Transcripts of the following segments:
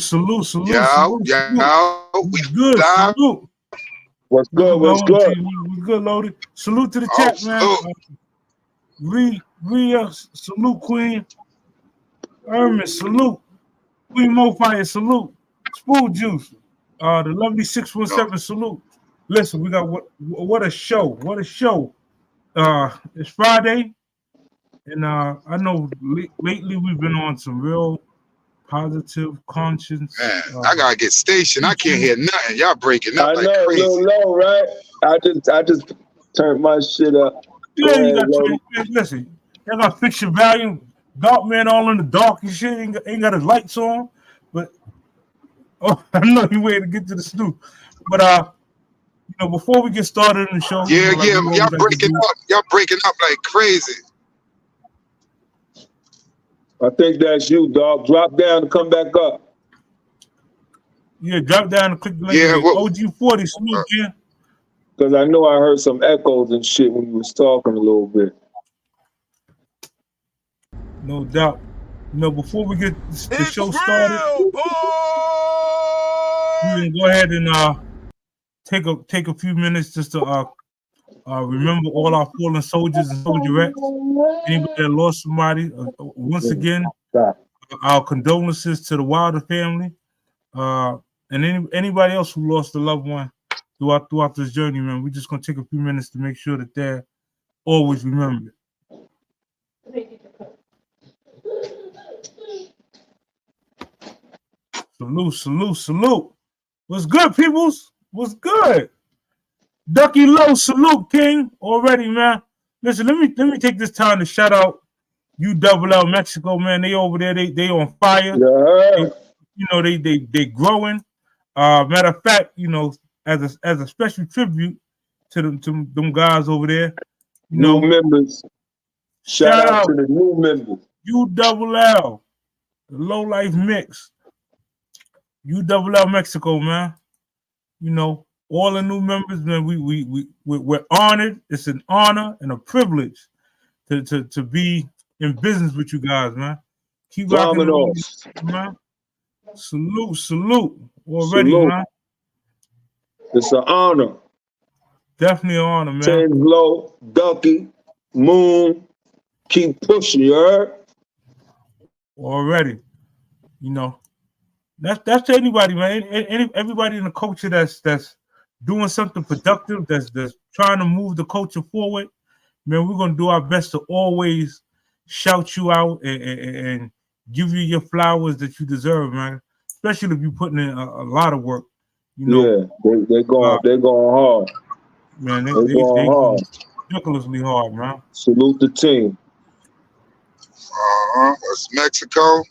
Salute. We good. live. Salute. What's good? What's good? What's good, Loaded? Salute to the chat, man. Rhea, salute, Queen. Ermin, salute. Queen Mofire, salute. Spool Juice. The lovely 617, salute. Listen, we got what a show. What a show. It's Friday. And I know lately we've been on some real positive conscience. Man, I gotta get stationed. I can't hear nothing. Y'all breaking up like crazy. A little low, right? I just turned my shit up. Yeah, you got to listen. I got to fix your volume. Dark man all in the dark and shit. Ain't got his lights on. But I know you waiting to get to the snoop. But before we get started in the show, y'all breaking up. Y'all breaking up like crazy. I think that's you, dog. Drop down and come back up. Yeah, drop down and click the link. Yeah, OG40, salute, yeah. Because I know I heard some echoes and shit when you was talking a little bit. No doubt. Before we get the show started, we can go ahead and take a few minutes just to remember all our fallen soldiers and soldierettes. Anybody that lost somebody, once again, our condolences to the Wilder family, and anybody else who lost a loved one throughout this journey, man. We're just gonna take a few minutes to make sure that they're always remembered. Salute. What's good, peoples? What's good? Ducky Low, salute, King. Already, man. Listen, let me take this time to shout out ULL Mexico, man. They over there, they on fire. Yeah. They growing. Matter of fact, as a special tribute to them guys over there. New members. Shout out to the new members. ULL, the Low Life Mix. ULL Mexico, man. All the new members, man. We're honored. It's an honor and a privilege to be in business with you guys, man. Keep rocking on, man. Salute. Already, man. It's an honor. Definitely an honor, man. Ten Low, Ducky, Moon, keep pushing, you heard? Already. That's to anybody, man. Everybody in the culture that's doing something productive, that's trying to move the culture forward, man. We're gonna do our best to always shout you out and give you your flowers that you deserve, man. Especially if you're putting in a lot of work. Yeah, they're going hard. Man, they going hard. Ridiculously hard, man. Salute the team. That's Mexico.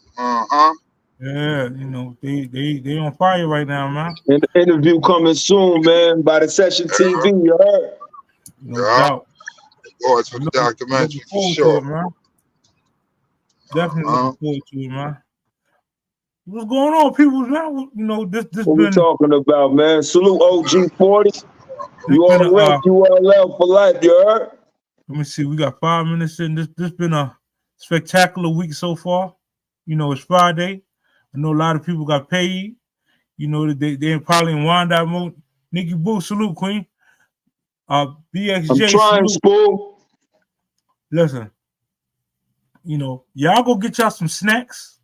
Yeah, they on fire right now, man. And the interview coming soon, man, by the Session TV, you heard? No doubt. Boys for the documentary, for sure. Man. Definitely looking forward to it, man. What's going on, people, man? This what we talking about, man? Salute OG40. You all rep ULL for life, you heard? Let me see. We got 5 minutes in. This been a spectacular week so far. It's Friday. I know a lot of people got paid. They probably in wind down mode. Nikki Boo, salute, Queen. BXJ, I'm trying, Spool. Listen, y'all go get y'all some snacks.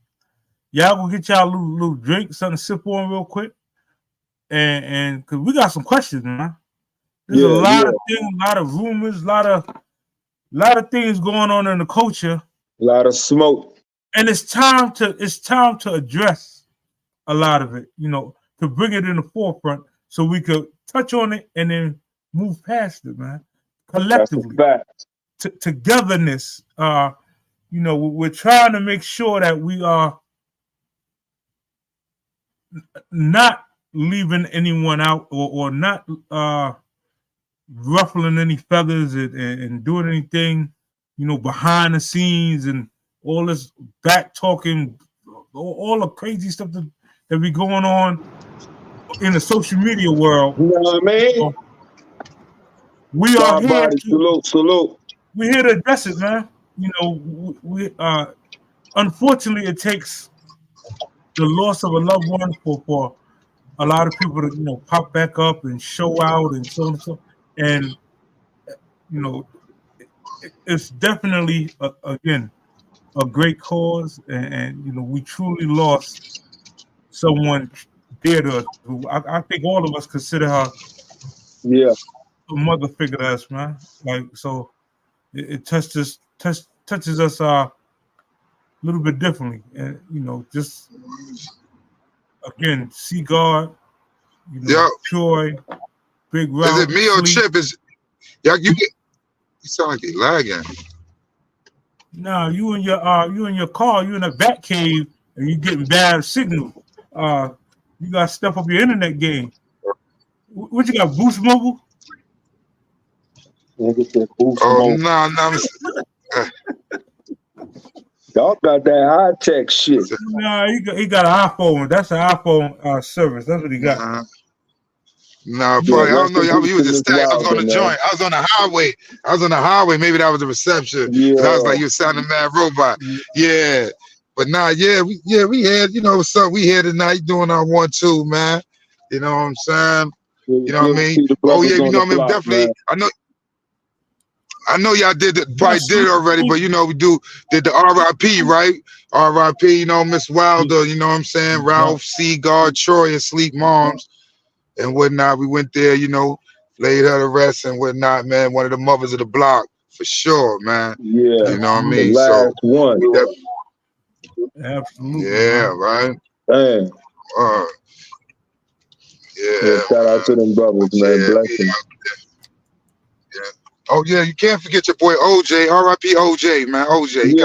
Y'all go get y'all a little drink, something to sip on real quick. And because we got some questions, man. There's a lot of things, a lot of rumors, a lot of things going on in the culture. A lot of smoke. And it's time to address a lot of it, to bring it in the forefront so we could touch on it and then move past it, man. Collectively. Togetherness. We're trying to make sure that we are not leaving anyone out or not ruffling any feathers and doing anything, behind the scenes and all this back talking, all the crazy stuff that be going on in the social media world. You know what I mean? We are here. Salute. We're here to address it, man. We unfortunately it takes the loss of a loved one for a lot of people to pop back up and show out and so on and so. And it's definitely again a great cause, and we truly lost someone dear to us. Who I think all of us consider her, a mother figure to us, man. Like, so it touches us a little bit differently, and just again, Cigarz, Troy, Big Rock. Is it me or Chip? You sound like you're lagging. No, you in your car, you in a bat cave, and you getting bad signal. You got to step up your internet game. What you got, Boost Mobile? Oh no. Y'all got that high tech shit. No, he got an iPhone. That's an iPhone service. That's what he got. No, probably. I don't know. Y'all was just I was on the joint. I was on the highway. Maybe that was the reception. Yeah. I was like, you sounding mad robot. Yeah. But nah, we had, something we here tonight doing our 1-2, man. You know what I'm saying? You know what I mean? Oh yeah, you know what I mean? Definitely. Man. I know y'all did it already, but we did the RIP, right? RIP, Miss Wilder, you know what I'm saying? Ralph, Cigarz, Troy, and Sleep Moms and whatnot. We went there, laid her to rest and whatnot, man. One of the mothers of the block, for sure, man. Yeah. You know what I mean? So one. Absolutely. Yeah, right. Damn. Yeah. Shout out to them brothers, man. Bless them. Oh yeah, you can't forget your boy OJ, R.I.P. OJ, man. OJ, you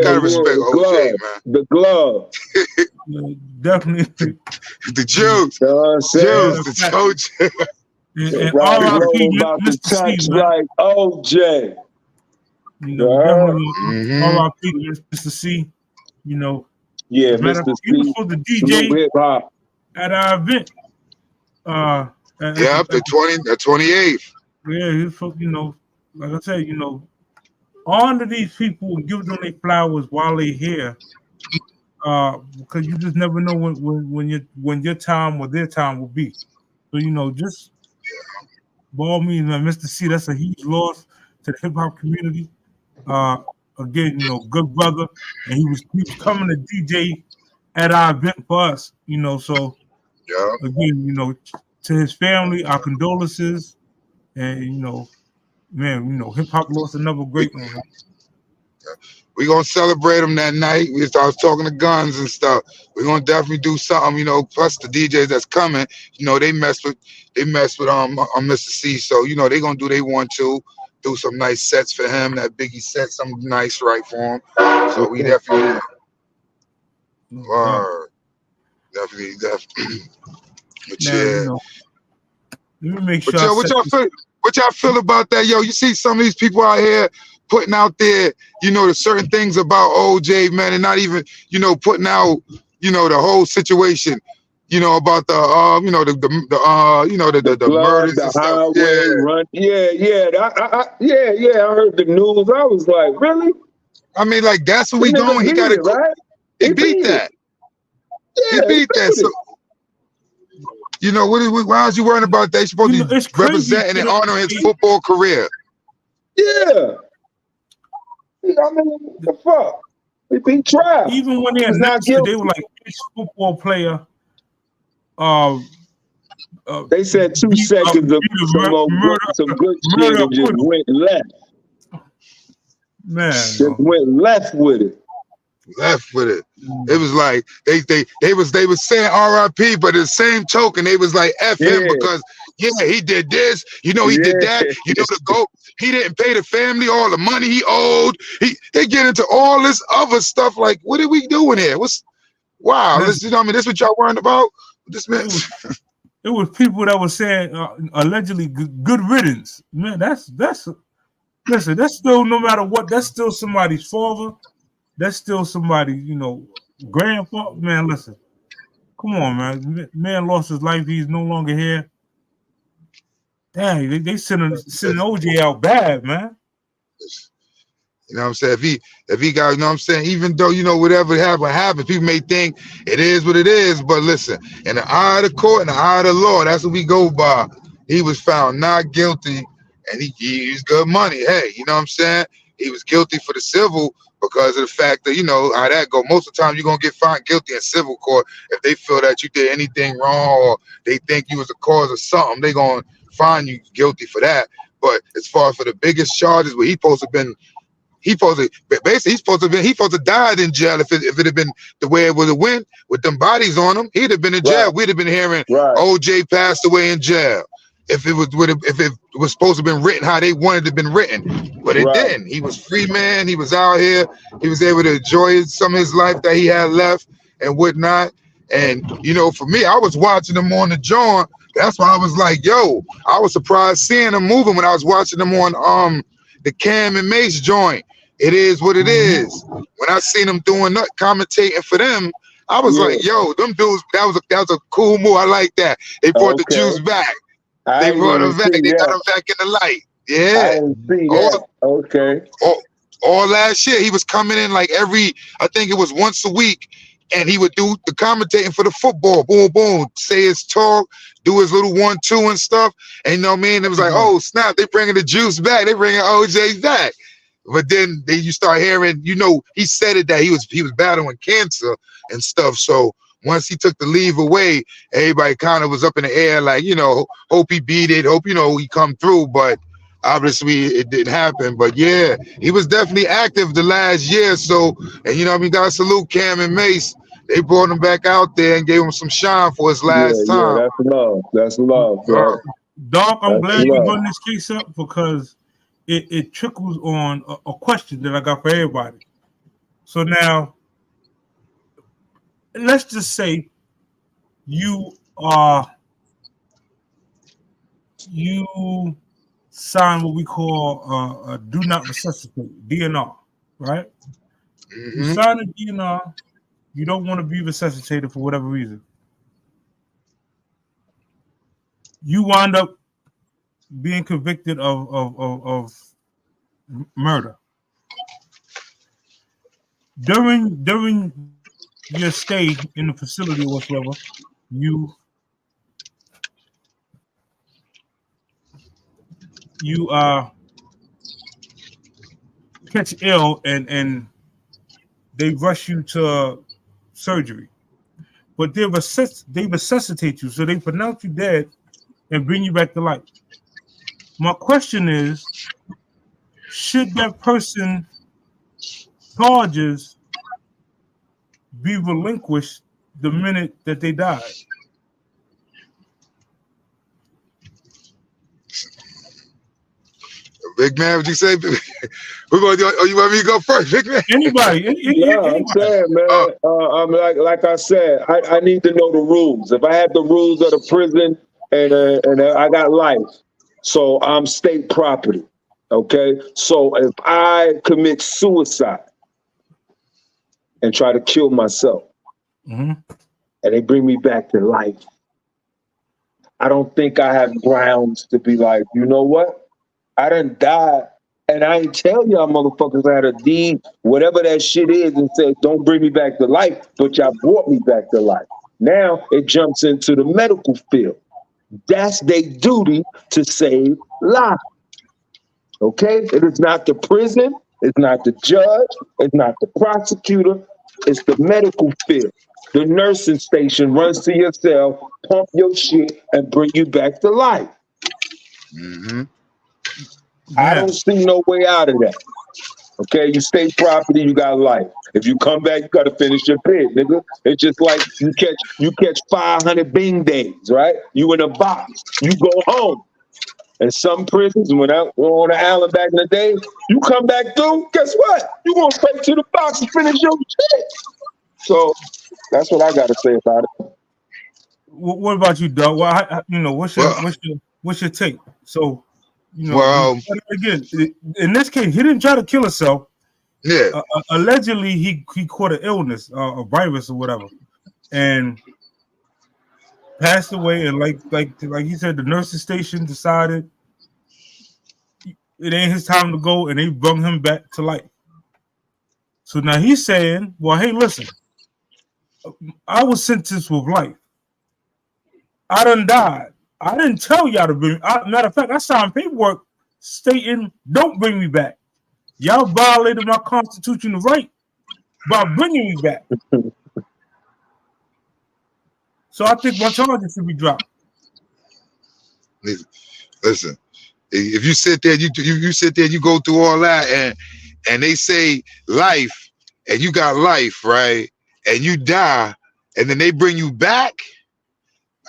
gotta respect OJ, man. The glove, definitely. The juice, the OJ. And R.I.P. Mr. C, like OJ. Definitely R.I.P. Mr. C. Yeah, Mr. C. He was supposed to DJ at our event. The 28th. Yeah, like I said, honor these people and give them their flowers while they're here, because you just never know when your time or their time will be. So just by all means, man, Mr. C, that's a huge loss to the hip hop community. Again, good brother, and he was coming to DJ at our event for us. So again, to his family, our condolences. And man, hip hop lost another great one. We're gonna celebrate them that night. I was talking to Guns and stuff. We're gonna definitely do something, plus the DJs that's coming, they mess with Mr. C. So, they gonna do they want to do some nice sets for him, that Biggie set, something nice right for him. So we definitely definitely. But now, let me make sure. But what y'all feel about that? Yo, you see some of these people out here putting out there, the certain things about OJ, man, and not even, putting out, the whole situation, about the the murders, the and stuff. highway run. I heard the news. I was like, really? I mean, like, that's what we doing. He got it, right? He beat that. Yeah, he beat that. So, why is you worrying about that? You're supposed to be representing and honoring his football career. Yeah. I mean, the fuck? He tried. Even when they were like, each football player. They said 2 seconds of some good shit and just went left. Man. Just went left with it. It was like they was saying RIP, but in the same token, they was like F him because he did this, he did that, the GOAT, he didn't pay the family all the money he owed. They get into all this other stuff like, what are we doing here? What's Wow, listen, you know what I mean? This what y'all worrying about? This man. It was people that were saying allegedly good riddance. Man, that's listen, that's still, no matter what, that's still somebody's father. That's still somebody, you know, grandfather. Man, listen. Come on, man. Man lost his life. He's no longer here. Dang, they sending OJ out bad, man. You know what I'm saying? If he got, you know what I'm saying, even though, you know, whatever happened, people may think it is what it is, but listen, in the eye of the court, in the eye of the law, that's what we go by. He was found not guilty, and he used good money. Hey, you know what I'm saying? He was guilty for the civil because of the fact that, you know, how that go. Most of the time, you're going to get found guilty in civil court if they feel that you did anything wrong or they think you was the cause of something. They're going to find you guilty for that. But as far as for the biggest charges, where he's supposed to have died in jail if it had been the way it would have went with them bodies on him. He'd have been in jail. Right. We'd have been hearing OJ passed away in jail if it was supposed to have been written how they wanted it to been written, but it didn't. He was free man. He was out here. He was able to enjoy some of his life that he had left and whatnot. And you know, for me, I was watching him on the joint. That's why I was like, yo, I was surprised seeing him moving when I was watching him on the Cam and Mace joint. It is what it is. When I seen them doing that, commentating for them, I was like, yo, them dudes, that was a cool move. I like that. They brought the juice back. They brought them back. They got them back in the light. Yeah. All last year, he was coming in like I think it was once a week, and he would do the commentating for the football. Boom, boom. Say his talk, do his little 1-2 and stuff. And you know what I mean? It was like, oh, snap, they bringing the juice back. They bringing OJ back. But then you start hearing, you know, he said it that he was battling cancer and stuff. So once he took the leave away, everybody kind of was up in the air, like, you know, hope he beat it, hope, you know, he come through. But obviously it didn't happen. But yeah, he was definitely active the last year. So, and you know, I mean, gotta salute Cam and Mace. They brought him back out there and gave him some shine for his last time. Yeah, that's love. Bro. Doc, I'm glad you brought this case up because it trickles on a question that I got for everybody. So now, let's just say you sign what we call a do not resuscitate, DNR, right? Mm-hmm. You sign a DNR, you don't want to be resuscitated for whatever reason. You wind up being convicted of murder. During your stay in the facility or whatever, you catch ill and they rush you to surgery, but they resuscitate you, so they pronounce you dead and bring you back to life. My question is, should that person charges be relinquished the minute that they died? Big man, what you say? We're going to do. Oh, you want me to go first, big man? Anybody? I'm saying, man. I'm like I said, I need to know the rules. If I have the rules of the prison and I got life, so I'm state property. Okay, so if I commit suicide and try to kill myself, and they bring me back to life, I don't think I have grounds to be like, you know what? I done died, and I ain't tell y'all motherfuckers I had a deed, whatever that shit is, and said, don't bring me back to life, but y'all brought me back to life. Now it jumps into the medical field. That's their duty to save lives. Okay? It is not the prison, it's not the judge, it's not the prosecutor, it's the medical field. The nursing station runs to your cell, pump your shit, and bring you back to life. Mm-hmm. I don't see no way out of that. Okay, you state property, you got life. If you come back, you got to finish your bid, nigga. It's just like you catch 500 Bing days, right? You in a box, you go home. And some prisons, when I were on the island back in the day, you come back through, guess what? You going straight to the box and finish your shit. So that's what I got to say about it. What about you, Doug? Well, you know, what's your take? So, you know, again, in this case, he didn't try to kill himself. Yeah. Allegedly, he caught an illness, a virus or whatever, and passed away. And like he said, the nursing station decided it ain't his time to go, and they brought him back to life. So now he's saying, well, hey, listen, I was sentenced with life. I done died. I didn't tell y'all to bring me. Matter of fact, I signed paperwork stating, don't bring me back. Y'all violated my constitutional right by bringing me back. So I think my charges should be dropped. Listen, if you sit there, you sit there, you go through all that, and they say life, and you got life, right? And you die, and then they bring you back.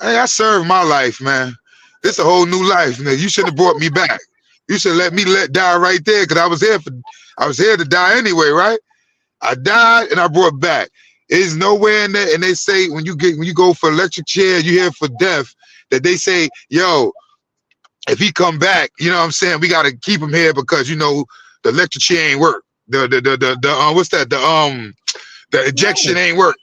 Hey, I served my life, man. This a whole new life, man. You should have brought me back. You should let me die right there, because I was here to die anyway, right? I died and I brought back. There's nowhere in there, and they say when you go for electric chair, you here for death, that they say, yo, if he come back, you know what I'm saying, we gotta keep him here because you know the electric chair ain't work. What's that? The ejection ain't work.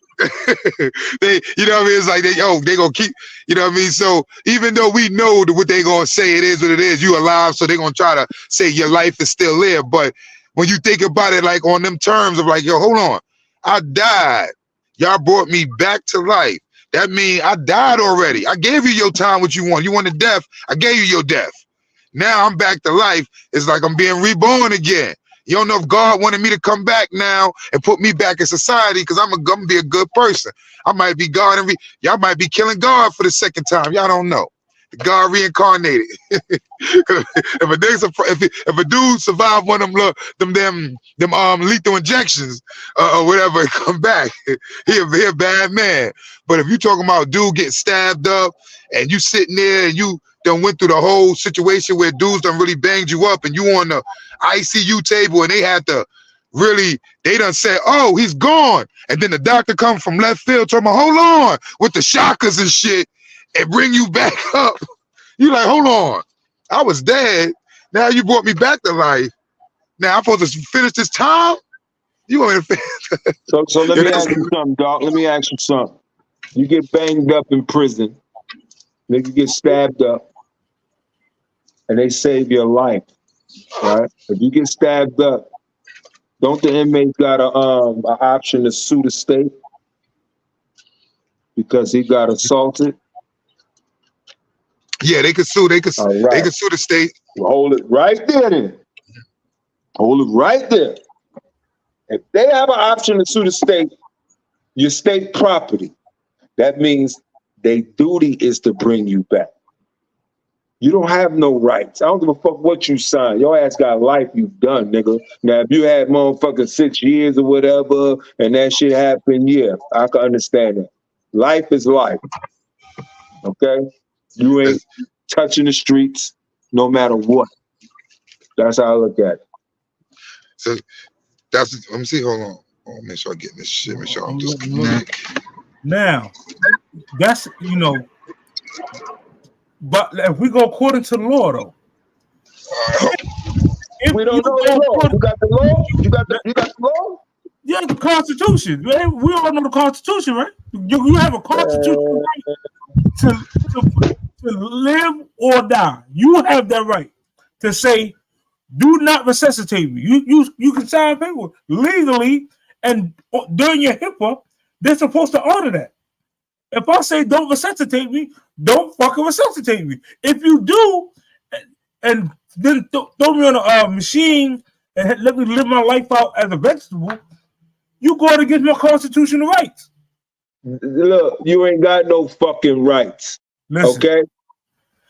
They, you know what I mean? It's like they gonna keep, you know what I mean? So even though we know what they gonna say, it is what it is, you alive, so they gonna try to say your life is still there. But when you think about it like on them terms of like, yo, hold on, I died, y'all brought me back to life. That means I died already. I gave you your time, what you want. You wanted death, I gave you your death. Now I'm back to life. It's like I'm being reborn again. You don't know if God wanted me to come back now and put me back in society because I'm gonna be a good person. I might be God and y'all might be killing God for the second time. Y'all don't know. God reincarnated. if a dude survived one of them lethal injections or whatever, and come back, he a bad man. But if you talking about dude getting stabbed up and you sitting there and you done went through the whole situation where dudes done really banged you up and you on the ICU table and they had to really, they done said, oh, he's gone. And then the doctor come from left field talking about, hold on, with the shockers and shit and bring you back up. You like, hold on, I was dead. Now you brought me back to life. Now I'm supposed to finish this time? You want me to finish? So let me ask you something, dog. Let me ask you something. You get banged up in prison, nigga get stabbed up, and they save your life, right? If you get stabbed up, don't the inmates got an option to sue the state because he got assaulted? Yeah, they could sue. They could sue the state. Well, hold it right there, then. Hold it right there. If they have an option to sue the state, your state property, that means their duty is to bring you back. You don't have no rights. I don't give a fuck what you signed. Your ass got life you've done, nigga. Now, if you had motherfucking 6 years or whatever, and that shit happened, yeah, I can understand that. Life is life, okay? You ain't touching the streets no matter what. That's how I look at it. So that's, let me see, hold on. Oh, make sure I get this shit. Make sure I'm just connect. Now, that's, you know, but if we go according to the law, though, if we don't know the law. You got the law? You got the law? Yeah, the Constitution. We all know the Constitution, right? You have a constitutional right to live or die. You have that right to say, do not resuscitate me. You can sign paper legally, and during your HIPAA, they're supposed to honor that. If I say don't resuscitate me, don't fucking resuscitate me. If you do, and then throw me on a machine and let me live my life out as a vegetable, you go against my constitutional rights. Look, you ain't got no fucking rights. Listen, okay?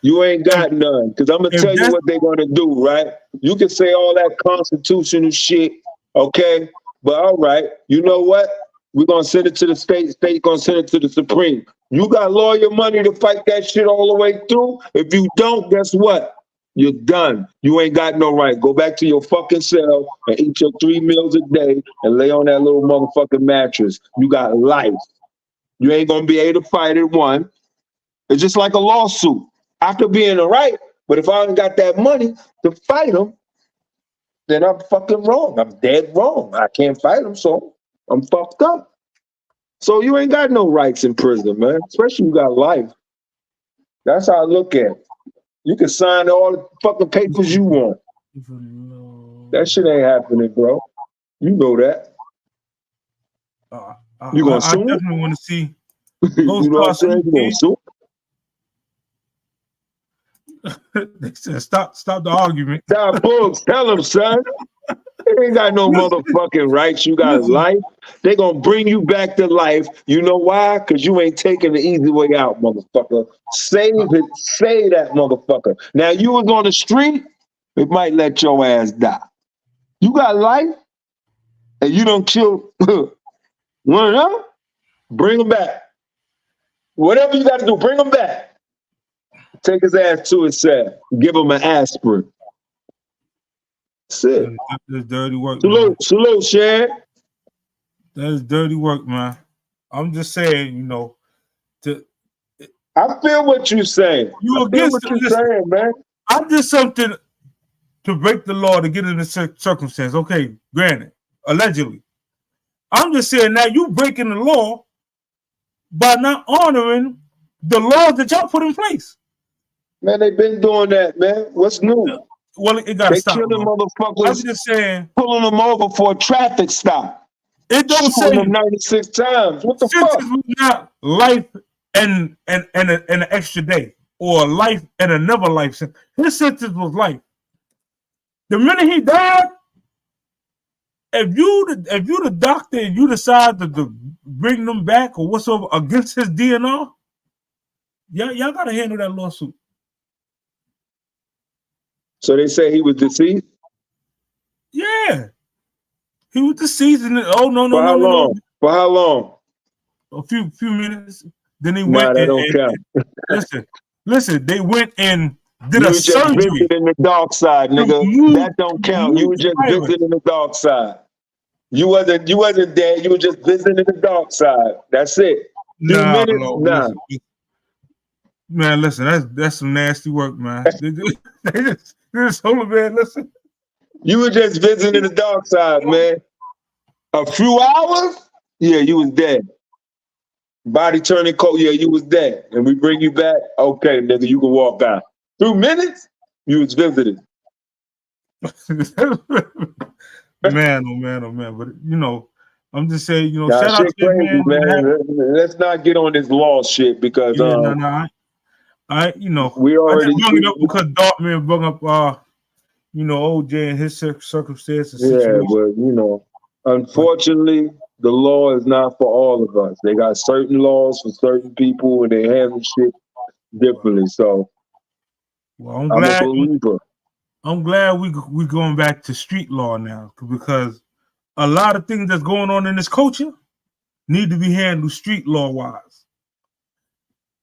You ain't got none. Because I'm going to tell you what they're going to do, right? You can say all that constitutional shit, okay? But all right, you know what? We're going to send it to the state. State going to send it to the Supreme. You got lawyer money to fight that shit all the way through? If you don't, guess what? You're done. You ain't got no right. Go back to your fucking cell and eat your 3 meals a day and lay on that little motherfucking mattress. You got life. You ain't gonna be able to fight it, one. It's just like a lawsuit. I could be in the right, but if I ain't got that money to fight them, then I'm fucking wrong. I'm dead wrong. I can't fight them, so I'm fucked up. So you ain't got no rights in prison, man. Especially you got life. That's how I look at it. You can sign all the fucking papers you want. That shit ain't happening, bro. You know that. You gonna sue? I definitely want to see. You know what I'm saying? You gonna sue? They said, stop the argument. Stop books. Tell them, son. They ain't got no motherfucking rights. You got life. They gonna bring you back to life. You know why? Because you ain't taking the easy way out, motherfucker. Save it. Save that motherfucker. Now, you was on the street, it might let your ass die. You got life, and you don't kill one of them, bring them back. Whatever you got to do, bring them back. Take his ass to his cell. Give him an aspirin. That's it. That's dirty work. Salute, Shad. That is dirty work, man. I'm just saying, you know, I feel what you're saying. You against what you're saying, man. I did something to break the law to get in this circumstance. Okay, granted, allegedly. I'm just saying now you breaking the law by not honoring the laws that y'all put in place. Man, they've been doing that, man. What's new? Well, it got to stop. They killing motherfuckers. I'm just saying, pulling them over for a traffic stop. It don't say them 96 times. What the fuck? Not life and an extra day, or life and another life sentence. His sentence was life. The minute he died, if you the doctor and you decide to bring them back or whatsoever against his DNR, y'all gotta handle that lawsuit. So they say he was deceased? Yeah. He was deceased and For how long? For how long? A few minutes. Then he went that don't count. Listen, they went and did a surgery. You just visited in the dark side, nigga. That don't count. You were just visiting the dark side. You wasn't dead. You were just visiting the dark side. That's it. Nah. Man, listen, that's some nasty work, man. This whole man, listen. You were just visiting the dark side, man. A few hours, yeah, you was dead. Body turning cold, yeah, you was dead. And we bring you back, okay, nigga, you can walk out. 2 minutes, you was visiting. Man, oh man. But you know, I'm just saying, you know, nah, shout out to crazy, man. Let's not get on this law shit because I you know, we already brought it up because Dartman brought up you know, OJ and his circumstances. Yeah, but you know, unfortunately, the law is not for all of us. They got certain laws for certain people, and they handle shit differently. So, well, I'm glad we going back to street law now, because a lot of things that's going on in this culture need to be handled street law wise.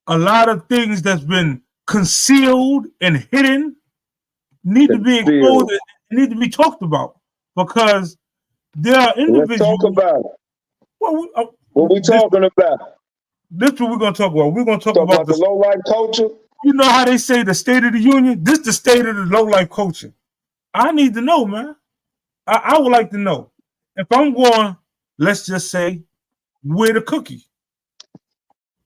A lot of things that's been concealed and hidden need to be exposed, need to be talked about, because there are individuals. Let's talk about it. Well, what we talking about? This is what we're going to talk about. We're going to talk about the low-life culture. You know how they say the State of the Union? This is the state of the low-life culture. I need to know, man. I would like to know. If I'm going, let's just say, with a cookie.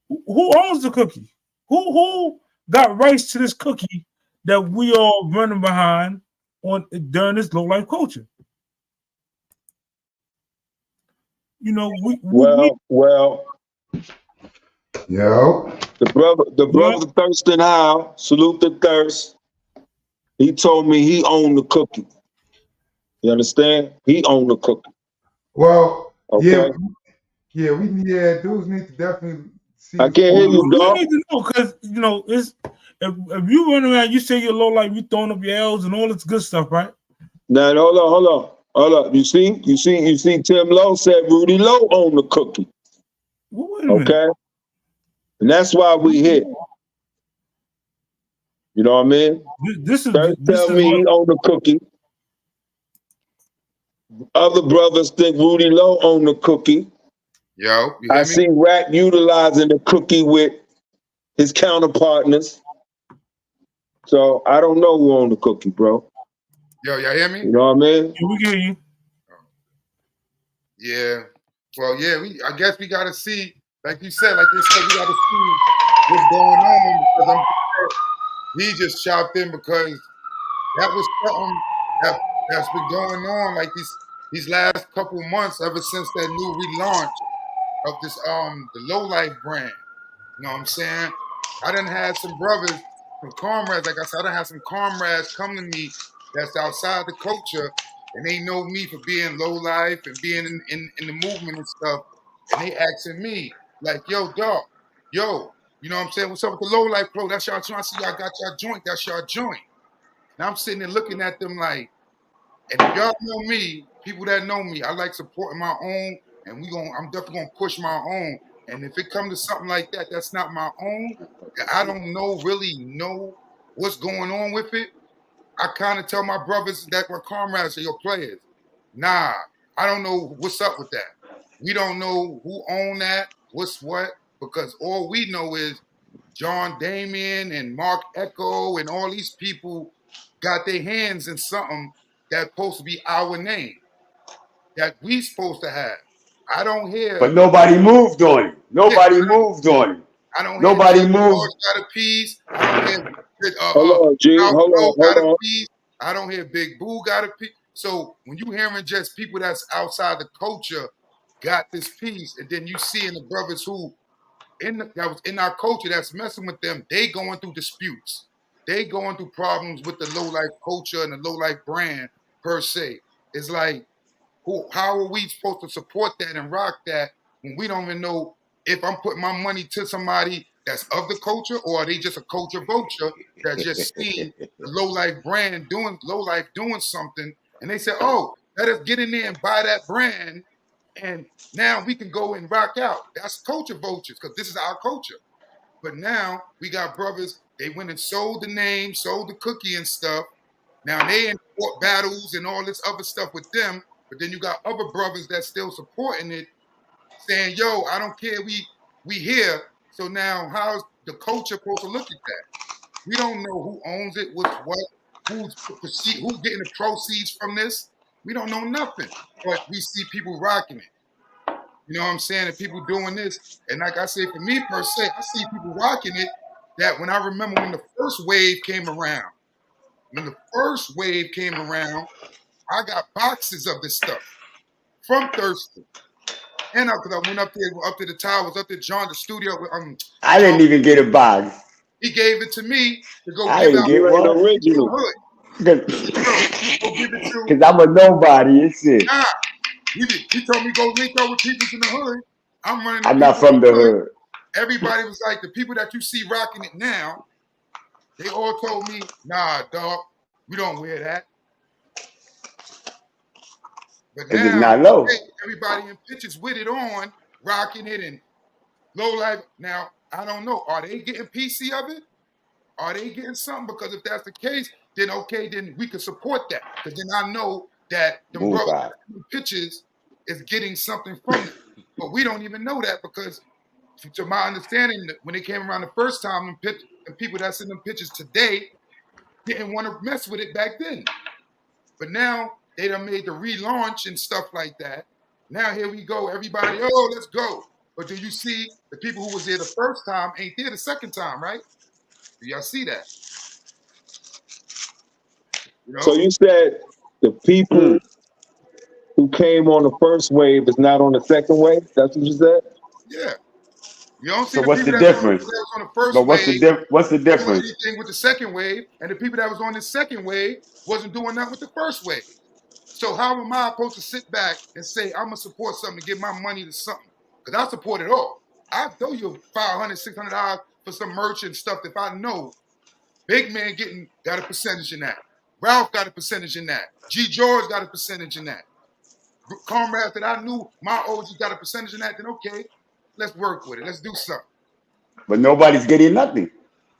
Who owns the cookie? Who got rights to this cookie that we all running behind during this low life culture? You know, Yo. The brother Thurston Howe, salute the thirst. He told me he owned the cookie. You understand? He owned the cookie. Well, okay. Dudes need to definitely see. I can't hear you, dog. You need to know, because you know, it's if you run around, you say you're low life, you throwing up your L's and all this good stuff, right? Now hold on. You see Tim Lowe said Rudy Lowe owned the cookie. Well, okay. And that's why we here. You know what I mean? This is First tell me he owned the cookie. Other brothers think Rudy Lowe owned the cookie. Yo, you hear I me? see Rat utilizing the cookie with his counterpartners. So I don't know who owned the cookie, bro. Yo, y'all hear me? You know what I mean? Yeah, we hear you. Yeah. Well, yeah, I guess we gotta see, like you said, we gotta see what's going on, because he just chopped in because that was something that's been going on like these last couple months, ever since that new relaunch of this the Low Life brand. You know what I'm saying? I done had some brothers, some comrades, like I said, I done had some comrades come to me that's outside the culture, and they know me for being low life and being in the movement and stuff. And they asking me, like, yo, dog, yo, you know what I'm saying? What's up with the low life pro? That's y'all joint. I see y'all got y'all joint. That's y'all joint. And I'm sitting there looking at them like, and if y'all know me, people that know me, I like supporting my own, and I'm definitely gonna push my own. And if it comes to something like that, that's not my own, I don't really know what's going on with it. I kind of tell my brothers that were comrades or your players, nah, I don't know what's up with that. We don't know who owned that, what's what, because all we know is John Damien and Mark Echo and all these people got their hands in something that's supposed to be our name, that we supposed to have. I don't hear. But nobody moved on it. Nobody moved on it. I don't hear Nobody Jay moved. got a piece. I don't hear Hold on, G. Hold got a on. piece. I don't hear Big Boo got a piece. So when you hearing just people that's outside the culture got this piece, and then you seeing the brothers who that was in our culture that's messing with them, they going through disputes. They going through problems with the low life culture and the low life brand per se. It's like, how are we supposed to support that and rock that when we don't even know if I'm putting my money to somebody that's of the culture, or are they just a culture vulture that just seen the low life brand doing something, and they say, oh, let us get in there and buy that brand, and now we can go and rock out. That's culture vultures, because this is our culture. But now we got brothers, they went and sold the name, sold the cookie and stuff. Now they in court battles and all this other stuff with them. But then you got other brothers that's still supporting it, saying, yo, I don't care, we here. So now how's the culture supposed to look at that? We don't know who owns it, what's what, who's getting the proceeds from this. We don't know nothing. But we see people rocking it. You know what I'm saying? And people doing this. And like I say, for me per se, I see people rocking it that when I remember when the first wave came around. When the first wave came around, I got boxes of this stuff from Thurston. And because I went up to the towers, up to John, the studio. I didn't even get a box. He gave it to me to go I give didn't out get one. Original. hood. Go give it to. Because I'm a nobody. It's it. Nah, he told me go link up with people in the hood. I'm running. I'm not from the hood. Everybody was like, the people that you see rocking it now, they all told me, nah, dog, we don't wear that. But now, it's not low. Everybody in pictures with it on, rocking it and low life. Now, I don't know. Are they getting PC of it? Are they getting something? Because if that's the case, then okay, then we can support that. Because then I know that the brothers in pictures is getting something from it. But we don't even know that, because to my understanding, when they came around the first time, the people that's in them pictures today didn't want to mess with it back then. But now they done made the relaunch and stuff like that. Now here we go. Everybody, oh, let's go. But do you see the people who was there the first time ain't there the second time, right? Do y'all see that? You know? So you said the people who came on the first wave is not on the second wave? That's what you said? Yeah. You don't see So the what's people the that difference? was on the first But what's wave the difference? doing anything with the second wave, and the people that was on the second wave wasn't doing nothing with the first wave. So how am I supposed to sit back and say I'm gonna support something to give my money to something? Because I support it all. I throw you $500, $600 for some merch and stuff if I know Big Man got a percentage in that. Ralph got a percentage in that. G. George got a percentage in that. Comrades that I knew, my OG got a percentage in that, then okay, let's work with it. Let's do something. But nobody's getting nothing.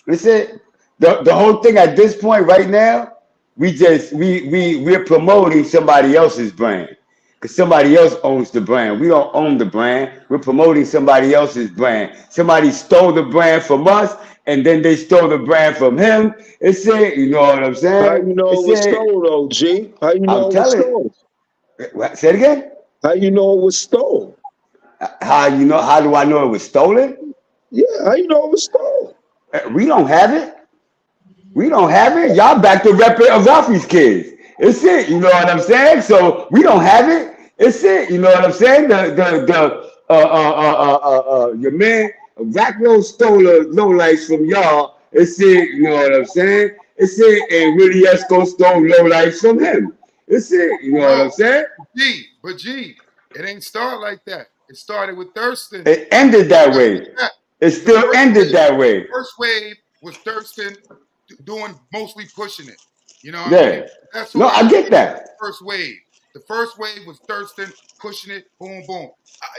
They said The whole thing at this point right now, we're promoting somebody else's brand. Because somebody else owns the brand. We don't own the brand. We're promoting somebody else's brand. Somebody stole the brand from us, and then they stole the brand from him. It's it, you know what I'm saying? How you know it was stole, though, G? How you know it was stole? Say it again? How you know it was stole? How do I know it was stolen? Yeah, how you know it was stolen? We don't have it. We don't have it. Y'all back to rep of Ralphie's kids. It's it. You know what I'm saying? So we don't have it. It's it. You know what I'm saying? Your man Racklow stole a low lights from y'all. It's it. You know what I'm saying? It's it. And Willie Esco stole low lights from him. It's it. You know what I'm saying? G, it ain't start like that. It started with Thurston. It ended that way. It still ended that way. The first wave was Thurston doing mostly pushing it. You know what I mean? That's who I get that. First wave. The first wave was Thurston pushing it, boom, boom.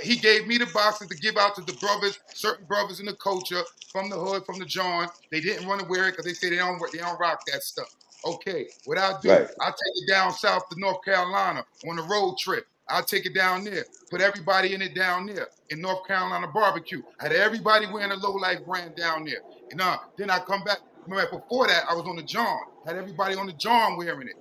He gave me the boxes to give out to the brothers, certain brothers in the culture, from the hood, from the John. They didn't want to wear it because they say they don't rock that stuff. Okay, what I'll do, I'll take it down south to North Carolina on a road trip. I'll take it down there, put everybody in it down there in North Carolina barbecue. I had everybody wearing a low life brand down there. You know, then I come back. Remember, before that, I was on the John. Had everybody on the John wearing it.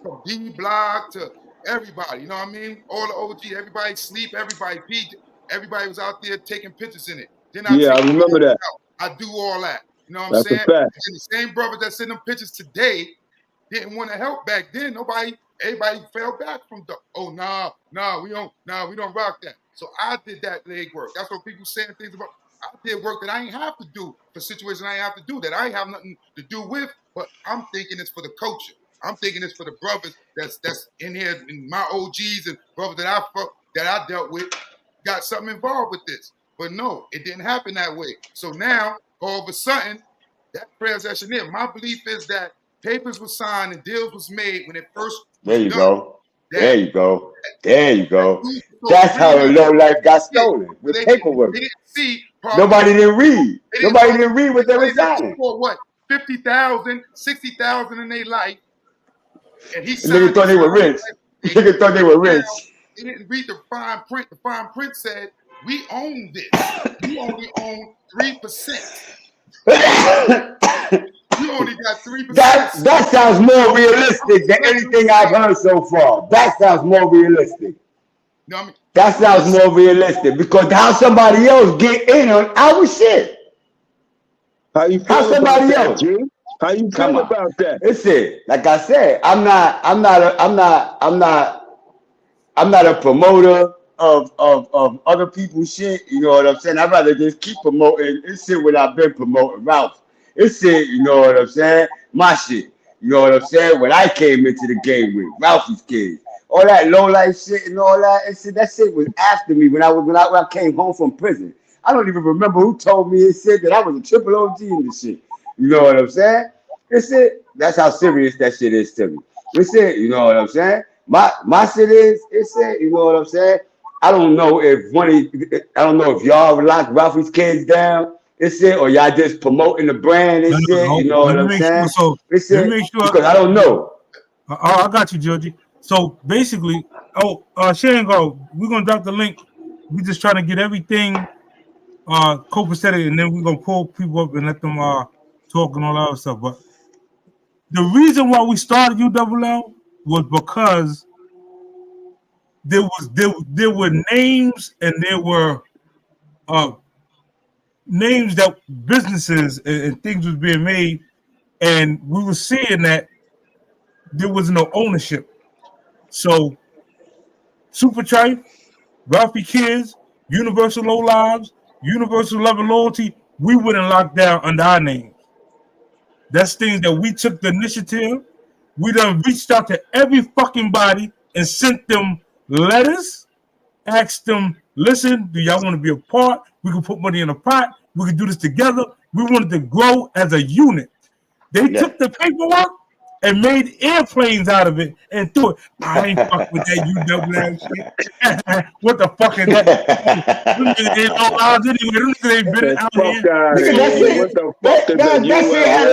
From D Block to everybody, you know what I mean? All the OG, everybody sleep, everybody pee. Everybody was out there taking pictures in it. Then I remember that. I do all that. You know what That's I'm saying? A fact. And the same brothers that send them pictures today didn't want to help back then. Everybody fell back from the we don't rock that. So I did that leg work. That's what people saying things about. I did work that I ain't have to do for situations I ain't have to do that I ain't have nothing to do with, but I'm thinking it's for the culture. I'm thinking it's for the brothers that's in here, and my OGs and brothers that I dealt with got something involved with this. But no, it didn't happen that way. So now, all of a sudden, that transaction there, my belief is that papers were signed and deals was made when it first was There you done. go. There you go. There you go. That's how the low life got stolen with paperwork. They didn't see. Nobody didn't read. Nobody didn't read what they were signing. For what? 50,000, 60,000 in their life. And he Niggas thought they were rich. Niggas thought they were rich. They didn't read the fine print. The fine print said, we own this. You only own 3%. You only got 3%. That sounds more realistic than anything I've heard so far. That sounds more realistic. You know what I mean? That sounds more realistic because how somebody else get in on our shit? How you feel about that, G? How you feel about that? It's it. Like I said, I'm not a promoter of other people's shit. You know what I'm saying? I'd rather just keep promoting. It's shit what I've been promoting, Ralph. It's it, you know what I'm saying? My shit. You know what I'm saying? When I came into the game with Ralphie's kids. All that low life shit and all that, that shit was after me when I came home from prison. I don't even remember who told me it said that I was a triple OG in this shit. You know what I'm saying? It's it. That's how serious that shit is to me. It's it. You know what I'm saying? My shit is. It's it. You know what I'm saying? I don't know if y'all locked Ralphie's kids down. It's it, or y'all just promoting the brand. It's it. You know what I'm saying? It's it. Because I don't know. I got you, Georgie. So basically, Shango, we're gonna drop the link. We just trying to get everything copacetic, and then we're gonna pull people up and let them talk and all that other stuff. But the reason why we started ULL was because there were names and there were names that businesses and things was being made, and we were seeing that there was no ownership. So Super Trife, Ralphie Kids, Universal Low Lives, Universal Love and Loyalty, we wouldn't lock down under our names. That's things that we took the initiative. We done reached out to every fucking body and sent them letters, asked them, listen, do y'all want to be a part? We can put money in a pot. We can do this together. We wanted to grow as a unit. They took the paperwork and made airplanes out of it and threw it. I ain't fuck with that ULL shit. What the fuck is that? Them niggas ain't no odds anyway. Them niggas ain't been out here. What the fuck is a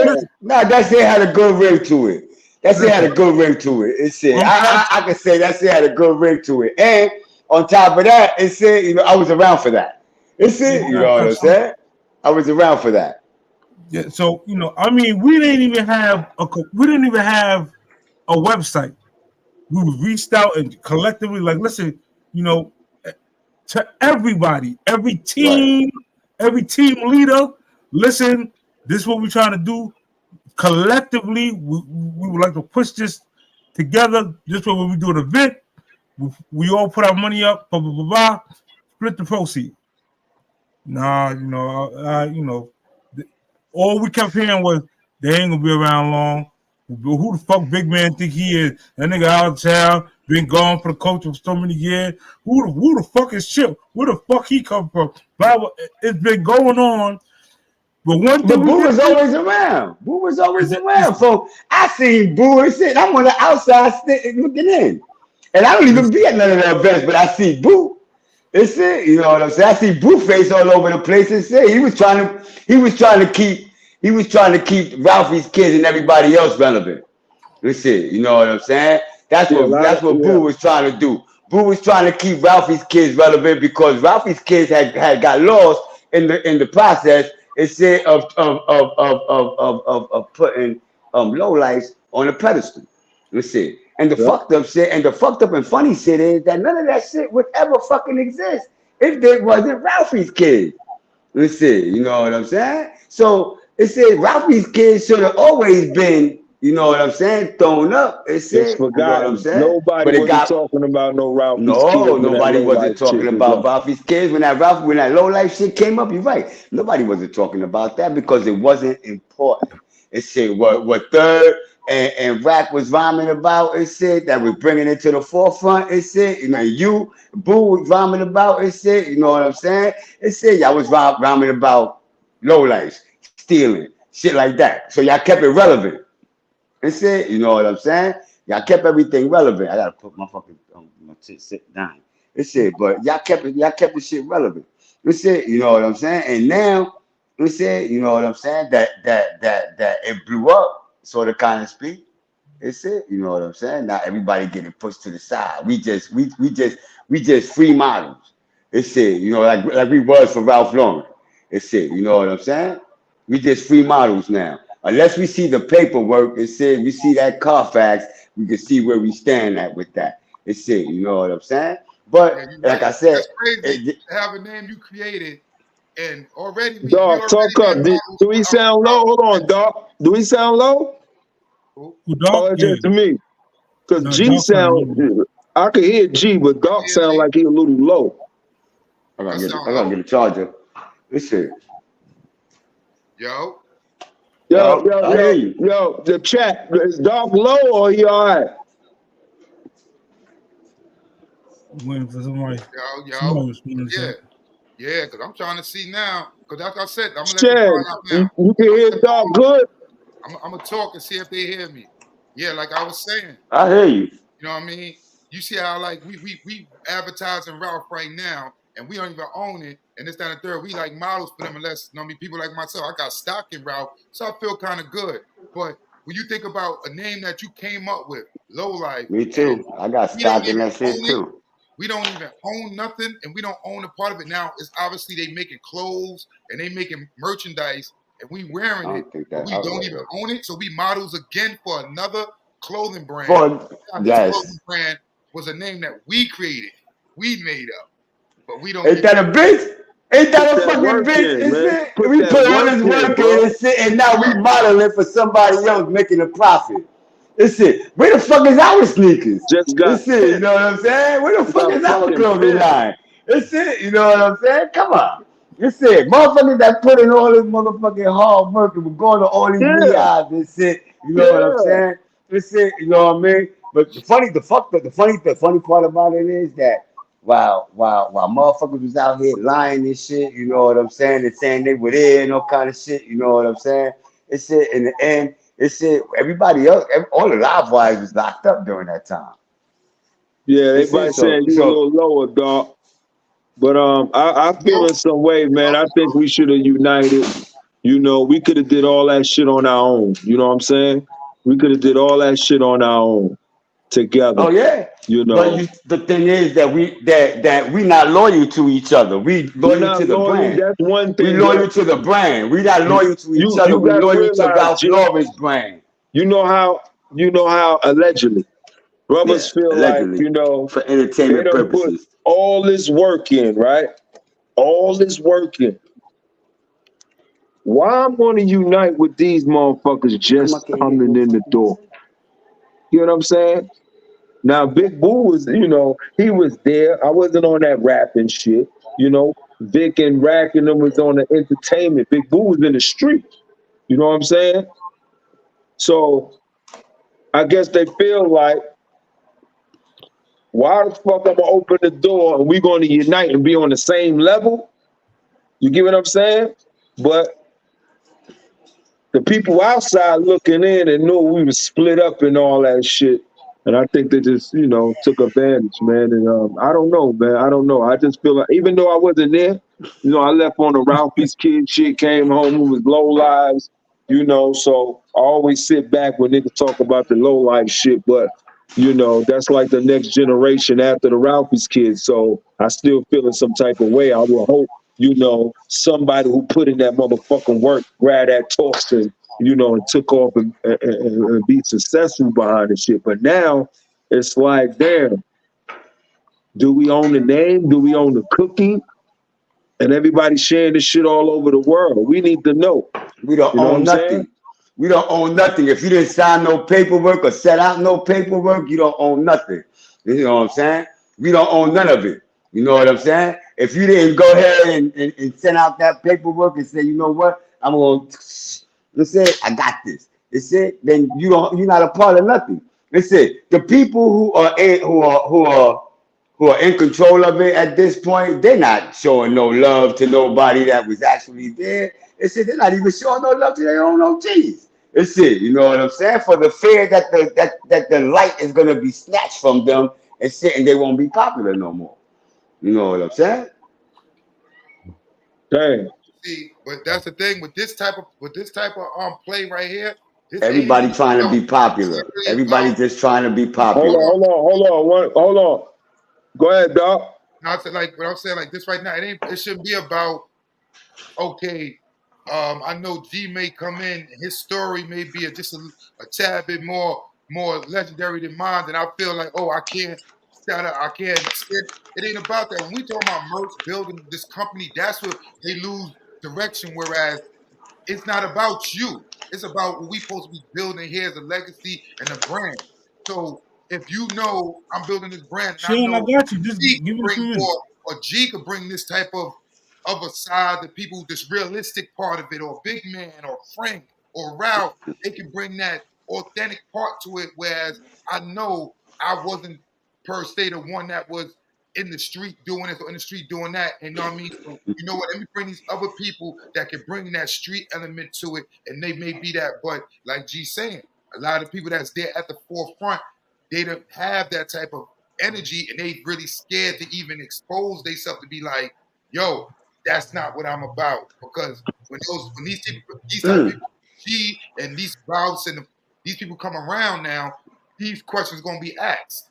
ULL? That shit had a good ring to it. That shit had a good ring to it. It said I can say that shit had a good ring to it. And on top of that, it said, you know, I was around for that. It said, you know what I'm saying? I was around for that. Yeah, so you know, I mean, we didn't even have a website. We reached out and collectively, like, listen, you know, to everybody, every team leader, listen, this is what we're trying to do. Collectively, we would like to push this together. This way, when we do an event, we all put our money up, blah, blah, blah, blah, split the proceeds. Nah, you know, all we kept hearing was they ain't gonna be around long. Who the fuck big man think he is? That nigga out of town, been gone for the culture for so many years. Who the fuck is Chip? Where the fuck he come from? It's been going on. But one thing, Boo was always around. Boo was always around. So I seen Boo and shit. I'm on the outside looking in, and I don't even be at none of the events, but I see Boo. It's it, you know what I'm saying? I see Boo face all over the place. And say he was trying to keep Ralphie's kids and everybody else relevant. That's it. You know what I'm saying? That's what Boo was trying to do. Boo was trying to keep Ralphie's kids relevant because Ralphie's kids had got lost in the process. It said of putting lowlights on a pedestal. Let's see. And the fucked up shit, and the fucked up and funny shit is that none of that shit would ever fucking exist if there wasn't Ralphie's kids. Let's see, you know what I'm saying? So it said Ralphie's kids should have always been, you know what I'm saying, thrown up. It said, you know what I'm saying? Nobody wasn't talking about no Ralphie's kids. No, nobody wasn't talking about Ralphie's kids. When that low life shit came up, you're right. Nobody wasn't talking about that because it wasn't important. It said what Third and Rack was rhyming about. It said that we're bringing it to the forefront. It said, you know, Boo was rhyming about. It said, you know what I'm saying? It said y'all was rhyming about low life, stealing, shit like that. So y'all kept it relevant. It said, you know what I'm saying? Y'all kept everything relevant. I gotta put my fucking sit down. It said, but y'all kept the shit relevant. It said, you know what I'm saying? And now it said, you know what I'm saying? That it blew up, sort of kind of speak. It said, you know what I'm saying? Now everybody getting pushed to the side. We just free models. It said, you know, like we was for Ralph Lauren. It said, you know what I'm saying? We just free models now. Unless we see the paperwork, it said we see that Carfax, we can see where we stand at with that. It said, you know what I'm saying? But like I said, that's crazy to have a name you created and already. Dog, talk up. Do we sound low? Hold on, dog. Do we sound low? Or just me? Because G sound, I could hear G, but Doc sound like he a little low. I gotta get a charger. Listen. Yo, the chat, is Doc low or he all right? Waiting for somebody. Yeah, because I'm trying to see now. Because like I said, I'm gonna let you can hear Doc good. I'm gonna talk and see if they hear me. Yeah, like I was saying. I hear you. You know what I mean? You see how like we advertising Ralph right now, and we don't even own it. And this, that, and third, we like models for them. Unless, you know, people like myself, I got stock in Ralph, so I feel kind of good. But when you think about a name that you came up with, Low Life. Me too. I got stock in that shit too. We don't even own nothing, and we don't own a part of it. Now, it's obviously they making clothes and they making merchandise, and we wearing it. We don't even own it, so we models again for another clothing brand. This clothing brand was a name that we created, we made up, but we don't. Ain't that a bitch? Ain't that a fucking bitch? We put all this work in and shit, and now we modeling for somebody else making a profit. It's it. Where the fuck is our sneakers? It's it. You know what I'm saying? Where the fuck is our clothing line? It's it. You know what I'm saying? Come on. It's it. Motherfuckers that put in all this motherfucking hard work and we're going to all these jobs and shit. You know what I'm saying? It's it. You know what I mean? But the funny part about it is that while motherfuckers was out here lying and shit, you know what I'm saying, and saying they were there and all kind of shit, you know what I'm saying? It's it. In the end, It said everybody else, all the live wires was locked up during that time. Yeah, everybody saying you a little lower, dog. But I feel in some way, man. I think we should have united. You know, we could have did all that shit on our own. You know what I'm saying? We could have did all that shit on our own together. Oh yeah. You know. But the thing is that we not loyal to each other. We loyal to the brand. That's one thing. We loyal to the brand. We not loyal to each other. We loyal to Ralph Lauren's brand. You know how allegedly brothers feel allegedly, like, you know, for entertainment purposes. Put all this work in, right? All this work in. Why I'm going to unite with these motherfuckers just coming in the door? You know what I'm saying? Now, Big Boo was, you know, he was there. I wasn't on that rapping shit. You know, Vic and Rack and them was on the entertainment. Big Boo was in the street. You know what I'm saying? So I guess they feel like, why the fuck I'm gonna open the door and we're gonna unite and be on the same level? You get what I'm saying? But the people outside looking in and knew we was split up and all that shit. And I think they just, you know, took advantage, man. And I don't know, man. I don't know. I just feel like, even though I wasn't there, you know, I left on the Ralphie's kid shit, came home, it was low lives, you know. So I always sit back when niggas talk about the low life shit, but you know, that's like the next generation after the Ralphie's kids. So I still feel in some type of way. I will hope, you know, somebody who put in that motherfucking work, grab that torch and, you know, and took off and be successful behind the shit. But now it's like, damn, do we own the name? Do we own the cookie? And everybody's sharing this shit all over the world. We need to know. We don't own nothing. We don't own nothing. If you didn't sign no paperwork or set out no paperwork, you don't own nothing. You know what I'm saying? We don't own none of it. You know what I'm saying? If you didn't go ahead and send out that paperwork and say, you know what, I'm going to, let's say, I got this. It's it. Then you're not a part of nothing. It's it. The people who are in control of it at this point, they're not showing no love to nobody that was actually there. It's it. They're not even showing no love to their own OGs. It's it. You know what I'm saying? For the fear that the light is gonna be snatched from them and sit and they won't be popular no more. You know what I'm saying? Dang. See, but that's the thing with this type of play right here. Everybody trying to be popular. Everybody just trying to be popular. Hold on. Go ahead, dog. Not to, like what I'm saying, like this right now. It shouldn't be about, okay, I know G may come in, his story may be just a tad bit more legendary than mine, and I feel like, oh, I can't. It ain't about that. When we talk about merch, building this company, that's what they lose direction. Whereas it's not about you. It's about what we supposed to be building here as a legacy and a brand. So if you know I'm building this brand, and I got you. Just give me a few minutes. Or G could bring this type of a side that people, this realistic part of it, or Big Man, or Frank, or Ralph, they can bring that authentic part to it. Whereas I know I wasn't per se the one that was in the street doing this or in the street doing that. And you know what I mean? So, you know what? Let me bring these other people that can bring that street element to it, and they may be that. But like G's saying, a lot of people that's there at the forefront, they don't have that type of energy, and they really scared to even expose themselves to be like, yo, that's not what I'm about. Because when these type of people, G and these Ralphs and these people come around now, these questions gonna be asked.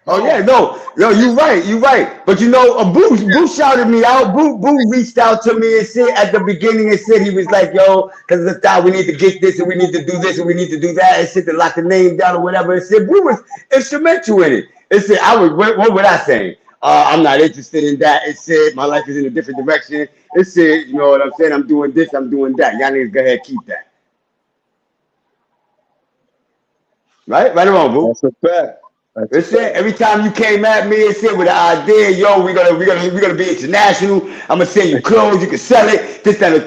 Oh yeah, no, you're right. But you know, Boo shouted me out. Boo reached out to me and said at the beginning and said he was like, yo, because of the style, we need to get this and we need to do this and we need to do that and said to lock the name down or whatever. And said Boo was instrumental in it. It said what would I say? I'm not interested in that. It said my life is in a different direction. It said, you know what I'm saying? I'm doing this, I'm doing that. Y'all niggas go ahead, keep that. Right or wrong, Boo? That's a fact. It said every time you came at me, it said with the idea, yo, we're gonna be international. I'm gonna send you clothes, you can sell it, this, that, and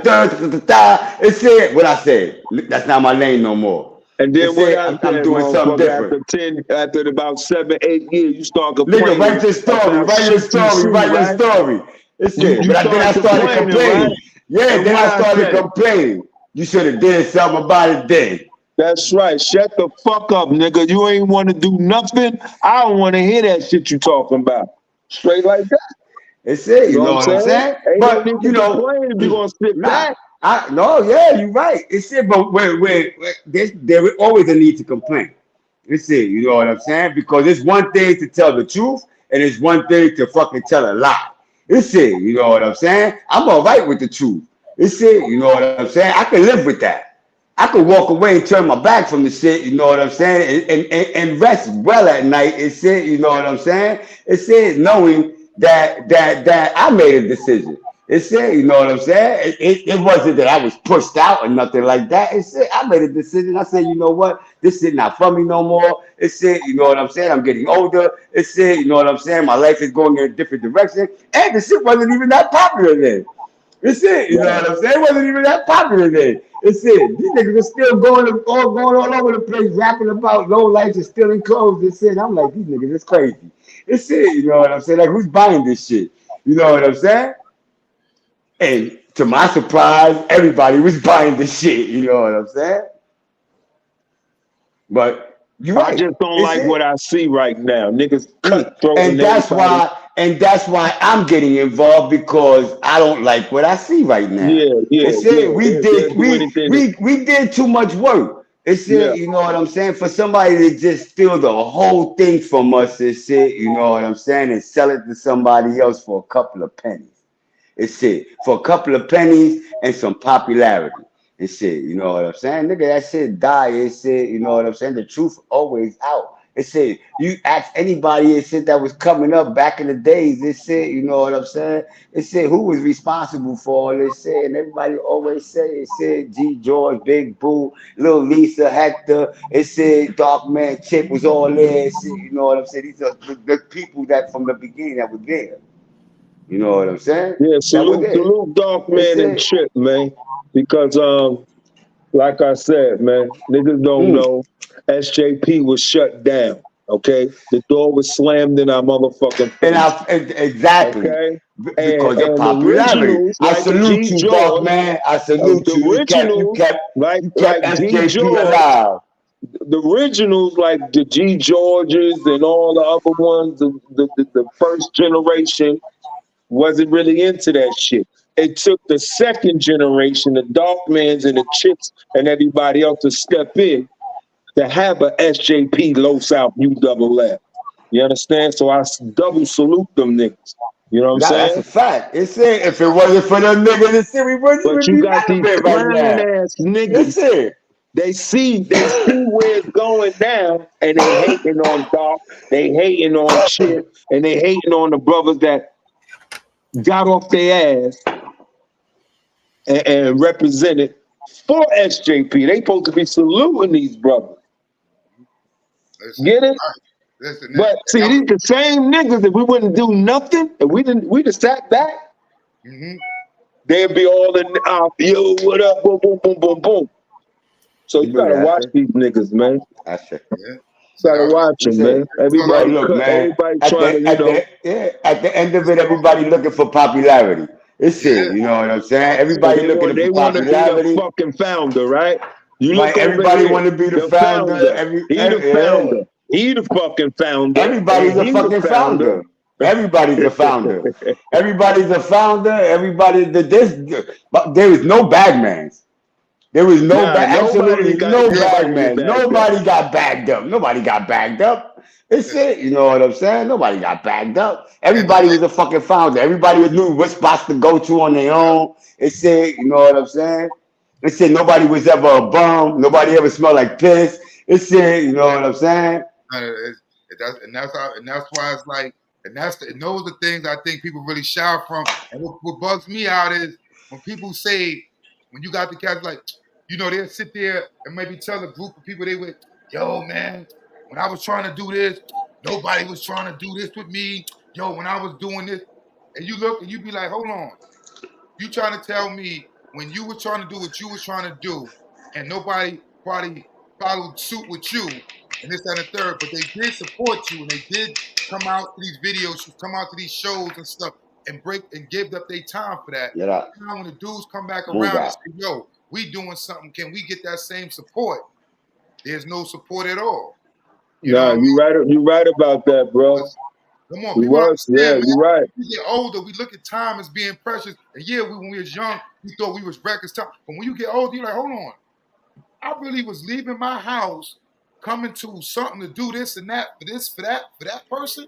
the third. It said what I said. That's not my lane no more. And then what I'm doing something different. After about 7-8 years, you start complaining. Nigga, write your story. It said, but then I started complaining. Right? Yeah, then I started complaining. You should have did something about it then. That's right. Shut the fuck up, nigga. You ain't want to do nothing. I don't want to hear that shit you talking about. Straight like that. It's it, you know what I'm saying? Ain't But no need you to know, complain if you're gonna sit back. you're right. It's it, but there always a need to complain. It's it, you know what I'm saying? Because it's one thing to tell the truth, and it's one thing to fucking tell a lie. It's it, you know what I'm saying? I'm all right with the truth. It's it, you know what I'm saying? I can live with that. I could walk away and turn my back from the shit, you know what I'm saying, and rest well at night. It's it, you know what I'm saying? It's it, knowing that I made a decision. It's it, you know what I'm saying? It wasn't that I was pushed out or nothing like that. It's it, I made a decision. I said, you know what? This shit not for me no more. It's it, you know what I'm saying? I'm getting older. It's it, you know what I'm saying? My life is going in a different direction. And the shit wasn't even that popular then. It's it, you know what I'm saying? It wasn't even that popular then. It's it. These niggas are still going all over the place, rapping about low lights and stealing clothes. It's it. I'm like, these niggas is crazy. It's it, you know what I'm saying? Like, who's buying this shit? You know what I'm saying? And to my surprise, everybody was buying this shit. You know what I'm saying? But you're right. I just don't It's like what it. I see right now. Niggas cutthroat And that's why I'm getting involved, because I don't like what I see right now. It's it. They'll do anything. We did too much work. It's Yeah. it, you know what I'm saying? For somebody to just steal the whole thing from us, it's it, you know what I'm saying, and sell it to somebody else for a couple of pennies. It's it. For a couple of pennies and some popularity. It's it. You know what I'm saying? Nigga, that shit die. It's it. You know what I'm saying? The truth always out. It's it. You ask anybody, it's it, that was coming up back in the days. It's it. You know what I'm saying? It's it. Who was responsible for all this shit? And everybody always say, it's it. G. George, Big Boo, Little Lisa, Hector. It's it. Dark Man, Chip was all there. It's it. You know what I'm saying? These are the people that from the beginning that were there. You know what I'm saying? Yeah, That was salute Dark It's Man and it. Chip, man. Because like I said, man, niggas don't Mm. know. SJP was shut down. Okay, the door was slammed in our motherfucking face. Exactly, Okay, because of and popularity. originals I like a salute G you, Dark George, Man. I salute the you. originals You like kept G SJP George, alive. the originals like the G Georges and all the other ones, the first generation wasn't really into that shit. It took the second generation, the Darkmans and the Chips and everybody else to step in to have a SJP Low South ULL. You understand? So I double salute them niggas. You know what I'm That's saying? a fact. It's it. If it wasn't for them niggas, the city wouldn't But even you be got these relevant right clown now. ass It's niggas. it. They see where it's going now, and they hating on Doc, they hating on Chip, and they hating on the brothers that got off their ass and represented for SJP. They supposed to be saluting these brothers. Get it? But see, these the same niggas. If we wouldn't do nothing, if we just sat back, they'd be all in yo, what up, boom, boom, boom, boom, boom. So you gotta watch these niggas, man. That's it. You gotta watch them, man. Yo, look, man. Everybody trying to, At the end of it, everybody looking for popularity. It's it. You know what I'm saying? Everybody looking they for want to be the popularity. fucking founder, right? You Right? look over Everybody here, want to be the the founder. founder. He the founder. Yeah. He the fucking founder. Everybody's And a he the fucking founder. founder. Everybody's a founder. Everybody's a founder. But there is no bagmans. There was absolutely no bagmans. Nobody got bagged up. Nobody got bagged up. It's it. You know what I'm saying? Nobody got bagged up. Everybody was a fucking founder. Everybody knew what spots to go to on their own. It's it. You know what I'm saying? It's it. Nobody was ever a bum. Nobody ever smelled like piss. It's it. You know what I'm saying? That's why it's like, and those are the things I think people really shout from. And what bugs me out is when people say, when you got the cats like, they'll sit there and maybe tell a group of people they would, yo, man, when I was trying to do this, nobody was trying to do this with me. Yo, when I was doing this, and you look and you be like, hold on, you trying to tell me when you were trying to do what you was trying to do, and nobody probably followed suit with you, and this, that, and the third, but they did support you, and they did come out to these videos, come out to these shows and stuff, and break and give up their time for that. Get up. Now when the dudes come back Move around and out. say, yo, we doing something, can we get that same support? there's no support at all. You Nah, know what I mean? you right about that, bro. Come on, You people was, yeah, understand, man. you right. We get older, we look at time as being precious. And yeah, when we was young, we thought we was reckless time. But when you get older, you're like, hold on. I really was leaving my house, coming to something to do this and that, for that person.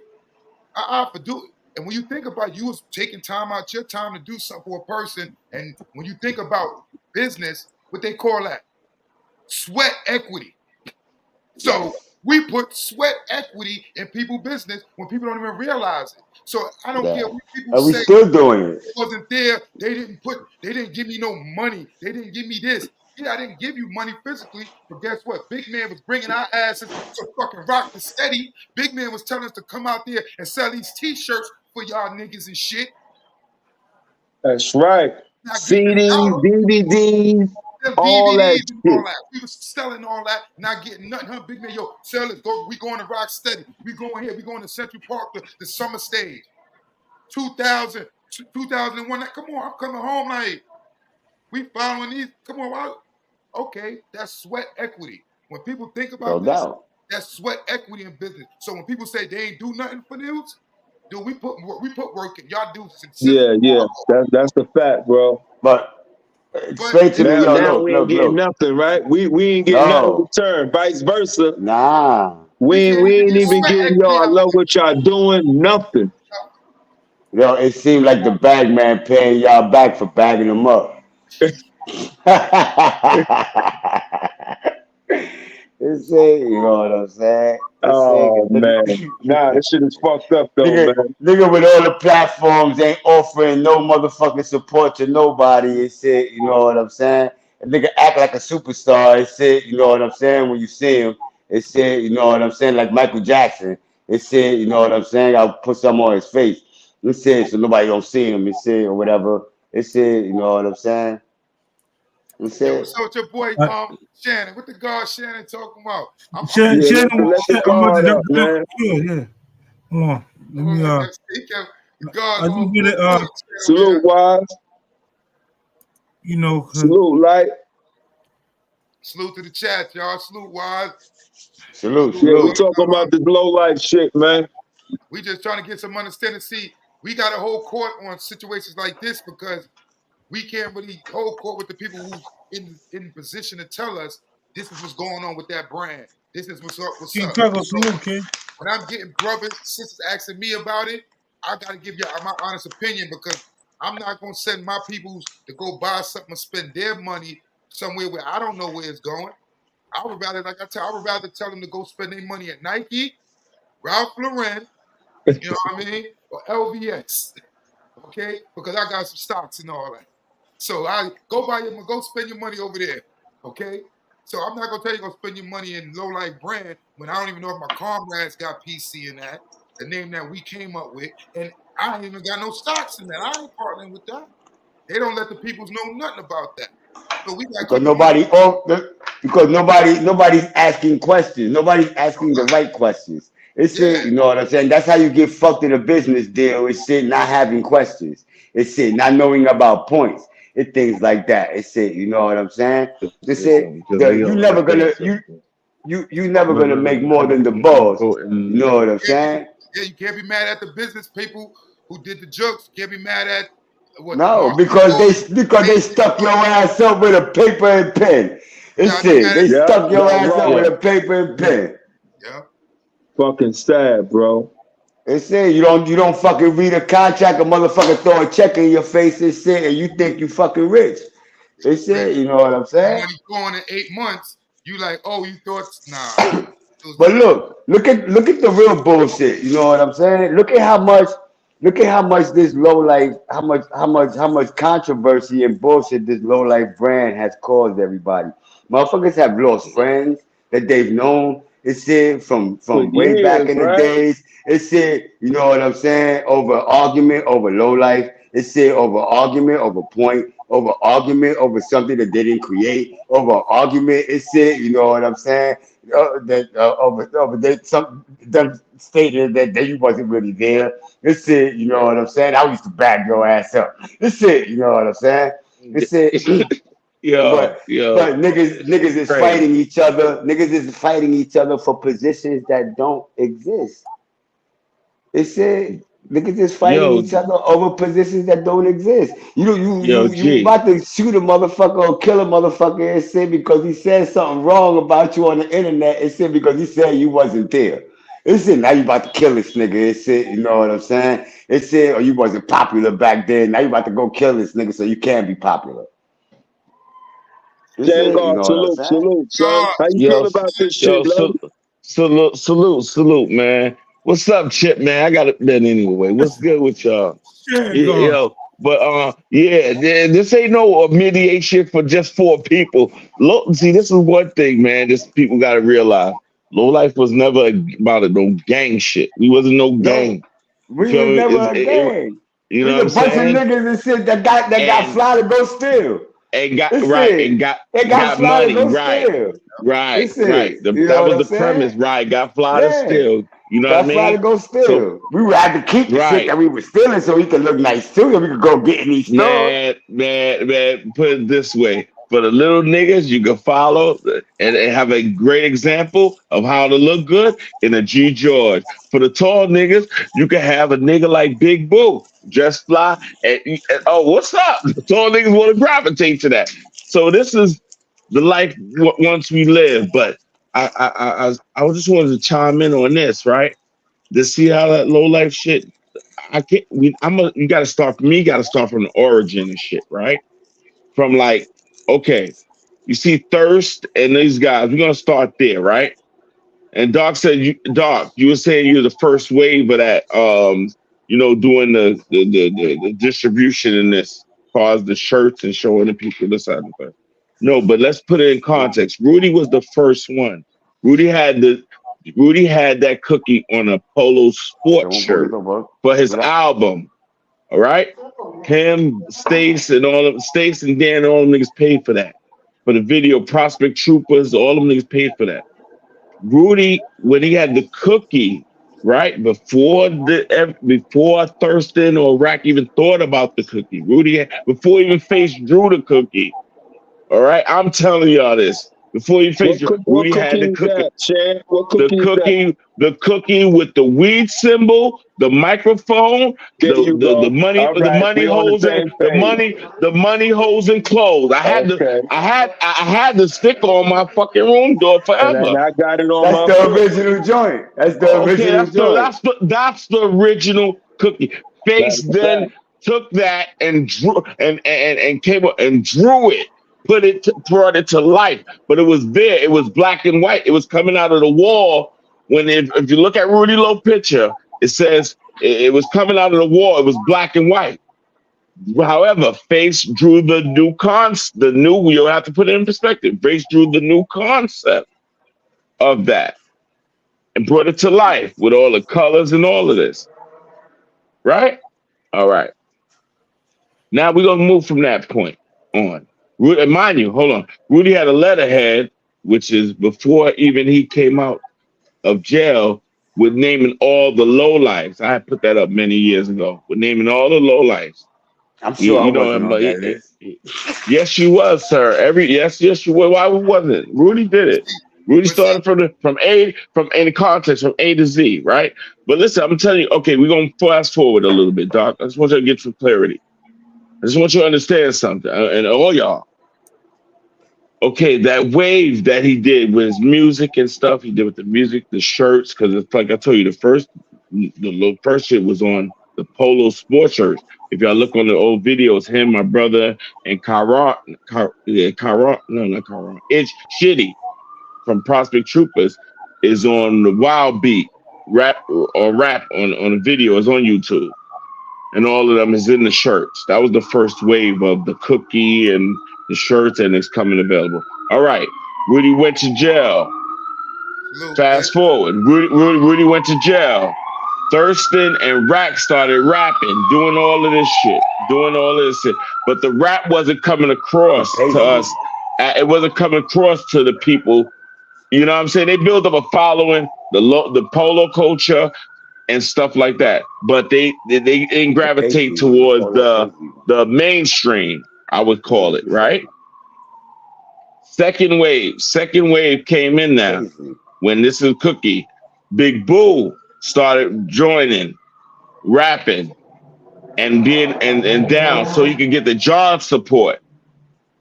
For do it. And when you think about it, you was taking time out your time to do something for a person. And when you think about business, what they call that? Sweat equity. So we put sweat equity in people's business when people don't even realize it. So I don't care what people and we say. still doing it. Wasn't there. They didn't give me no money. They didn't give me this. Yeah, I didn't give you money physically, but guess what? Big Man was bringing our asses to fucking rock the steady. Big Man was telling us to come out there and sell these t-shirts for y'all niggas and shit. That's right. CDs, DVDs, all that DVDs and all shit. that. We was selling all that, not getting nothing. Huh? Big Man, yo, sell it. We going to rock steady. We going here. We going to Central Park, the summer stage. 2000, 2001. Come on, I'm coming home like, we following these. Come on, okay, that's sweat equity. When people think about this, that's sweat equity in business. So when people say they ain't do nothing for news, dude, we put work in. Y'all do Yeah, that's the fact, bro. But straight to me, now we ain't getting nothing, right? We ain't getting nothing in return. Vice versa. Nah. We ain't even getting y'all. I love what y'all doing. Nothing. Yo, it seemed like the bag man paying y'all back for bagging them up. It's it, you know what I'm saying? Oh man, nah, this shit is fucked up though, man. Nigga with all the platforms ain't offering no motherfucking support to nobody. It's it, you know what I'm saying? A nigga act like a superstar. It's it, you know what I'm saying? When you see him, it's it, you know what I'm saying? Like Michael Jackson. It's it, you know what I'm saying? I'll put something on his face. It's it, so nobody don't see him. It's it or whatever. It's it, you know what I'm saying? It's it. So it's your boy Shannon. What the God Shannon talking about? Shannon, let the guard up, man. Yeah. Hold on. Let me I just get it. Salute, Wise. You know. Salute, Light. Salute to the chat, y'all. Salute, Wise. Salute. Yeah, we talking about this low life shit, man. We just trying to get some understanding. See, we got to hold court on situations like this because we can't really hold court with the people who's in position to tell us this is what's going on with that brand. This is what's up. When I'm getting brothers, sisters asking me about it, I got to give you my honest opinion because I'm not going to send my people to go buy something and spend their money somewhere where I don't know where it's going. I would rather, I would rather tell them to go spend their money at Nike, Ralph Lauren, you know what I mean, or LVS, okay? Because I got some stocks and all that. So I go spend your money over there, okay? So I'm not gonna tell you go spend your money in low life brand when I don't even know if my comrades got PC in that, the name that we came up with, and I ain't even got no stocks in that. I ain't partnering with that. They don't let the peoples know nothing about that. So we got because nobody's asking questions. Nobody's asking the right questions. It's it, you know what I'm saying? That's how you get fucked in a business deal. It's it, not having questions. It's it, not knowing about points. It's things like that. It's it, you know what I'm saying? It's it. You never gonna make more than the boss. You know what I'm saying? Yeah, you can't be mad at the business people who did the jokes. You can't be mad at no, because they stuck your ass up with a paper and pen. It's it. They stuck your ass up with a paper and pen. Yeah. Fucking sad, bro. It's it. You don't fucking read a contract, a motherfucker throw a check in your face, it's it, and you think you fucking rich. It's it, you know what I'm saying? Money going in 8 months, you like, oh, you thought nah. But look at the real bullshit, you know what I'm saying? Look at how much this low life, how much controversy and bullshit this low life brand has caused everybody. Motherfuckers have lost friends that they've known. It's it from way back in the days. It's it, you know what I'm saying? Over argument, over low life. It's it over argument, over point, over argument, over something that they didn't create, over argument. It's it, you know what I'm saying? Them stated that you wasn't really there. It's it, you know what I'm saying? I used to bag your ass up. It's it, you know what I'm saying? It's it. But niggas is fighting each other. Niggas is fighting each other for positions that don't exist. It said niggas is fighting each other over positions that don't exist. You about to shoot a motherfucker or kill a motherfucker and say because he said something wrong about you on the internet. It said because he said you wasn't there. It said now you about to kill this nigga. It said, you know what I'm saying? It said, oh, you wasn't popular back then. Now you about to go kill this nigga so you can be popular. Cigarz, salute, son. How you feel about this shit, salute, man. What's up, Chip, man? I got it then anyway. What's good with y'all? But this ain't no mediation for just 4 people. See, this is one thing, man. This people gotta realize. Low life was never about no gang shit. We wasn't no gang. We was never a gang. You know what I'm saying? A bunch of niggas and shit that got fly to go steal. And got money, right. That was the premise, right? Got fly to steal. You know what I mean? Fly to go steal. So, we would have to keep the shit that we were stealing so we could look nice too, and we could go get in these stores. Man, put it this way. For the little niggas, you can follow and have a great example of how to look good in a G George. For the tall niggas, you can have a nigga like Big Boo, just fly. And oh, what's up? The tall niggas want to gravitate to that. So this is the life once we live. But I just wanted to chime in on this, right? To see how that low life shit. You got to start from me. You got to start from the origin and shit, right? From like. Okay, you see Thirst and these guys, we're going to start there, right? And Doc said, you were saying you're the first wave of that, doing the distribution in this, as far as the shirts and showing the people this side of the thing. No, but let's put it in context. Rudy was the first one. Rudy had that cookie on a polo sports shirt for his album. All right, him, Stace, and Stace and Dan, all them niggas paid for that. For the video, Prospect Troopers, all them niggas paid for that. Rudy, when he had the cookie, right before Thurston or Rack even thought about the cookie, before even Face drew the cookie. All right, I'm telling y'all this. Before you face it, Rudy had the cookie. The cookie with the weed symbol, the microphone, the money holes and clothes. I had the sticker on my fucking room door forever. And I got it on That's the original joint. That's the original joint. That's the original cookie. Face then took that and drew and came up and drew it. Brought it to life, but it was there. It was black and white. It was coming out of the wall. If you look at Rudy Lowe picture, it says it was coming out of the wall. It was black and white. However, Face drew the new you'll have to put it in perspective. Face drew the new concept of that and brought it to life with all the colors and all of this. Right? All right. Now we're going to move from that point on. Mind you, hold on. Rudy had a letterhead, which is before even he came out of jail, with naming all the lowlifes. I had put that up many years ago, with naming all the lowlifes. I'm sure I wasn't on that list. Yes, you was, sir. Yes, you were. Why wasn't it? Rudy did it. Rudy started from any context from A to Z, right? But listen, I'm telling you. Okay, we're gonna fast forward a little bit, Doc. I just want you to get some clarity. I just want you to understand something, and all y'all. Okay, that wave that he did with his music and stuff, he did with the music, the shirts, because it's like I told you, the first shit was on the polo sports shirts. If y'all look on the old videos, him, my brother, and it's Shitty from Prospect Troopers is on the Wild Beat rap on the video. It's on YouTube. And all of them is in the shirts. That was the first wave of the cookie and the shirts, and it's coming available. All right, Rudy went to jail. Fast forward, Rudy went to jail. Thurston and Rack started rapping, doing all of this shit. But the rap wasn't coming across to us. It wasn't coming across to the people. You know what I'm saying? They built up a following, the polo culture, and stuff like that, but they didn't gravitate towards the mainstream, I would call it, right? Second wave came in now. When this is Cookie, Big Boo started joining, rapping, and being and down so he could get the job support.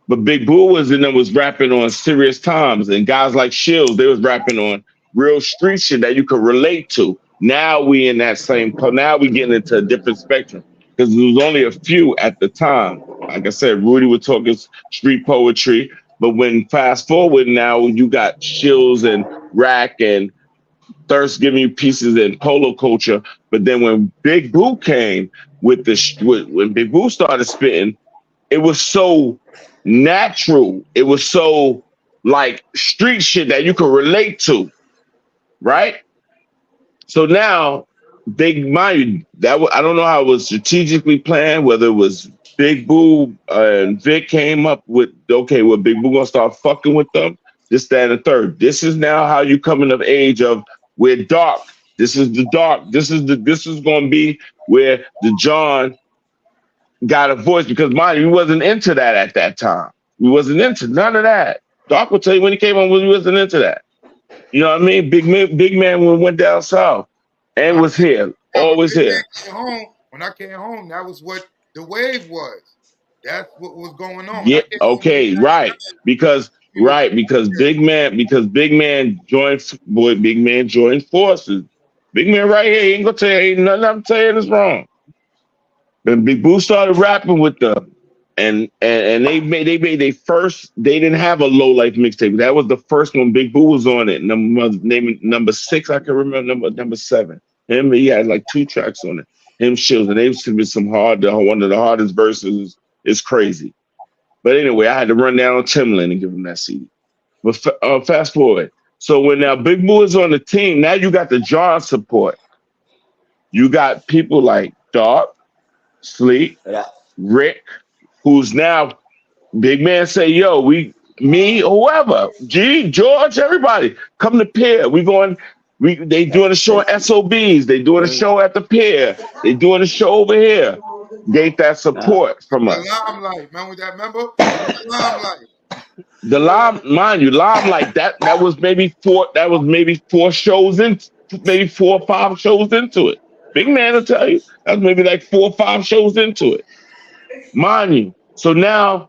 But Big Boo was rapping on Serious Times, and guys like Shields, they was rapping on real street shit that you could relate to. Now we in that same, now we getting into a different spectrum because there was only a few at the time. Like I said, Rudy was talking street poetry, but when fast forward now, you got Shields and Rack and Thirst giving you pieces in polo culture. But then when Big Boo came with when Big Boo started spitting, it was so natural. It was so like street shit that you could relate to, right? So now, mind you, I don't know how it was strategically planned, whether it was Big Boo and Vic came up with, okay, well, Big Boo gonna start fucking with them, this, that, and the third. This is now how you coming of age of we're dark. This is the dark. This is gonna be where the John got a voice, because mind you, we wasn't into that at that time. We wasn't into none of that. Doc will tell you when he came on, we wasn't into that. You know what I mean? Big man went down south and was here, always here. When I came home, that was what the wave was. That's what was going on. Yeah, okay, right. Because Big Man joined forces. Big Man right here, he ain't gonna tell you, ain't nothing I'm saying is wrong. And Big Boo started rapping with them. And they didn't have a low life mixtape. That was the first one. Big Boo was on it. Number 6, I can remember number 7. He had like 2 tracks on it. Him, Shields, and they submitted some one of the hardest verses. It's crazy. But anyway, I had to run down on Timbaland and give him that CD. But fast forward. So when now Big Boo is on the team, now you got the John support. You got people like Dark, Sleep, Rick, who's now Big Man say, yo, me, whoever, G, George, everybody, come to Pier. They doing a show at SOBs. They doing a show at the Pier. They doing a show over here. Get that support from us. The Limelight, man, with that, remember? The mind you, Limelight, that was maybe 4 shows in, maybe 4 or 5 shows into it. Big Man will tell you, that was maybe like 4 or 5 shows into it. Mind you. So now,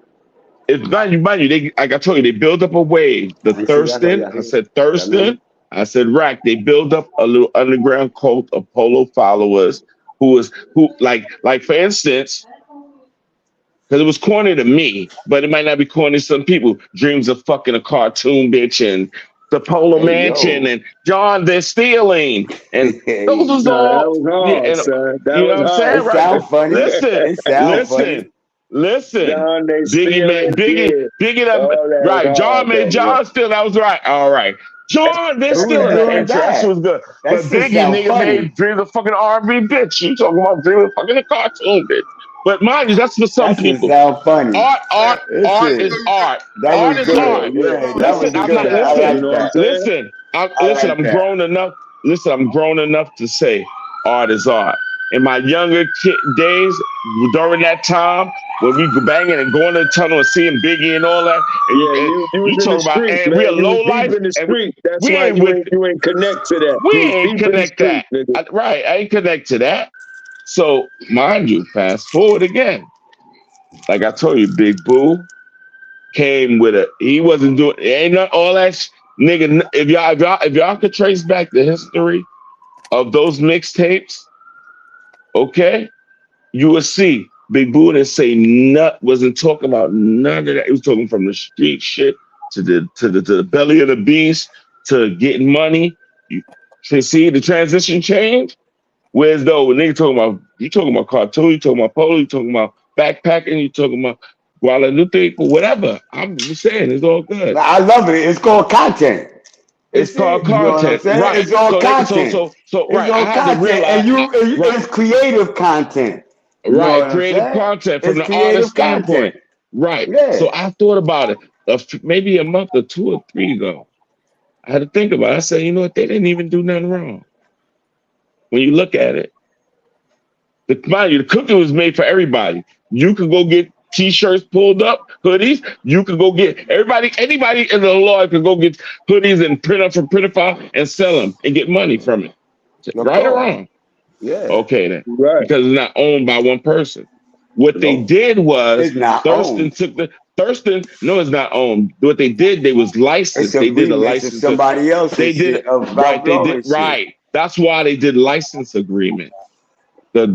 mind you, like I told you, they build up a wave. The Thurston, I said Thurston, I said Rack. They build up a little underground cult of polo followers who like for instance, because it was corny to me, but it might not be corny to some people. Dreams of fucking a cartoon bitch and the Polo Mansion and John, they're stealing. And those was all. That was hard, you know what I'm saying? It sound funny. Listen. John, Biggie, right. John made John steal. That was right. All right. John, they're stealing. And Josh was good. But Biggie, nigga, made Dreams of fucking R&B bitch. You talking about Dreams of fucking a cartoon bitch. But mind you, that's for some people. Sound funny. Art is art. Art is art. Listen, I'm grown enough. Listen, I'm grown enough to say art is art. In my younger days, during that time, when we go banging and going to the tunnel and seeing Biggie and all that, you talking about, and we are low life in the street. That's why you ain't connect to that. We ain't connect to that. Right, I ain't connect to that. So, mind you, fast forward again. Like I told you, Big Boo came with he wasn't doing, ain't not all that nigga. If y'all could trace back the history of those mixtapes, okay, you will see Big Boo didn't say wasn't talking about none of that. He was talking from the street shit to the belly of the beast to getting money. You see the transition change? Whereas though when you talking about cartoon, you talking about polo, you talking about backpacking, you talking about Guadalupe, whatever. I'm just saying it's all good. I love it. It's called content. It's called content, right? It's all content. So right, I had to realize, it's creative content. Right, creative content from the artist standpoint. Right. Yeah. So I thought about it maybe a month or 2 or 3 ago. I had to think about it. I said, you know what? They didn't even do nothing wrong. When you look at it, the cookie was made for everybody. You could go get T-shirts pulled up, hoodies. You could go get anybody in the law could go get hoodies and print up from Printify and sell them and get money from it. Right or wrong? Yeah. Okay then. Right. Because it's not owned by one person. What they did was Thurston took the Thurston. No, it's not owned. What they did, they was licensed. They did a license. Somebody else. They did right. They did right. That's why they did license agreement. The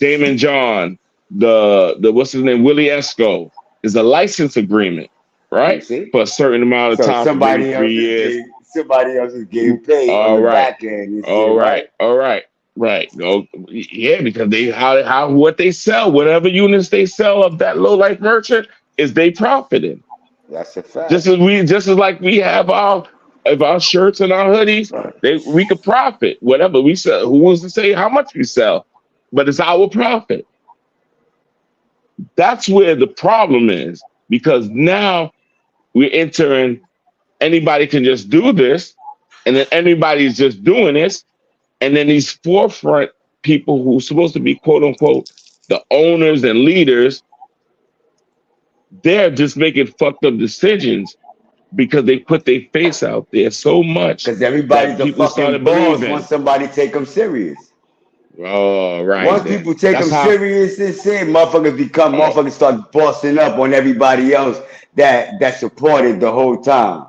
Damon John, the what's his name, Willie Esco is a license agreement, right? For a certain amount of time, somebody 3 years. Somebody else is getting paid on the back end. All right. Oh, yeah, because they how what they sell, whatever units they sell of that low life merchant is they profiting. That's a fact. Just as like we have our shirts and our hoodies, we could profit whatever we sell. Who wants to say how much we sell? But it's our profit. That's where the problem is, because now we're entering. Anybody can just do this, and then everybody's just doing this, and then these forefront people who are supposed to be quote unquote the owners and leaders, they're just making fucked up decisions because they put their face out there so much. Because everybody's a fucking boss once somebody take them serious. Oh, right. Once people take them serious and say motherfuckers start bossing up on everybody else that supported the whole time.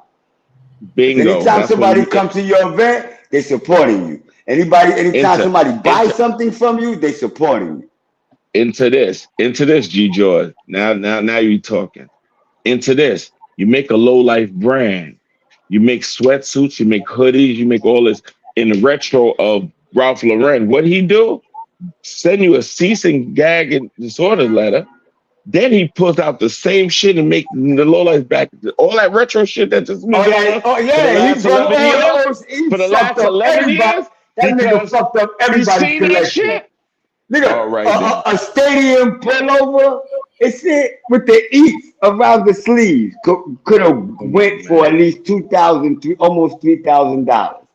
Bingo. Anytime somebody comes to your event, they supporting you. Anytime somebody buys something from you, they supporting you. Into this, G George. Now you talking. Into this, you make a low life brand. You make sweatsuits, you make hoodies, you make all this in the retro of Ralph Lauren. What he do? Send you a cease and gag and disorder letter. Then he pulls out the same shit and make the low life back. All that retro shit that just been going on for the last 11 years. That nigga fucked up everybody's collection. Nigga, a stadium pullover, it's it with the eats around the sleeves could have went for at least $2,000, almost $3,000,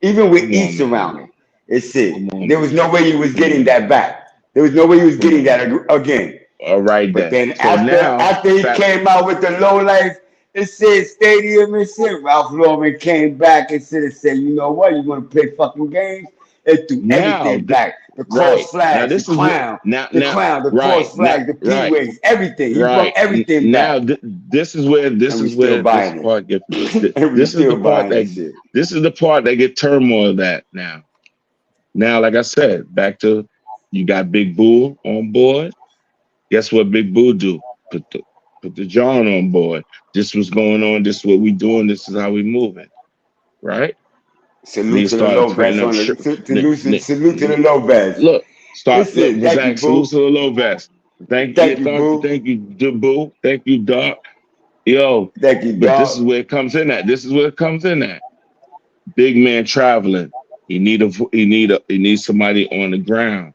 even with eats around it. It's it. There was no way he was getting that back. There was no way he was getting that again. All right, but then after he came out with the low life, it said stadium and shit. Ralph Lauren came back and said, you know what? You want to play fucking games? It threw everything back. The cross flag, the crown, the cross flag, the P-wings, everything. He brought everything back. Now this is where this part gets. This is the part that get turmoil that now. Now, like I said, back to you got Big Boo on board. Guess what Big Boo do? Put the John on board. This was going on. This is what we doing. This is how we moving, right? Salute to the Lopez. Salute to the Lopez. Look, salute to the Lopez. Thank you, Boo. Thank you, Boo. Thank you, Doc. Yo, thank you, Doc. But this is where it comes in at. Big man traveling. He needs somebody on the ground,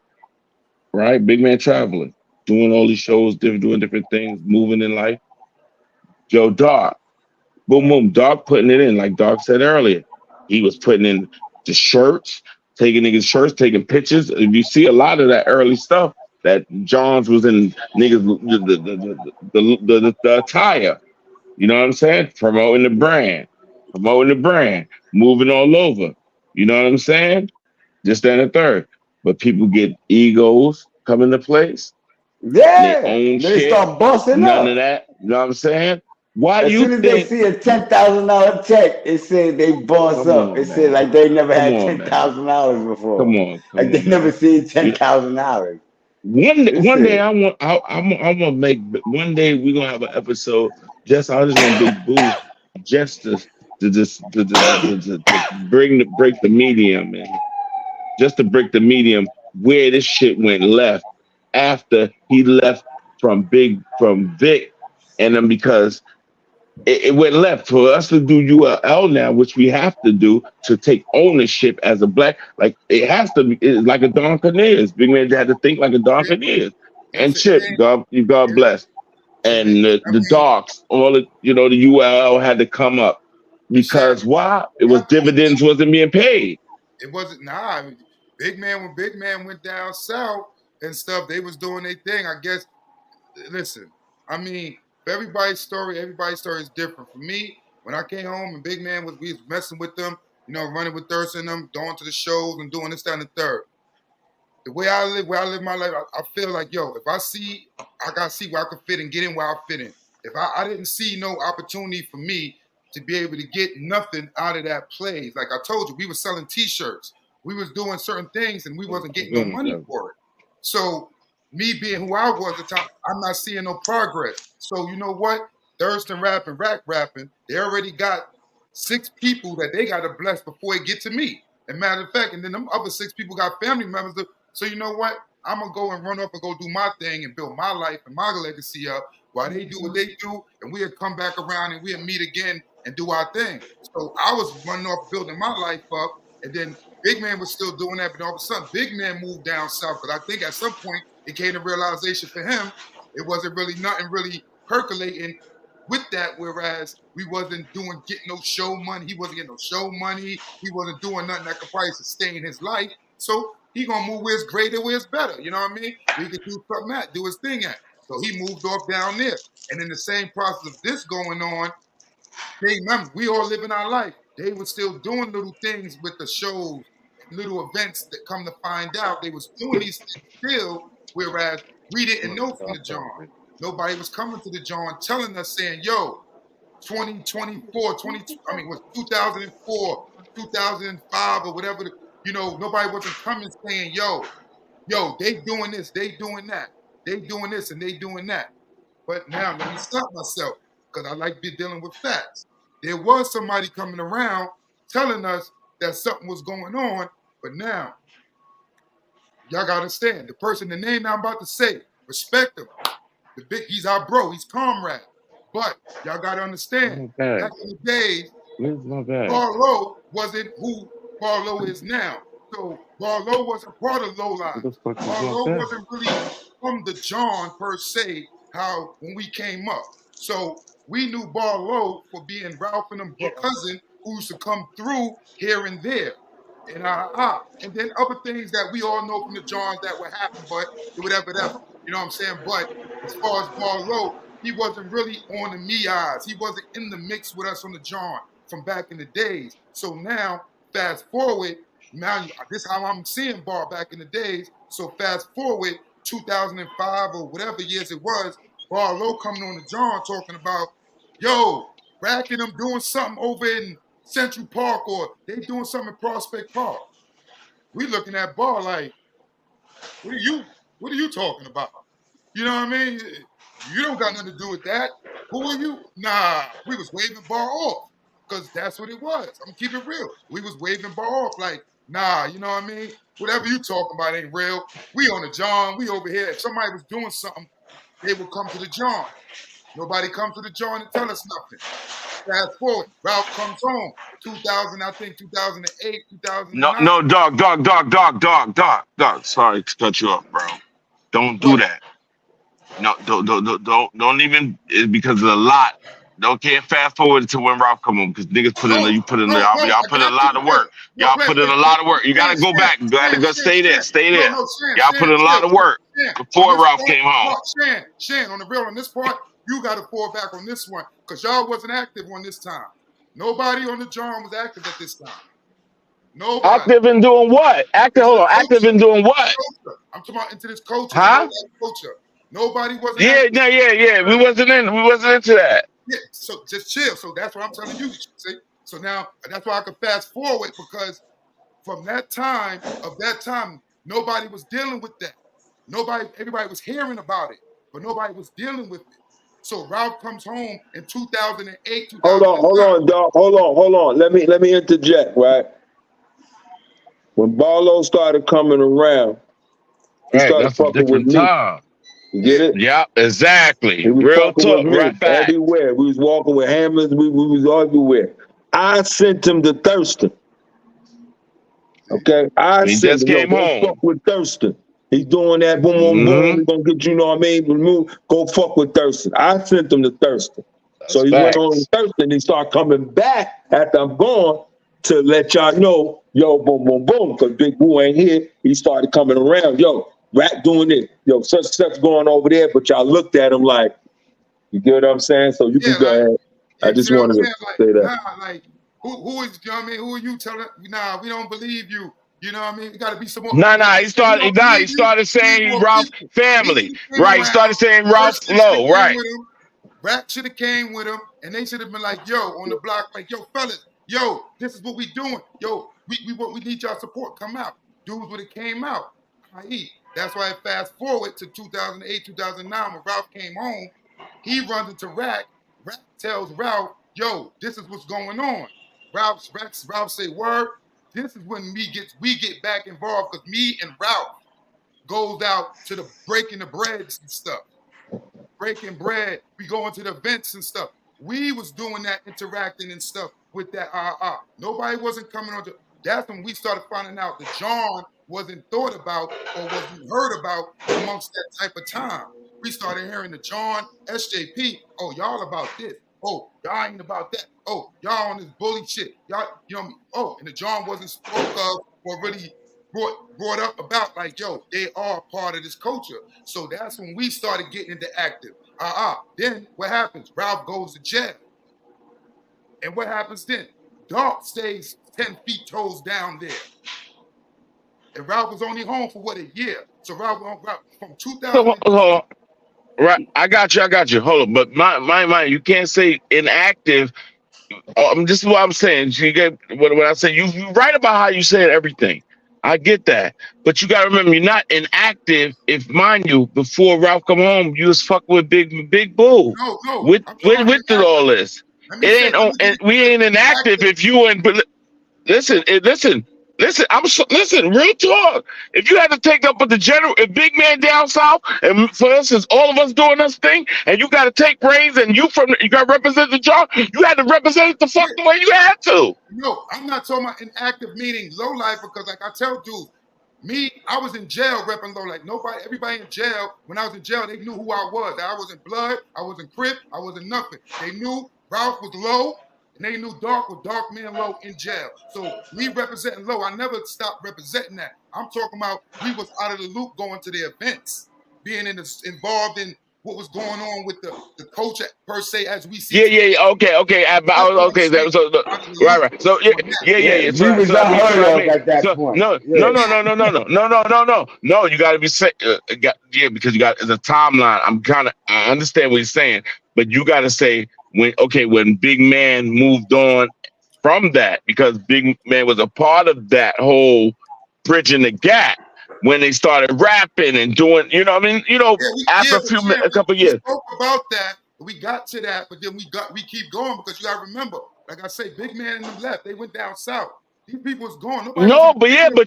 right? Big man traveling. Doing all these shows, doing different things, moving in life. Yo, Doc, boom, Doc putting it in, like Doc said earlier. He was putting in the shirts, taking niggas' shirts, taking pictures. If you see a lot of that early stuff, that Johns was in niggas the attire. You know what I'm saying? Promoting the brand, moving all over. You know what I'm saying? This, that, and the third. But people get egos come into place. Yeah, they start busting up. None of that. You know what I'm saying? Why do you think? As soon as they see a $10,000 check, it said they boss up. It said like they never had $10,000 before. Come on, like they never seen $10,000. One day I want to make. One day we're gonna have an episode. I just want Big Boo just to break the medium and just to break the medium where this shit went left after he left from Vic and then because it went left for us to do ULL now, which we have to do to take ownership as a black, like it has to be like a Don Cornelius. Big man had to think like a Don Cornelius. And Chip, God bless. And the docs, all the the ULL had to come up because why? It was dividends wasn't being paid. It wasn't. When Big Man went down south, and stuff. They was doing their thing. I guess. Listen, I mean, for everybody's story is different. For me, when I came home and Big Man we was messing with them, you know, running with Thurston and them, going to the shows and doing this, that, and the third. The way I live my life, I feel like, yo, if I gotta see where I can fit and get in where I fit in. If I didn't see no opportunity for me to be able to get nothing out of that plays, like I told you, we were selling T-shirts, we was doing certain things, and we wasn't getting no money for it. So me being who I was at the time, I'm not seeing no progress. So you know what? Thurston rapping, rapping, they already got 6 people that they got to bless before it get to me. And matter of fact, and then them other 6 people got family members. So you know what? I'm going to go and run up and go do my thing and build my life and my legacy up while they do what they do. And we'll come back around and we'll meet again and do our thing. So I was running off building my life up. And then Big Man was still doing that. But all of a sudden, Big Man moved down south. Because I think at some point, it came to realization for him, it wasn't really nothing really percolating with that, whereas we wasn't getting no show money. He wasn't getting no show money. He wasn't doing nothing that could probably sustain his life. So he gonna move where it's greater, where it's better. You know what I mean? We could do something at, do his thing at. So he moved off down there. And in the same process of this going on, remember, we all living our life. They were still doing little things with the shows, little events that come to find out they was doing these things still, whereas we didn't know from the John. Nobody was coming to the John telling us, saying, yo, 2024, was 2004, 2005 or whatever, nobody wasn't coming saying, yo, they doing this, they doing that, they doing this and they doing that. But now let me stop myself because I like dealing with facts. There was somebody coming around telling us that something was going on, but now y'all gotta understand the person, the name I'm about to say, respect him. He's our bro, he's comrade. But y'all gotta understand, back in the days, Barlow wasn't who Barlow is now. So Barlow wasn't part of Low Line. Barlow wasn't really from the John per se, how when we came up. So we knew Barlow for being Ralph and them cousin who used to come through here and there. And then other things that we all know from the Johns that would happen, but whatever. You know what I'm saying? But as far as Barlow, he wasn't really on the me-eyes. He wasn't in the mix with us on the John from back in the days. So now, fast forward, now this is how I'm seeing Bar back in the days. So fast forward, 2005 or whatever years it was, Barlow coming on the John talking about, yo, Rack and them doing something over in Central Park or they doing something in Prospect Park. We looking at Bar like, what are you talking about? You know what I mean? You don't got nothing to do with that. Who are you? Nah, we was waving Bar off because that's what it was. I'm keeping it real. We was waving Bar off like, nah, you know what I mean? Whatever you talking about ain't real. We on the John, we over here. If somebody was doing something, they would come to the John. Nobody comes to the John and tell us nothing. Fast forward, Ralph comes home, 2008, 2009. No, dog. Sorry to cut you off, bro. Don't do that. No, don't even, because of a lot. Don't can't fast forward to when Ralph come home because niggas put in y'all put in a lot of work. Y'all put in a lot of work. You gotta go back. You gotta go stay there. Y'all put in a lot of work before Ralph came home. Shan, on the real, on this part, you gotta fall back on this one because y'all wasn't active on this time. Nobody on the John was active at this time. Nobody. Active in doing what? Active in doing what? I'm talking about into this culture. Huh? Culture. Nobody wasn't. Yeah. We wasn't into that. Yeah, so just chill. So that's what I'm telling you. See? So now that's why I can fast forward because from that time, nobody was dealing with that. Everybody was hearing about it, but nobody was dealing with it. So Ralph comes home in 2008. Hold on, dog. Hold on. Let me interject, right? When Barlow started coming around, he started fucking with me. Time. You get it? Yeah, exactly. He was Real talk, right back. Everywhere. We was walking with hammers. We was everywhere. I sent him to Thurston. Okay? He just came home. Go fuck with Thurston. He's doing that. Boom, boom, boom. He's going to get, you know what I mean? Go fuck with Thurston. I sent him to Thurston. So he went on to Thurston. He started coming back after I'm gone to let y'all know, yo, boom, boom, boom. Because Big Boo ain't here. He started coming around. Yo, Rat doing it, such stuff going over there, but y'all looked at him like, you get what I'm saying? So you can go ahead. I just wanted to say that. Nah, like, who is, you know what I mean? Who are you telling? Nah, we don't believe you. You know what I mean? We got to be some more. He started saying Ralph family. Right. He started saying Ralph Low. Right. Rap should have came with him, and they should have been like, yo, on the block, like, yo, fellas, yo, this is what we doing. Yo, we need y'all support. Come out. Dudes would have came out. That's why I fast forward to 2008, 2009, when Ralph came home. He runs into Rack. Rack tells Ralph, yo, this is what's going on. Ralph say, word. This is when we get back involved, because me and Ralph goes out to the breaking the breads and stuff. Breaking bread, we go into the events and stuff. We was doing that, interacting and stuff with that. Nobody wasn't coming on. That's when we started finding out that John wasn't thought about or wasn't heard about amongst that type of time. We started hearing the John, SJP. Oh, y'all about this. Oh, y'all ain't about that. Oh, y'all on this bully shit. Y'all, you know. Oh, and the John wasn't spoke of or really brought up about, like, yo, they are part of this culture. So that's when we started getting into active. Then what happens? Ralph goes to jail. And what happens then? Dark stays 10 feet toes down there. And Ralph was only home for, what, a year? So Ralph from 2000. Right, I got you. Hold on, but my, you can't say inactive. This is what I'm saying. You get what I say. You right about how you said everything. I get that, but you got to remember, you're not inactive. If, mind you, before Ralph come home, you was fucking with Big Bull. No. With all this, we ain't inactive if you ain't. Listen. Listen. Real talk. If you had to take up with the general, a big man down south, and for instance, all of us doing this thing, and you got to take praise, and you got to represent the job. You had to represent it the fuck the way you had to. No, I'm not talking about inactive meaning low life, because like I tell dudes, I was in jail repping low life. Everybody in jail, when I was in jail, they knew who I was. I wasn't blood, I wasn't crip, I wasn't nothing. They knew Ralph was low. And they knew Dark was Dark Man Low in jail. So me representing Low, I never stopped representing that. I'm talking about we was out of the loop going to the events, being involved in what was going on with the culture per se as we see. Yeah. Okay. Right. So yeah. We was unheard of at that point. No. You got to be because you got the timeline. I understand what you're saying, but you got to say when Big Man moved on from that, because Big Man was a part of that whole bridging the gap. When they started rapping and doing, after a couple of years. We spoke about that. We got to that, but then we keep going, because you got to remember, like I say, Big Man and them left. They went down south. These people was gone. But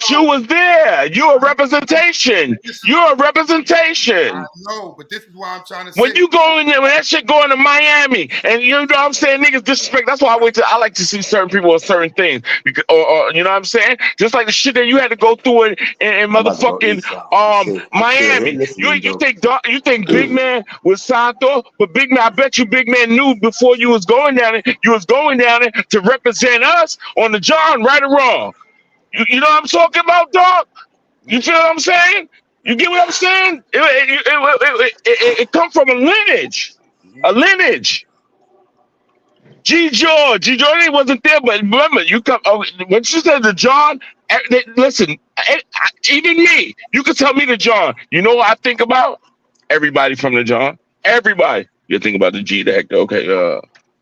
you was there. You're a representation. You're a representation. I know, but this is why I'm trying to say. When you go in there, when that shit going to Miami, and you know what I'm saying, niggas disrespect. That's why I like to see certain people on certain things, because, or you know what I'm saying, just like the shit that you had to go through in motherfucking Miami. You think Big Man was signed off, but Big Man, I bet you Big Man knew before you was going down there. You was going down there to represent us on the John, right or wrong. You know what I'm talking about, dog? You feel what I'm saying? You get what I'm saying? It come from a lineage. G. George wasn't there, but remember, you come when you said the John. Listen, even me, you can tell me the John. You know what I think about? Everybody from the John. Everybody. You think about the G, the Hector. Okay,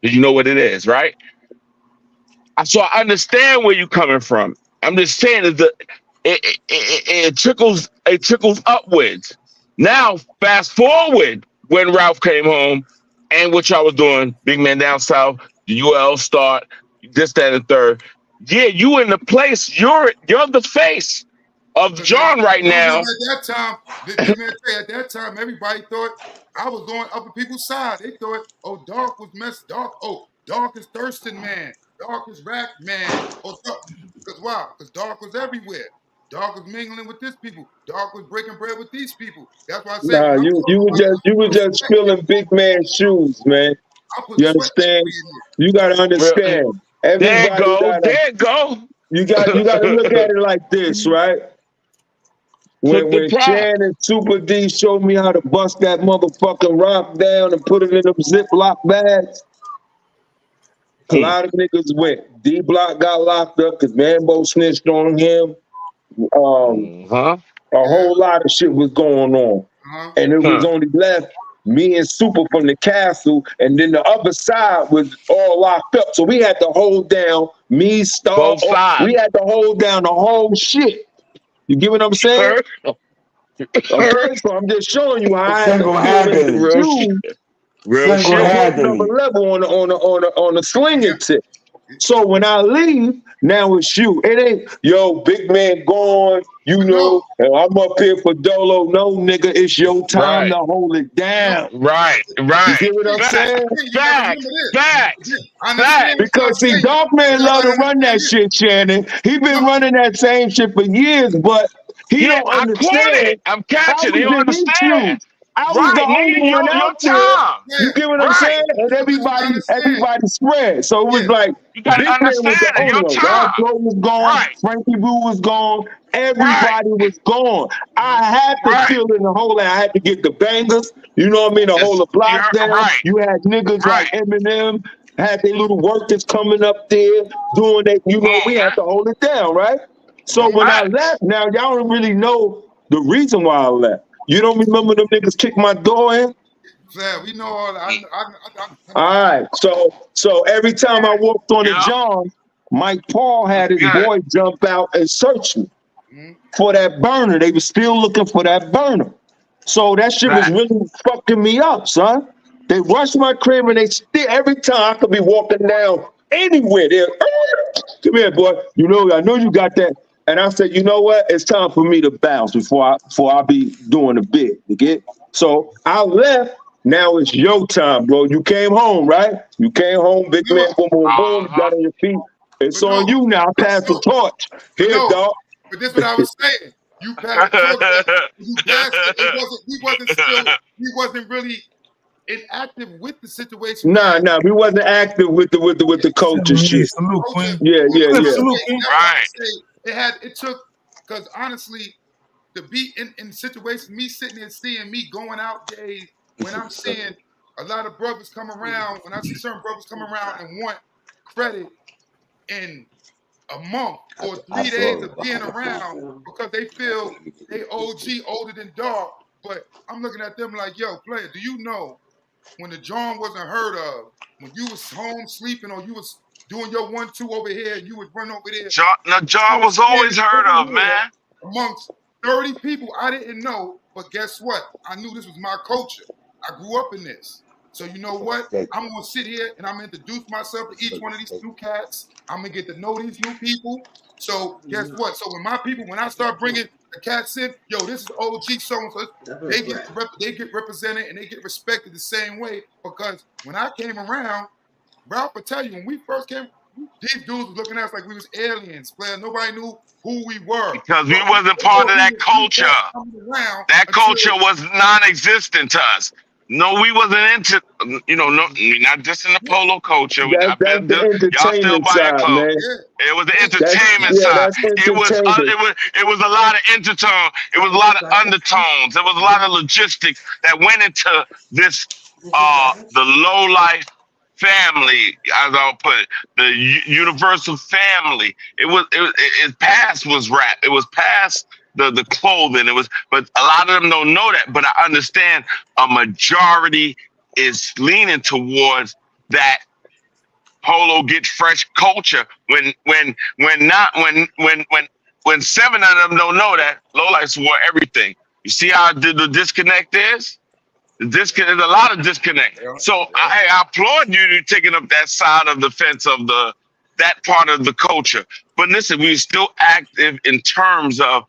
you know what it is, right? So I understand where you're coming from. I'm just saying that it trickles upwards. Now, fast forward when Ralph came home and what y'all was doing, Big Man down south, the UL start, this, that, and the third. Yeah, you in the place. You're the face of John right now. At that time, everybody thought I was on other people's side. They thought, oh, Dark was messed. Dark is Thurston Man. Dark is Rack Man. Because why? Because Dark was everywhere. Dark was mingling with this people. Dark was breaking bread with these people. That's why I say. Nah, you were just filling Big Man's shoes, man. You understand? You gotta understand. There you go. You gotta look at it like this, right? when Shannon Super D showed me how to bust that motherfucking rock down and put it in them Ziploc bags, a lot of niggas went. D Block got locked up because Mambo snitched on him. A whole lot of shit was going on. And it was only left me and Super from the castle, and then the other side was all locked up. So we had to hold down me, Star. We had to hold down the whole shit. You get what I'm saying? Okay, so I'm just showing you how I had to real shit. Another level on the slinging tip. So when I leave, now it's you. It ain't, yo, big man gone, you know, and I'm up here for Dolo. No, nigga, it's your time to hold it down. Right. You get what I'm saying? Fact. Because see, Dark Man love to run that shit, Shannon. He been running that same shit for years, but he don't understand. I'm catching it. He don't understand. I was the only one out there. You get what I'm saying? And everybody spread. So it was like Big Man was the only one. Ralph Lowe was gone. Frankie Boo was gone. Everybody was gone. I had to fill in the hole, and I had to get the bangers. You know what I mean? The whole of block down. You had niggas like Eminem, had their little workers coming up there doing that. You know, we had to hold it down, right? So when I left, now y'all don't really know the reason why I left. You don't remember them niggas kicked my door in? Yeah, we know all that. All right. So every time I walked on the John, Mike Paul had his boy jump out and search me for that burner. They were still looking for that burner. So that shit was really fucking me up, son. They rushed my crib and they still, every time I could be walking down anywhere, they're, come here, boy. You know, I know you got that. And I said, you know what? It's time for me to bounce before I be doing a bit. You get? So I left. Now it's your time, bro. You came home, right? You came home, big man, boom, boom, boom, got on your feet. It's on you now. Pass the torch. Here, dog. But this is what I was saying. You passed the torch. You passed it. We wasn't really inactive with the situation. Nah, we wasn't active with the culture shit. Yeah. It took, because honestly, to be in situations, me sitting there seeing me going out days when I'm seeing a lot of brothers come around, when I see certain brothers come around and want credit in a month or 3 days of being around because they feel they OG older than Dark. But I'm looking at them like, yo, player, do you know when the John wasn't heard of, when you was home sleeping or you was doing your 1-2 over here, you would run over there. John was always heard of, man. Amongst 30 people I didn't know, but guess what? I knew this was my culture. I grew up in this. So you know what? I'm going to sit here and I'm going to introduce myself to each one of these new cats. I'm going to get to know these new people. So guess what? So when I start bringing the cats in, yo, this is OG so-and-so, they get represented and they get respected the same way, because when I came around, Ralph will tell you, when we first came, these dudes was looking at us like we was aliens. Player, nobody knew who we were. Because we wasn't part of that culture. That culture was non-existent to us. No, we wasn't into, not just in the polo culture. That's the entertainment side, man. It was the entertainment side. It was a lot of intertone. It was a lot of undertones. There was a lot of logistics that went into this, the low life family, as I'll put it, the universal family. It past was rap. It was past the clothing. But a lot of them don't know that. But I understand a majority is leaning towards that polo get fresh culture. When 7 of them don't know that, lowlifes wore everything. You see how the disconnect is? There's a lot of disconnect. So I applaud you taking up that side of the fence of that part of the culture. But listen, we're still active in terms of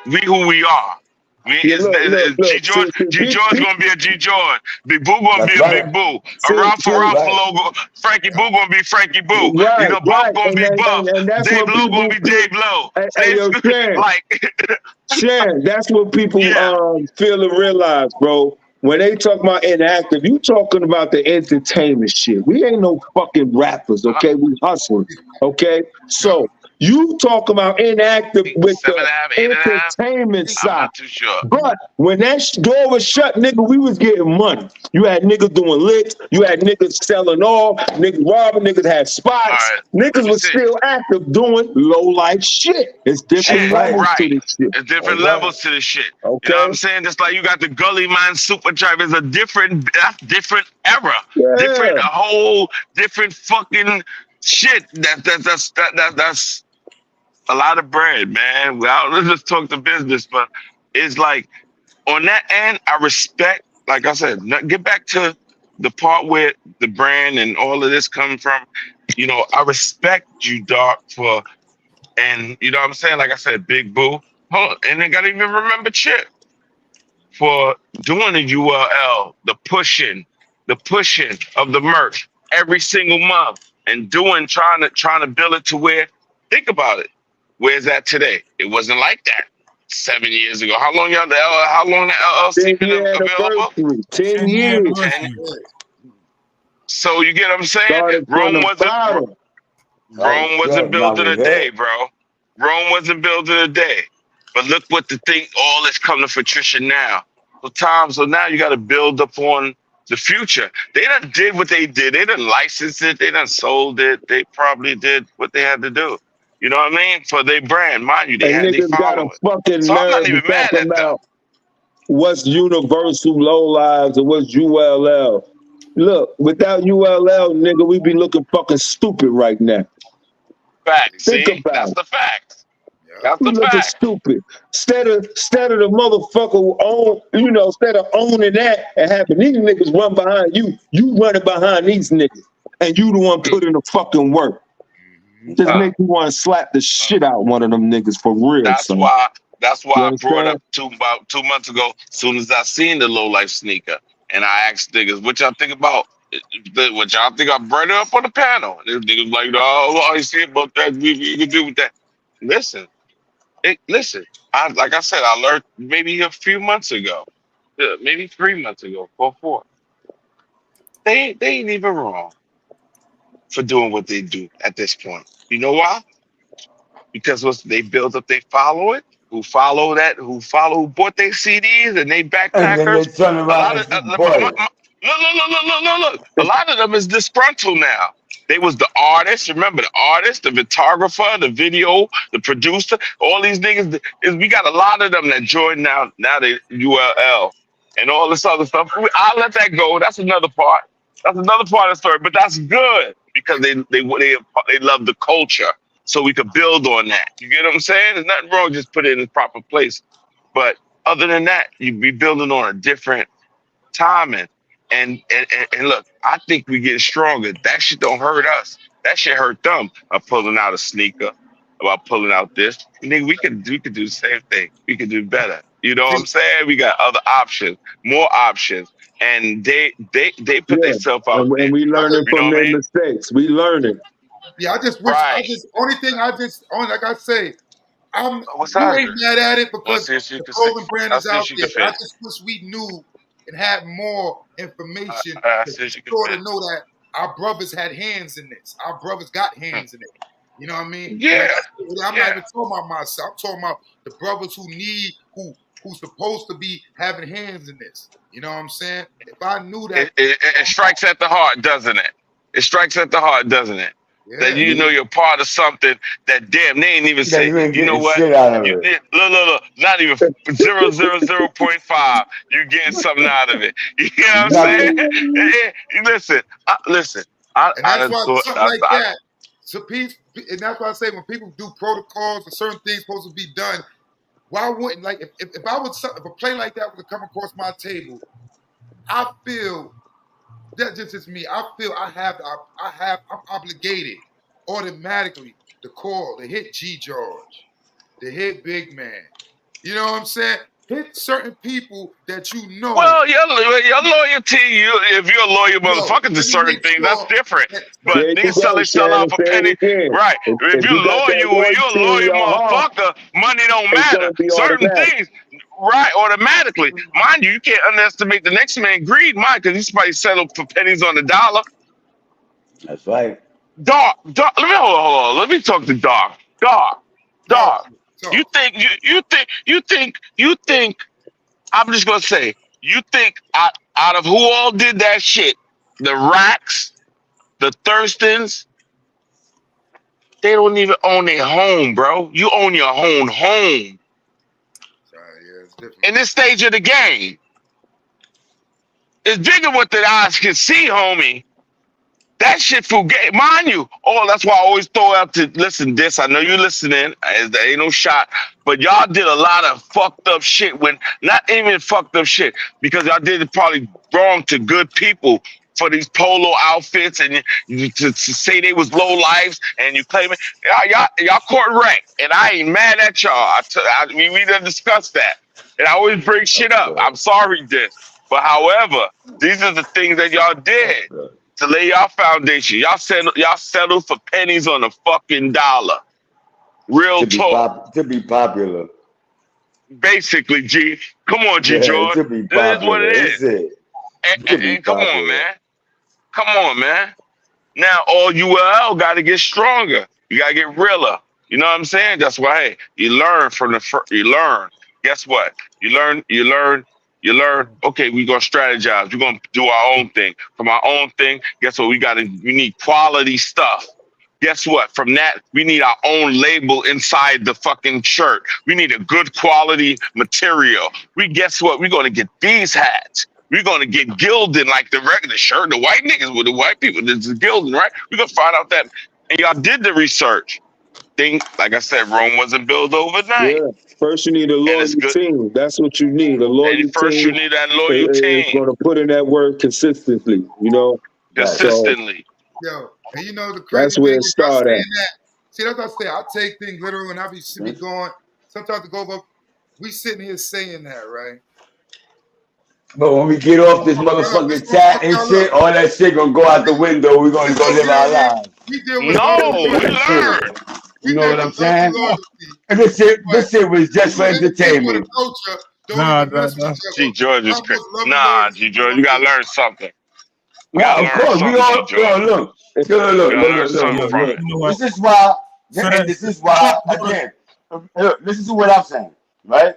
who we are. G George gonna be a G George. Big Boo gonna be a Big Boo. A Ralph logo. Frankie Boo gonna be Frankie Boo. Buff gonna be Buff. Dave Low gonna be Dave Low. Shan, that's what people feel and realize, bro. When they talk about inactive, you talking about the entertainment shit. We ain't no fucking rappers, okay? We hustlers, okay? So You talk about inactive with 7.5, the 8.5. entertainment I'm side. not too sure. But when that door was shut, nigga, we was getting money. You had niggas doing licks. You had niggas selling off. Niggas robbing. Niggas had spots. All right, Niggas was still active doing low life shit. It's different shit, levels right. to this shit. It's different levels to this shit. Okay. You know what I'm saying? Just like you got the Gully Man Super Drive is a different era. Yeah. Different, a whole different fucking shit. That's a lot of bread, man. Well, let's just talk the business, but it's like on that end, I respect, like I said, get back to the part where the brand and all of this come from. You know, I respect you, Doc, for, and you know what I'm saying? Like I said, Big Boo. Hold on, and I gotta even remember Chip for doing the ULL, the pushing of the merch every single month and trying to build it to where, think about it. Where's that today? It wasn't like that 7 years ago. How long the LLC been available? 10 years. 10. So you get what I'm saying? Started Rome wasn't built in a day, bro. Rome wasn't built in a day. But look what all this coming to fruition now. So now you got to build up on the future. They done did what they did. They done licensed it. They done sold it. They probably did what they had to do. You know what I mean? For their brand. Mind you, they got a fucking so I'm not nerve even to mad talk at them. about what's universal low lives and what's ULL. Look, without ULL, nigga, we be looking fucking stupid right now. Fact. Think See? about That's it. the fact. That's the fact. Stupid. Instead of the motherfucker who instead of owning that and having these niggas run behind you, you running behind these niggas. And you the one put in the fucking work. Just make you want to slap the shit out one of them niggas for real. That's son. why I brought up about 2 months ago, as soon as I seen the low life sneaker. And I asked niggas, what y'all think about? What y'all think? I brought it up on the panel. And niggas like, oh, I see about that. We can do with that. Listen. Like I said, I learned maybe a few months ago, maybe 3 months ago, 4. They ain't even wrong for doing what they do at this point. You know why? Because they build up, they follow it. Who bought their CDs and they backpackers. And then they turn around Look. A lot of them is disgruntled now. They was the artist, remember the artist, the photographer, the video, the producer, all these niggas. We got a lot of them that joined now they ULL and all this other stuff. I'll let that go. That's another part. That's another part of the story. But that's good because they love the culture. So we could build on that. You get what I'm saying? There's nothing wrong, just put it in its proper place. But other than that, you'd be building on a different timing. And look, I think we get stronger. That shit don't hurt us. That shit hurt them. About pulling out a sneaker, about pulling out this. Nigga, we could do the same thing. We could do better. You know what I'm saying? We got other options, more options. And they put themselves out there. And we learning from their mistakes. We learning. Yeah, I just wish. Like I say, you ain't mad at it because the clothing brand is out there. I just wish we knew and had more information to know that our brothers had hands in this. Our brothers got hands in it. You know what I mean? Yeah. I'm not even talking about myself. I'm talking about the brothers who's supposed to be having hands in this. You know what I'm saying? If I knew that, it strikes at the heart, doesn't it? It strikes at the heart, doesn't it? Yeah. That you know you're part of something that damn they ain't even say. You know what? Look, not even 0.5. You're getting something out of it. You know what I'm saying? Listen. And that's why something like that. So and that's why I say when people do protocols or certain things supposed to be done, why wouldn't if a play like that would come across my table, I feel. That's just me. I feel I'm obligated automatically to call, to hit G George, to hit Big Man. You know what I'm saying? Hit certain people that you know. Well, your loyalty, if you're a loyal motherfucker to certain things, that's different. But niggas sell out for penny. Right. If you're a loyal motherfucker, money don't matter. Certain things. Right, automatically. Mind you, you can't underestimate the next man greed, because he's probably settled for pennies on the dollar. That's right. Doc, let me talk to Doc. Dog. Talk. You think, I'm just gonna say, you think out of who all did that shit, the Racks, the Thurstons, they don't even own their home, bro. You own your own home. Yeah, it's different. In this stage of the game, it's bigger what the eyes can see, homie. That shit for game, mind you. Oh, that's why I always throw out to listen. This I know you listening. There ain't no shot, but y'all did a lot of fucked up shit. When not even fucked up shit because y'all did it probably wrong to good people for these polo outfits and to say they was low lives and you claim it. Y'all court wreck, and I ain't mad at y'all. We done discussed that, and I always bring shit up. I'm sorry, this, but however, these are the things that y'all did. To lay y'all foundation. Y'all settled for pennies on a fucking dollar. Real talk. To be popular. Basically, G. Come on, G. George. To be It popular. is what it is. And come on, man. Come on, man. Now all ULL got to get stronger. You got to get realer. You know what I'm saying? That's why, hey, you learn from you learn. Guess what? You learn. Okay, we're gonna strategize. We're gonna do our own thing. From our own thing, guess what? We need quality stuff. Guess what? From that, we need our own label inside the fucking shirt. We need a good quality material. Guess what? We're gonna get these hats. We're gonna get gilded like the regular shirt. The white niggas with the white people, this is gilding, right? We're gonna find out that, and y'all did the research. Like I said, Rome wasn't built overnight. Yeah. First, you need a loyal team. That's what you need. A loyal team. First, you need that loyal team. It's going to put in that work consistently, you know? Consistently. Yo, and you know the crazy that's where thing it started. See, that's what I say. I take things literal and I be going. Sometimes to go up, we sitting here saying that, right? But when we get off this motherfucking chat and shit, all that shit gonna go out the window. We're gonna go live our lives. We deal with we learn. You know what I'm saying? And this shit was just for entertainment. Nah. G. George is crazy. Nah, G. George, you gotta learn something. Yeah, of course. We all look. This is why. Again. Look, this is what I'm saying, right?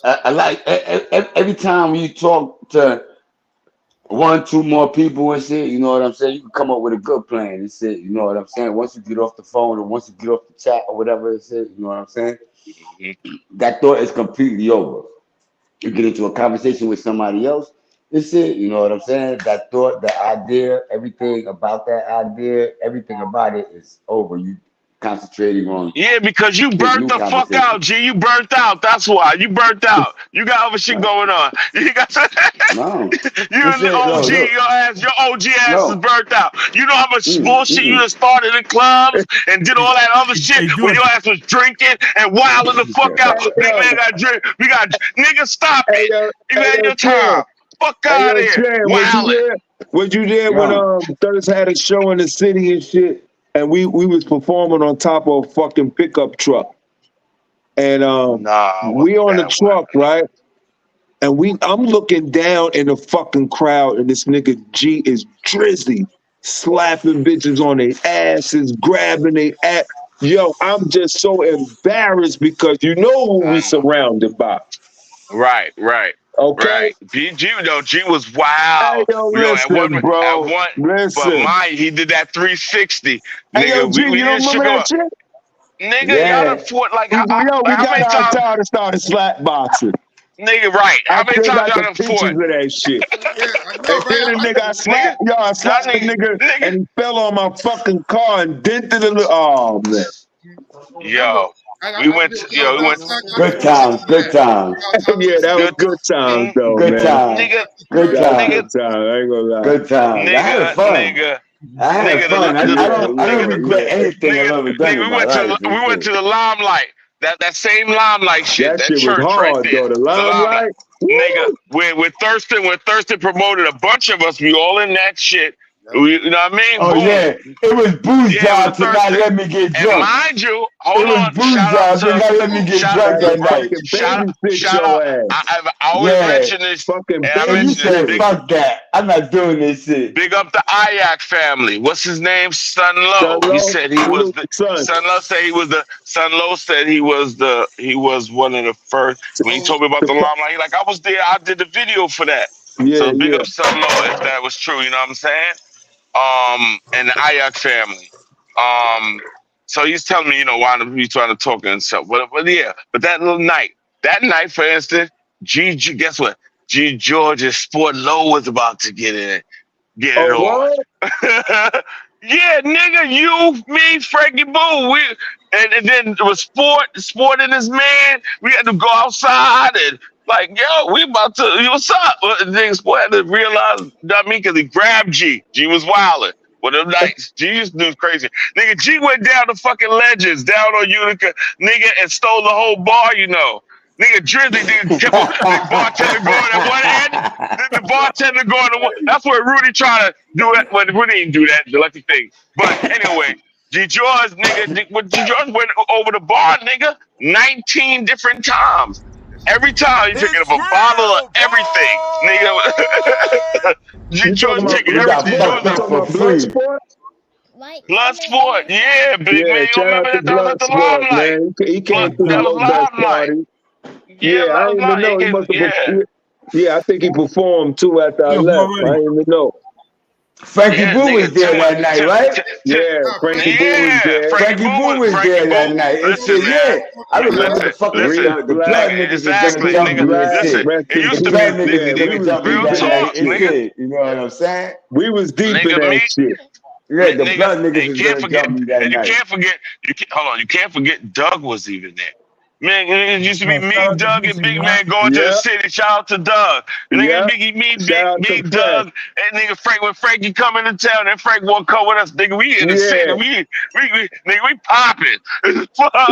I like every time you talk to 1-2 more people and shit, you know what I'm saying? You can come up with a good plan and shit, you know what I'm saying? Once you get off the phone or once you get off the chat or whatever it is, you know what I'm saying? That thought is completely over. You get into a conversation with somebody else, this shit, you know what I'm saying? That thought, the idea, everything about that idea, everything about it is over. You concentrating on because you burnt the fuck out, G. You burnt out. That's why you burnt out. You got other shit going on. You got your OG ass is burnt out. You know how much bullshit you done started in clubs and did all that other shit when your ass was drinking and wilding the fuck out. Big man got drink. We got nigga. Stop it. You had your time. Fuck out of here. What you did when Thirst had a show in the city and shit? And we was performing on top of a fucking pickup truck. And we on the truck, right? And I'm looking down in the fucking crowd and this nigga G is drizzy, slapping bitches on their asses, grabbing their ass. Yo, I'm just so embarrassed because you know who we surrounded by. Right. Okay. Right. G was wild. Hey, yo, listen, bro. But he did that 360. Hey, nigga, yo, G, we you don't remember that shit? Nigga, y'all done fought like we got our time to start slap boxing. Nigga, right. How many times y'all done fought? Of that shit. And then the nigga I slapped the nigga and he fell on my fucking car and dented a little. Oh, man. Yo. We went. Good times. Yeah, that was good times, though, good times. Nigga. Good times. I ain't gonna lie. Good times. I had fun. I don't regret anything I ever done in my life. We went to the Limelight. That same Limelight shit. That shit church was hard, right there. Though. The Limelight. Nigga, when Thurston promoted a bunch of us, we all in that shit. You know what I mean? Oh Boom. yeah, it was Boo's Yeah, job it to was not Thursday. let me get And drunk. mind you, It hold was on. Boo's Shout out job to not let me get shout drunk that night. Fucking babysit shout out. your ass. I've always Yeah, mentioned this, Fucking and I and you mentioned this. said, babysit. "Fuck that, I'm not doing this shit." Big up the Ayak family. What's his name? Sun Son Lo. He Lo, said he was salute the son. Sun Lo said he was the Sun Lo said he was one of the first. When he told me about the limelight, he like, I was there, I did the video for that. Yeah, So big yeah. up Sun Lo if that was true, you know what I'm saying? And the Ayak family. So he's telling me, why we trying to talk and stuff. But yeah, but that night, for instance, guess what? G George's Sport Low was about to get it Oh, on. what? Yeah, nigga, you, me, Frankie Boo. And then it was sport and his man. We had to go outside and like, yo, we about to, what's up? And then Sport had to realize, you know what I mean? Because he grabbed G. G was wilding. Well, them nights, G used to do crazy. Nigga, G went down to fucking Legends, down on Utica, nigga, and stole the whole bar, Nigga, Drizzy, nigga, kept on, the bartender going at one end, then the bartender going to one. That's where Rudy tried to do it. When Rudy didn't do that, the lucky thing. But anyway, G. George, nigga, when G. George went over the bar, nigga, 19 different times. Every time he picking up a bottle of everything, nigga. G. You George talking about taking He got everything. Bloodsport? fucked You up talking for about free. Bloodsport? Bloodsport, yeah, big Yeah, man. You shout out remember to that? That was at the Bloodsport, Limelight. man. He came through That was Low Best Limelight. party. Yeah, Yeah, I that was didn't even know. He Limelight. must have. Yeah. Yeah, I think he performed too after I Yeah, left. I already. didn't even know. Frankie Yeah, Boo was nigga, there that night, right? Yeah, Frankie Boo was yeah, there. Frankie Boo was there that night. And Listen, shit, man. yeah. I remember the fucking Reed the blood Black, Nigga, niggas was gonna exactly, jump Reed nigga. me and Black, Listen, shit. rest it in used The to peace. be, blood niggas Yeah, was we gonna was jump me deep real in that that talk, night and shit. nigga. shit. You know what I'm saying? We was deep in Nigga, that me, shit. Yeah, the nigga, blood and niggas you was can't gonna forget, jump me that and you night. can't forget, hold on, you can't forget Doug was even there. Man, it used to be No, me, shout out to Doug, and BC, Big man. Man going to the Yeah, city. Shout out to Doug. And nigga, yeah. Shout out to me, Fresh. Doug, and nigga Frank. When Frankie coming to town, and Frank won't come with us. Nigga, we in the city. Yeah, Nigga, we popping.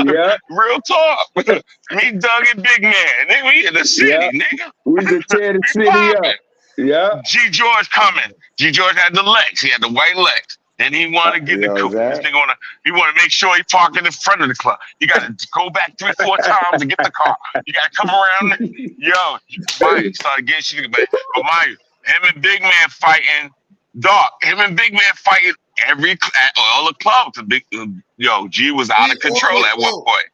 yeah, Real talk. Me, Doug, and Big Man. Nigga, we in the yeah. city, nigga. We could tear the We city popping. up. Yeah. G. George coming. G. George had the Lex. He had the white Lex. And he wanted to get You the know what I'm coupe. This saying? nigga he want to make sure he parked in the front of the club. You got to go back 3-4 times to get the car. You got to come around. Yo, Maya started getting shit. But Maya, him and Big Man fighting. Dog, him and Big Man fighting at all the clubs. Yo, G was out of control at one point.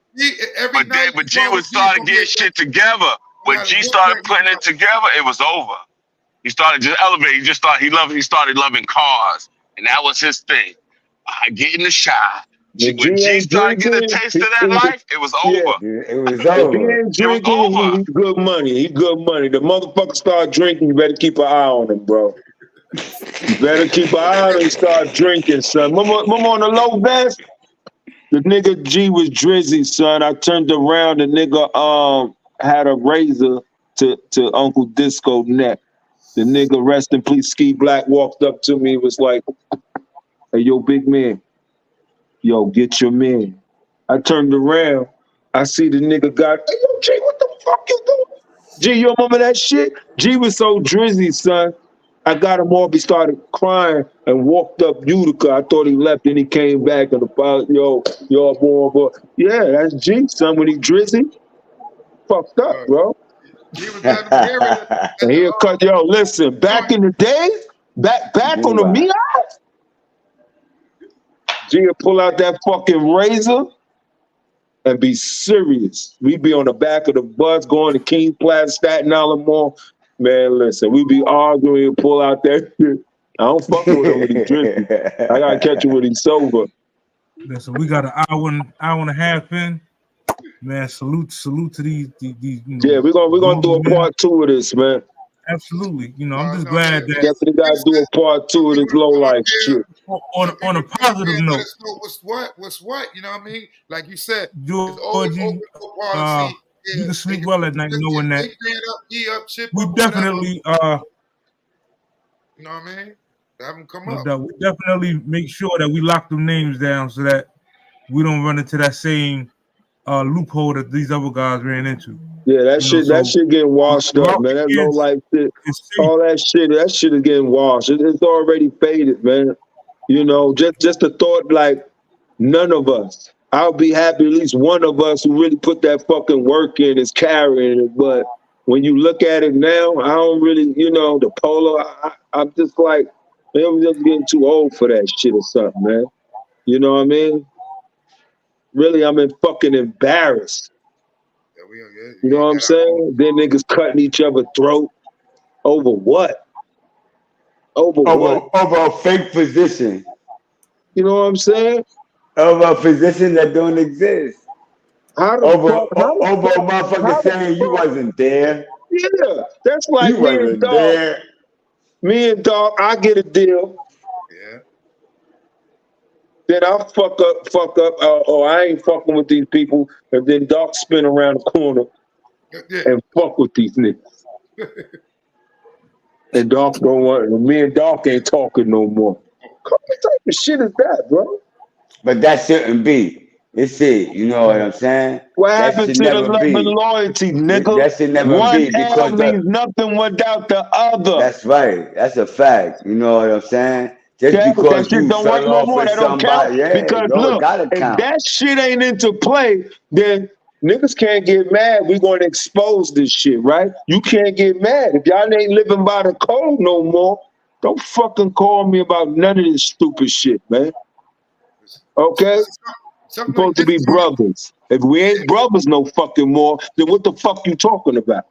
Every night, But G was started getting shit together. When G started putting it together, it was over. He started just elevating. He started loving cars. And that was his thing. I get in the shop. The G When G ain't started getting a drinking. taste of that life, it was Yeah. over. It was If he over. ain't It was drinking, over. he's good money. He good money. The motherfucker start drinking, you better keep an eye on him, bro. You better keep an eye on him and start drinking, son. Remember on the low vest? The nigga G was drizzy, son. I turned around, the nigga had a razor to Uncle Disco neck. The nigga, rest in peace, Ski Black, walked up to me, was like, hey, yo, big man. Yo, get your man. I turned around. I see the nigga got, hey, yo, G, what the fuck you doing? G, you remember that shit? G was so drizzy, son. I got him off. He started crying and walked up Utica. I thought he left, then he came back and about, yo, boy. Yeah, that's G, son. When he drizzy, fucked up, bro. He was at the area. And he'll cut, yo, listen, back in the day, back on the Mia, G will pull out that fucking razor and be serious. We be on the back of the bus going to Kings Plaza, Staten Island Mall. Man, listen, we be arguing and pull out that shit. I don't fuck with him when he drinking. I gotta catch him when he's sober. Listen, we got an hour and a half in. Man, salute to these Yeah, we're gonna do a part 2 of this, man. Absolutely. I'm just glad that Definitely gotta do a part 2 of this low life shit. on a positive note. What's what? You know what I mean? Like you said, George, you can sleep well at night knowing that we we definitely you know what I mean? Have them come no up. doubt, we definitely make sure that we lock them names down so that we don't run into that same loophole that these other guys ran into. Yeah, that shit getting washed up, man. That low life shit, all that shit is getting washed. It's already faded, man. You know, just the thought, like, none of us. I'll be happy at least one of us who really put that fucking work in is carrying it. But when you look at it now, I don't really, you know, the polo. I'm just like, man, I'm just getting too old for that shit or something, man. You know what I mean? Really, I'm fucking embarrassed. You know what I'm saying? Then niggas cutting each other throat over what? Over what? Over a fake position. You know what I'm saying? Over a position that don't exist. Over a motherfucker saying you wasn't there. Yeah, that's like you wasn't there. Me and Dog, I get a deal. Yeah. Then I'll fuck up, or I ain't fucking with these people, and then Dog spin around the corner and fuck with these niggas. And Dog don't want, me and Dog ain't talking no more. What type of shit is that, bro? But that shouldn't be. It's it. You know what I'm saying? What happened to the love and loyalty, nigga? That should never One be because means nothing without the other. That's right. That's a fact. You know what I'm saying? Just because you don't fell work no off more, with that don't count. somebody, yeah, Because look, gotta if count. that shit ain't into play, then niggas can't get mad. We gonna expose this shit, right? You can't get mad. If y'all ain't living by the code no more, don't fucking call me about none of this stupid shit, man. Okay? Supposed to be brothers. If we ain't brothers no fucking more, then what the fuck you talking about?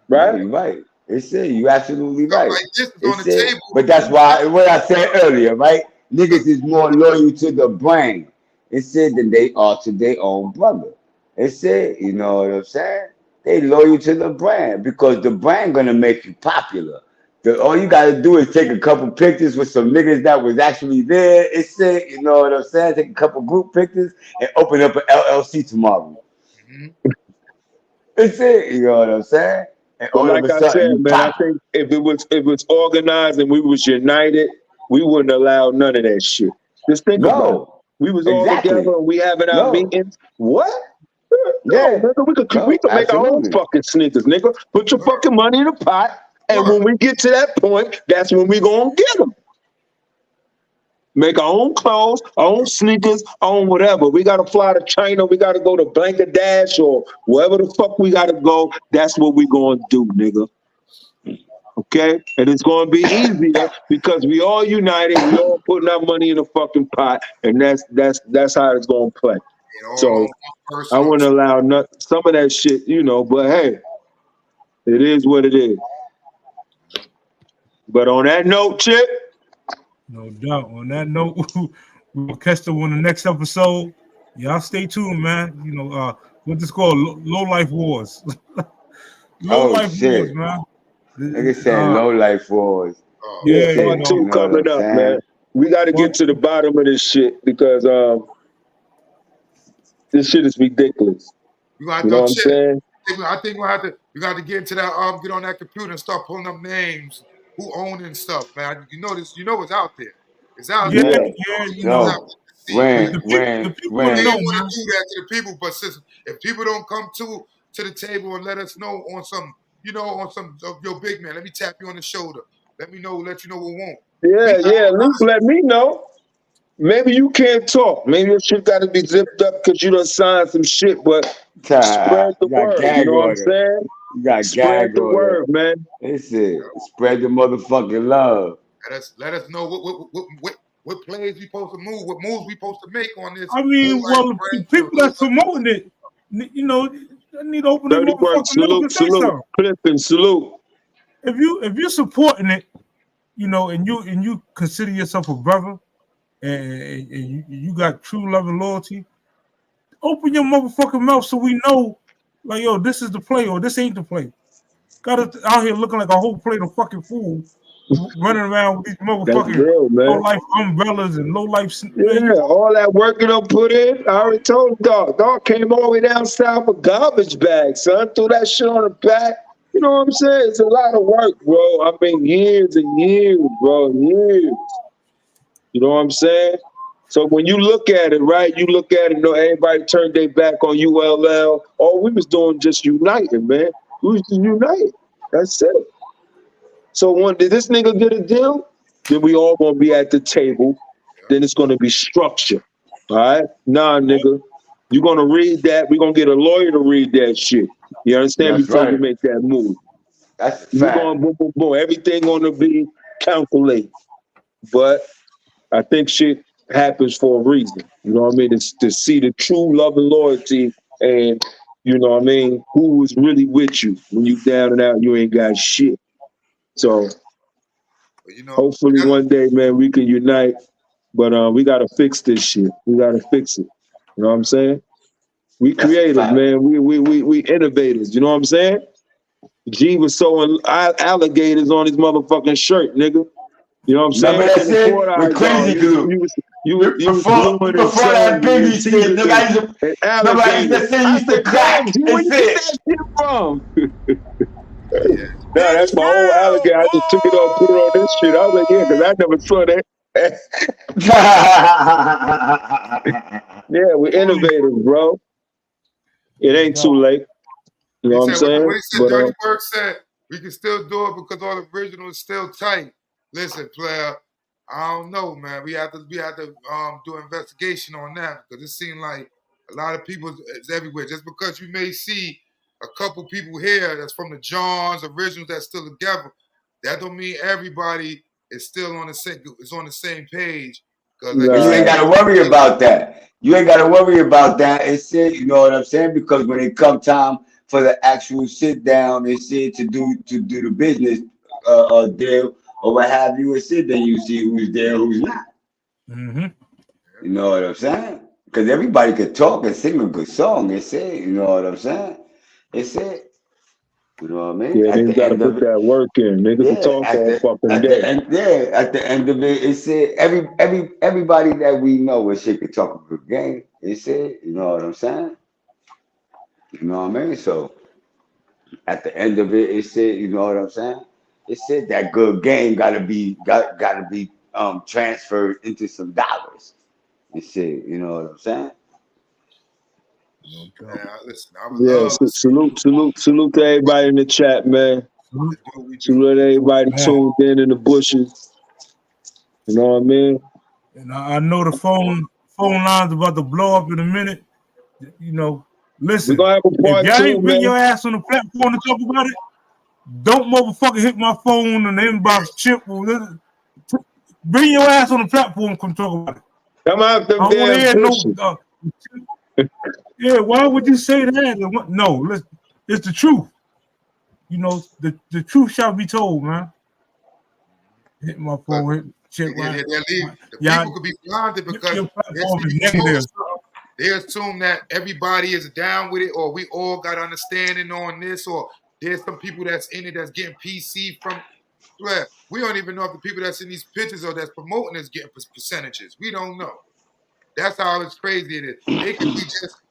Right? Yeah, you're right. It's it. You absolutely right. Like this is It's on the it. table. But that's why what I said earlier, right? Niggas is more loyal to the brand. It's it than they are to their own brother. It's it. You know what I'm saying? They loyal to the brand because the brand gonna make you popular. All you gotta do is take a couple pictures with some niggas that was actually there. It's it. You know what I'm saying? Take a couple group pictures and open up an LLC tomorrow. Mm-hmm. It's it. You know what I'm saying? And But all like of a I sudden, said, you man, pop. I think if it was organized and we was united, we wouldn't allow none of that shit. Just think about it. We was all together and we having our meetings. What? No, nigga, we could make our own fucking sneakers, nigga. Put your fucking money in the pot, and when we get to that point, that's when we gonna get them. Make our own clothes, our own sneakers, our own whatever. We gotta fly to China. We gotta go to Bangladesh or wherever the fuck we gotta go. That's what we gonna do, nigga. Okay, and it's gonna be easier because we all united. We all putting our money in the fucking pot, and that's how it's gonna play. So I wouldn't allow some of that shit, you know. But hey, it is what it is. But on that note, Chip. No doubt. On that note, we'll catch them on the next episode. Y'all stay tuned, man. You know, what's this called? Low Life Wars. Low Life Wars, man. Nigga saying Low Life Wars. Yeah, part two coming up, man. We got to get to the bottom of this shit because this shit is ridiculous. You know what I'm saying? I think we got to get into that get on that computer and start pulling up names, who own and stuff, man. You know this, you know what's out there. It's out there. Yeah, you know. The people want to know, want man. to do that to the people, but if people don't come to the table and let us know on some, you know, on some yo big man, let me tap you on the shoulder. Let you know what won't. Yeah, at least let me know. Maybe you can't talk. Maybe your shit got to be zipped up because you done signed some shit, but spread the word. You know what I'm saying? You got spread the word, man. That's it. Spread the motherfucking love. Let us know what plays we supposed to move, what moves we supposed to make on this. I mean, well, the people that's promoting it, you know, they need to open their motherfucking mouth and say something. Clifton, salute. If you're supporting it, you know, and you consider yourself a brother, and you got true love and loyalty, open your motherfucking mouth so we know, like, yo, this is the play or this ain't the play. Got us out here looking like a whole plate of fucking fool, running around with these motherfucking low life umbrellas and low life. Yeah, all that work you done put in. I already told Dog. Dog came all the way down south with garbage bags, son. Threw that shit on the back. You know what I'm saying? It's a lot of work, bro. I mean, years and years, bro. Years. You know what I'm saying? So when you look at it, right, you look at it, you know, everybody turned their back on ULL. All we was doing just uniting, man. We was just united. That's it. So when did this nigga get a deal? Then we all gonna be at the table. Then it's gonna be structure. All right? Nah, nigga. You're gonna read that. We're gonna get a lawyer to read that shit. You understand? That's Before right. you make that move. That's a We're fact. going boom, boom, boom. Everything gonna be calculated. But I think shit happens for a reason. You know what I mean? It's to see the true love and loyalty, and you know what I mean, who is really with you when you down and out, you ain't got shit. So But, hopefully one day, man, we can unite. But we gotta fix this shit. We gotta fix it. You know what I'm saying? We creative, man. We innovators. You know what I'm saying? G was sewing alligators on his motherfucking shirt, nigga. You know what I'm saying? Remember that shit? With Crazy Glue. You was gluing and Before sewing that Biggie shit, nigga, I used to, and remember I used to alligators. say I used to said, crack damn, G, where and you get sit. that shit from? yeah. Nah, that's my old alligator. I just took it up, put it on this shit. I was like, yeah, because I never saw that. Yeah, we're innovators, bro. It ain't too late. You know what I'm saying? When he said Dirty Work said we can still do it because all the original is still tight. Listen, player, I don't know, man. We have to do an investigation on that because it seemed like a lot of people is everywhere. Just because you may see a couple people here that's from the Johns originals that's still together, that don't mean everybody is still on the same page. Because like you ain't gotta worry about that. You ain't gotta worry about that. It's it, you know what I'm saying? Because when it come time for the actual sit down and shit to do the business deal or what have you, it's it, then you see who's there, who's not. Mm-hmm. You know what I'm saying? Because everybody could talk and sing a good song. It's it. You know what I'm saying? It's it. You know what I mean? Yeah, At niggas the gotta end of put it, that work in. Niggas can yeah. talk all fucking At day. the end, yeah. At the end of it, it's it. Everybody that we know with shit could talk a good game. It's it. You know what I'm saying? You know what I mean? So at the end of it, it's it. You know what I'm saying? It's it. That good game gotta be transferred into some dollars. It's it. You know what I'm saying? man, listen, I would Yeah, love salute to everybody in the chat, man. to do what we do. Salute to everybody tuned in the bushes. You know what I mean? And I know the phone line's about to blow up in a minute. You know, listen. We're gonna have a If part y'all two, ain't bring man. your ass on the platform to talk about it, don't motherfucker hit my phone in the inbox. Chip, bring your ass on the platform. Come talk about it. Come out them I don't want to damn hear bushes. no. Yeah, why would you say that? No, it's the truth. You know, the truth shall be told, man. Hit my phone, hit check right. People could be blinded because your platform is negative. They assume that everybody is down with it, or we all got understanding on this, or there's some people that's in it that's getting PC from. Well, we don't even know if the people that's in these pictures or that's promoting is getting percentages. We don't know. That's how it's crazy it is.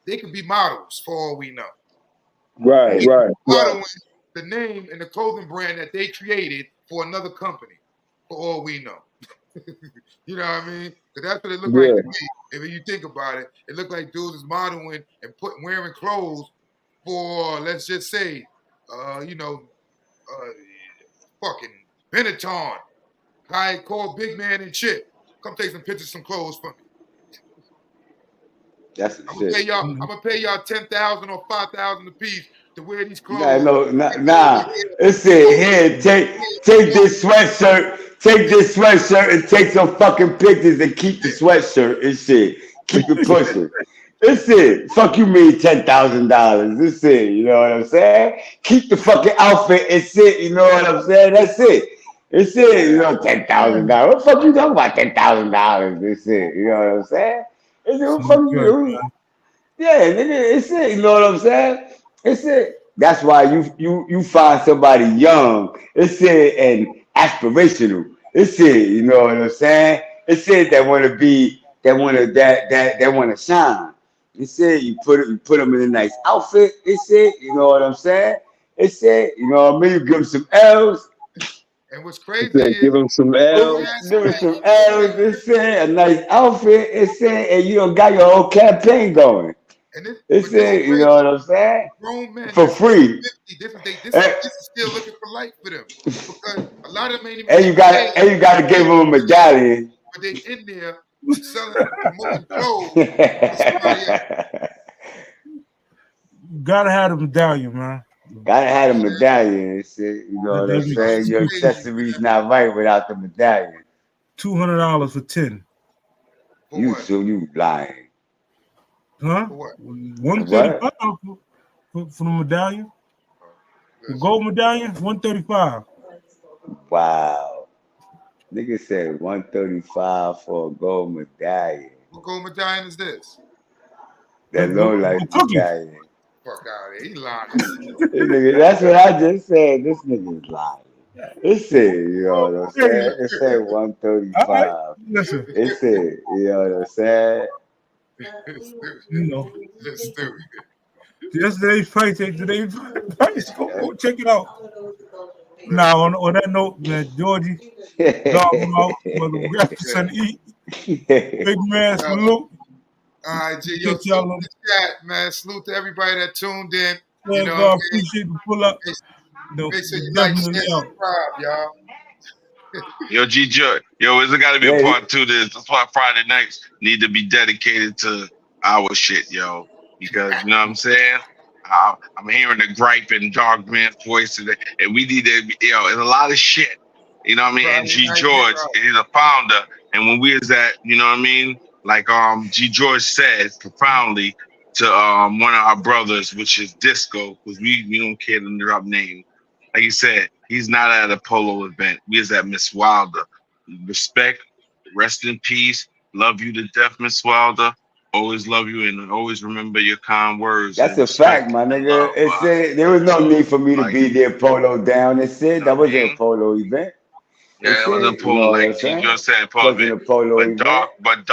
They could be models for all we know. Right. Modeling the name and the clothing brand that they created for another company, for all we know. You know what I mean? Because that's what it looked like to me. If you think about it, it looked like dudes is modeling and wearing clothes for, let's just say, fucking Benetton. I call Big Man and Chip. Come take some pictures, some clothes for me. That's I'm gonna pay y'all $10,000 or $5,000 a piece to wear these clothes. Nah. It's it. Here, take this sweatshirt and take some fucking pictures and keep the sweatshirt and shit. Keep it pushing. It's it. Fuck you mean $10,000. It's it. You know what I'm saying? Keep the fucking outfit and shit. You know what I'm saying? That's it. It's it. You know, $10,000. What the fuck you talking about? $10,000. It's it. You know what I'm saying? It's it. What the fuck you? Yeah, nigga, it's it. You know what I'm saying? It's it. That's why you find somebody young. It's it and aspirational. It's it. You know what I'm saying? It's it that want to be that want to shine. It's it. You put them in a nice outfit. It's it. You know what I'm saying? It's it. You know what I mean? You give them some L's. And what's He crazy said, is give him some L's. Give us some L's, it said, a nice outfit, it said, and you don't got your whole campaign going. and this, It but this is said, you know crazy. what I'm saying? Grown men For that's over free. 50, this And, is still looking for life for them. Because a lot of them ain't even and getting you got paid. and you got to give them a medallion. But they in there selling, promoting clothes for somebody else. Gotta have the medallion, man. Gotta have a medallion and shit. You know what I'm That'd be saying? Your accessories not right without the medallion. $200 for 10. For what? You lying. Huh? For what? 135 for the medallion. The Listen, gold medallion, 135. Wow. Nigga said 135 for a gold medallion. what gold medallion is this? That low life Cookies. medallion. Fuck out of here. He lying. This nigga, that's what I just said. This nigga is lying. It said, you know what I'm saying? It said All right, 135. listen. It said, you know what I'm saying? You know, It's stupid. yesterday's price, today's price. Go check it out. Now, on that note, man, Georgie, dog him out. Mother, we got something to eat. Big man, salute. All right, G, yo, Catch salute y'all on. the chat, man. Salute to everybody that tuned in. You Yeah, know what I God, mean? appreciate the pull up. Make sure you like, share, Definitely out. subscribe, y'all. Yo, G Joy. Yo, is there gotta be a Yeah. part two to this? That's why Friday nights need to be dedicated to our shit, yo. Because you know what I'm saying? I'm hearing the gripe in Dog Man's voice today, and we need to, it's a lot of shit. You know what I mean? And Friday G night, George, get right. he's a founder, and when we was at, you know what I mean? Like G George said profoundly to one of our brothers, which is Disco, because we don't care to drop names. Like you said, he's not at a polo event. We is at Miss Wilder. Respect, rest in peace. Love you to death, Miss Wilder. Always love you and always remember your kind words. That's And a fact, respect my and nigga. love. It said there was no need for me to Like, be there polo down. It said you know that what I wasn't a mean? polo event. It Yeah, it was a said, you polo, know what I'm like G saying? George said, polo Wasn't event. a polo event. But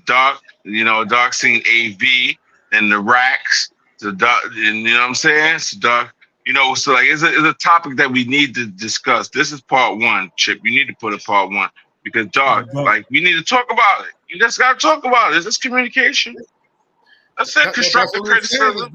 dark, you know, dark seen AV and the racks, the dark, and you know what I'm saying? So dark, you know, so like it's a topic that we need to discuss. This is part one, Chip. You need to put a part one because dark, like we need to talk about it. You just gotta talk about it. It's just communication. That's it. That's Constructive what we're saying. criticism.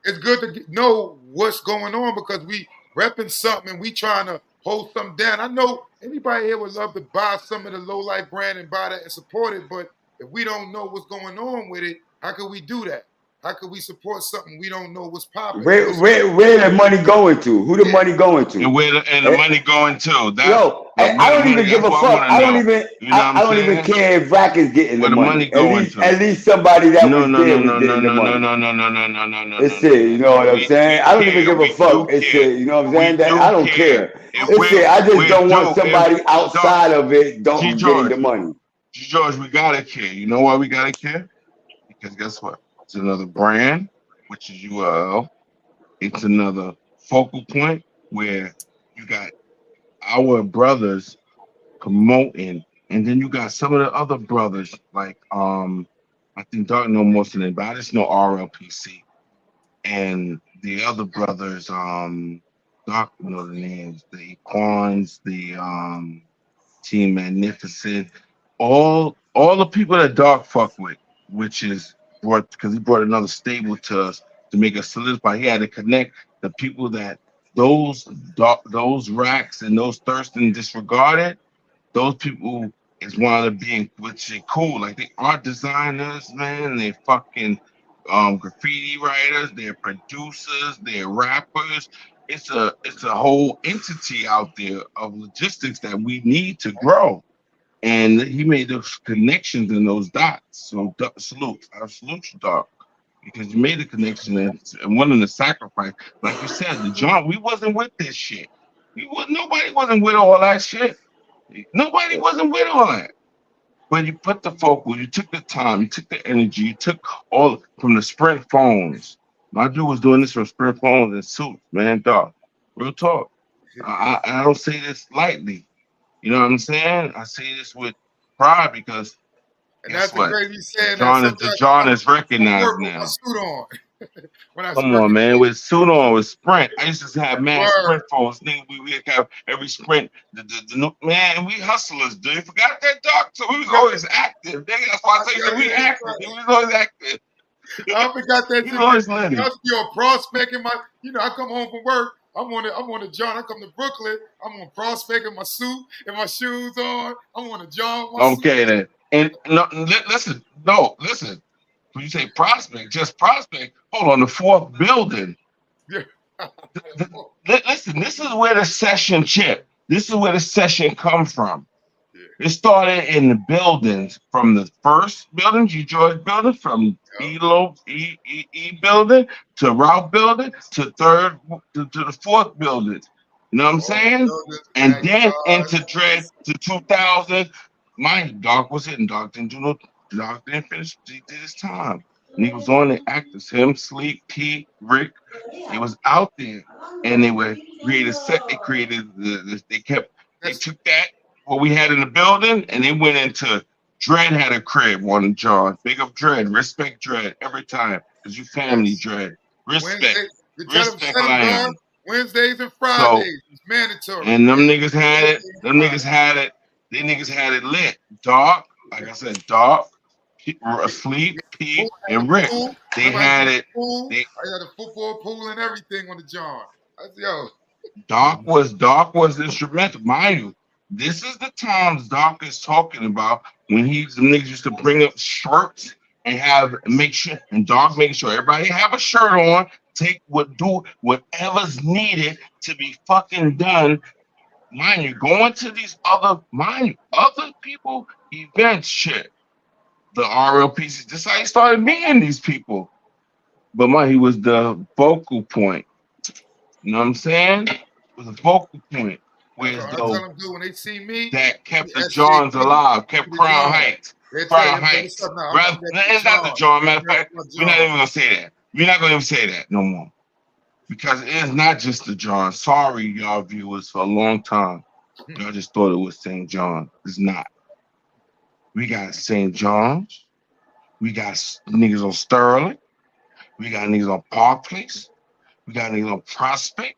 It's good to know what's going on because we repping something and we trying to hold something down. I know anybody here would love to buy some of the low life brand and buy that and support it, but if we don't know what's going on with it, how could we do that? How could we support something we don't know what's popping? Where the money going to? Who the money going to? And where the money going to? That's Yo, where I the don't even money. give That's a what I fuck. want to know. You know what I I'm don't even saying? care if Rack is getting the Where the money. money going to? At least somebody that No, was no, no, there was no, no, getting the no, no, money. no, no, no, no, no, no, no, It's no, it, you know what I'm We saying? I don't even care. give a We do fuck. It's care. it, you know what I'm We saying? That do I don't care. care. If It's it. I just we don't want do, somebody if outside of it G getting George, the money. G George, we gotta care. You know why we gotta care? Because guess what? It's another brand, which is ULL. It's another focal point where you got our brothers promoting, and then you got some of the other brothers like I think Dark know most of them, but I just know RLPC and the other brothers. Dark know the names, the Equans, the Team Magnificent, all the people that Dark fuck with, which is brought because he brought another stable to us to make us solidify. He had to connect the people that those racks and those Thurston disregarded. Those people is one of the being which is cool. Like they art designers, man. They fucking graffiti writers. They're producers. They're rappers. It's a whole entity out there of logistics that we need to grow. And he made those connections in those dots. So salute, I salute you, dog, because you made a connection and willing to sacrifice. Like you said, the John, we wasn't with this shit. Nobody wasn't with all that shit. Nobody wasn't with all that. But you put the focus, you took the time, you took the energy, you took all from the Sprint phones. My dude was doing this from Sprint phones and suits, man, dog. Real talk. I don't say this lightly. You know what I'm saying? I say this with pride because And guess that's the what? crazy The saying that John is sometimes the John is I recognized work with my now. suit on. when I Come sprint. on, man. With suit on, with Sprint. I used to have mad Word. Sprint phones. Nigga, we have every Sprint. Man, we hustlers, dude. You forgot that, dog? So we was always active. Nigga, that's why I say we active. We was always active. I forgot that We shit. was always I litty. was still prospecting my. I come home from work. I'm on a John. I come to Brooklyn. I'm on prospecting my suit and my shoes on. I'm on a John. Okay, then. And no, listen. When you say prospect, just prospect. Hold on, the fourth building. Yeah. Listen, this is where the session chip. This is where the session come from. Yeah. It started in the buildings, from the first building, G George building, from E building to Ralph building to the fourth building. You know what I'm saying? And then into Dread to 2000. Mind you, Doc was hitting. Doc didn't do no. Doc didn't finish. He did his time. And he was on the actors. Him, Sleep, P, Rick. They was out there, and they were created set. They created They took that what we had in the building, and they went into Dread had a crib on John. Big up Dread, respect Dread every time, because you family Dread. Respect, respect Lion. Wednesdays and Fridays, it's mandatory. And them niggas had it. Them niggas had it. They niggas had it lit. Dark, like I said, Dark, Asleep, P, and Rick. They had it. I had a football pool and everything on the John. Yo. Doc was instrumental. Mind you, this is the times Doc is talking about when the niggas used to bring up shirts and make sure making sure everybody have a shirt on, do whatever's needed to be fucking done. Mind you, going to these other people events shit. The RLPC, this is how he started meeting these people. But he was the focal point. You know what I'm saying? It was a focal point. Whereas though when they see me, that kept the Johns alive, kept Crown Heights. Crown Heights. It's not the John. Matter of fact, we're not even gonna say that. We're not gonna even say that no more. Because it is not just the John. Sorry, y'all viewers, for a long time. Y'all just thought it was St. John. It's not. We got St. John's. We got niggas on Sterling. We got niggas on Park Place. We got niggas on Prospect.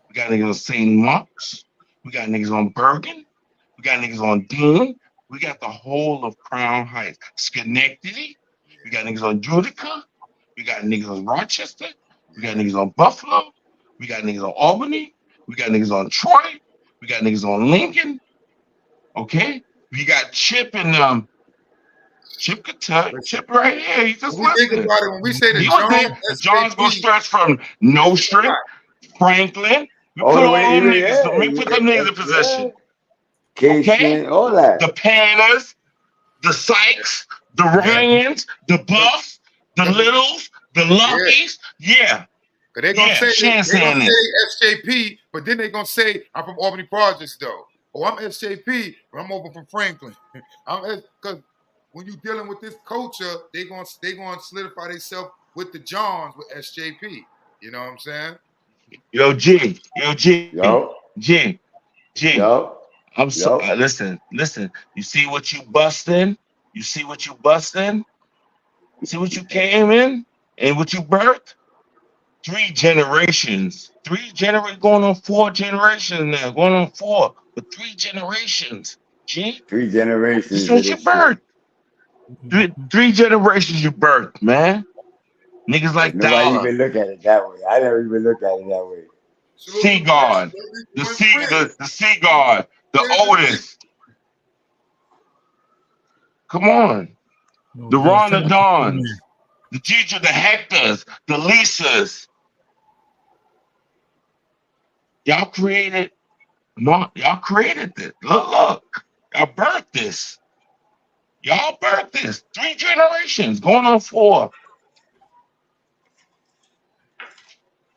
We got niggas on St. Mark's. We got niggas on Bergen. We got niggas on Dean. We got the whole of Crown Heights. Schenectady. We got niggas on Utica. We got niggas on Rochester. We got niggas on Buffalo. We got niggas on Albany. We got niggas on Troy. We got niggas on Lincoln. Okay? We got Chip and Chip Kentucky. Chip right here. He just listening. When we say the John's gonna stretch from Nostrand, Franklin. We put all them niggas. We put them niggas in position. Okay? All that. The Panners, the Sykes, the Ryans, the Buffs, the Littles, the Luckies. Yeah. They're gonna say SJP, but then they're gonna say I'm from Albany Projects though. Oh, I'm SJP, but I'm over from Franklin. Because when you're dealing with this culture, they gonna solidify themselves with the Johns with SJP. You know what I'm saying? Yo, G. I'm sorry. Listen. You see what you busting? You see what you busting? You see what you came in and what you birthed? 3 generations. Going on 4 generations now. Going on 4, but 3 generations. G. 3 generations. This is what you birthed. 3 generations you birthed, man. Niggas like that. Nobody even look at it that way. I never even look at it that way. Cigarz, the Cigarz, the Otis. Come on. The Ron Dons, the Gigi, the Hectors, the Lisas. Y'all created this. Look. Y'all birthed this. 3 generations, going on 4.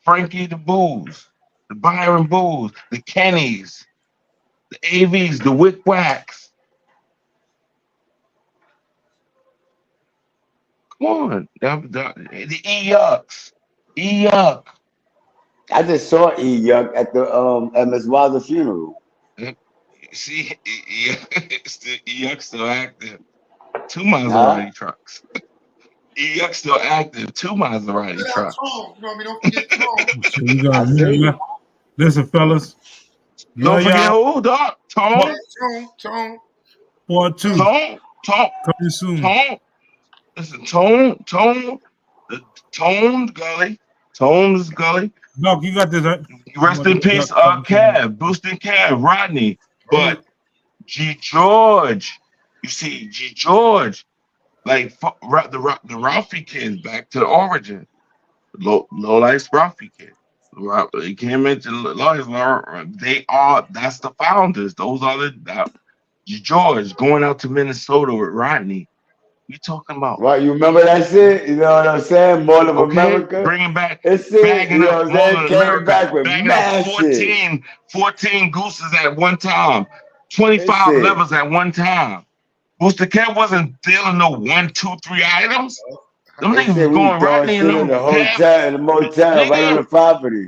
Frankie the Booze, the Byron Booze, the Kennys, the AVs, the Wick Wacks. Come on, the E-Yucks. E-Yuck. I just saw E-Yuck at the Ms. Wilder's funeral. See, E-Yuck's still active. 2 Maserati trucks. EX still active. 2 Maserati trucks. Tone, you know what I mean? Don't forget Tone. So we got listen, fellas. Don't forget who, dog? Tone. Tone. Part 2. Tone. Coming soon. Tone. Listen, Tone. The Tone's Gully. Tone's Gully. Doc, you got this. Rest in peace, Cav, Boosting Cav, Rodney. But G George, you see, G George, like the Ralphie kids, back to the origin. Low life Ralphie kid. He came into life. That's the founders. Those are the G George going out to Minnesota with Rodney. You talking about? Right, you remember that shit? You know what I'm saying? Mall of America. Bringing back, it's it, bagging up Mall of America, back with bagging up 14 gooses at one time, 25 levers at one time. Booster Cat wasn't dealing no 1, 2, 3 items. Them niggas was going right in the hotel, in the motel, right on the property.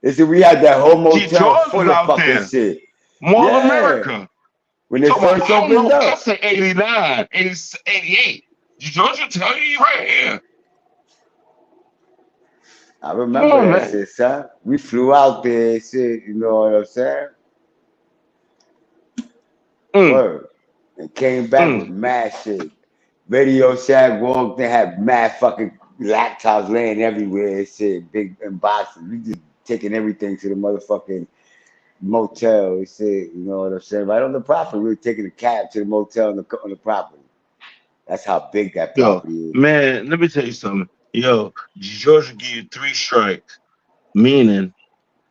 They said we had that whole motel full of fucking shit. Mall of America. When they first opened up. I said 89, 88. George will tell you right here. I remember that shit, son. We flew out there and shit, you know what I'm saying? Word. And came back with mad shit. Radio Shack walked, they had mad fucking laptops laying everywhere and shit, big boxes. We just taking everything to the motherfucking motel and shit, you know what I'm saying? Right on the property. We were taking a cab to the motel on the property. That's how big that property is. Man, let me tell you something. Yo, George will give you 3 strikes. Meaning,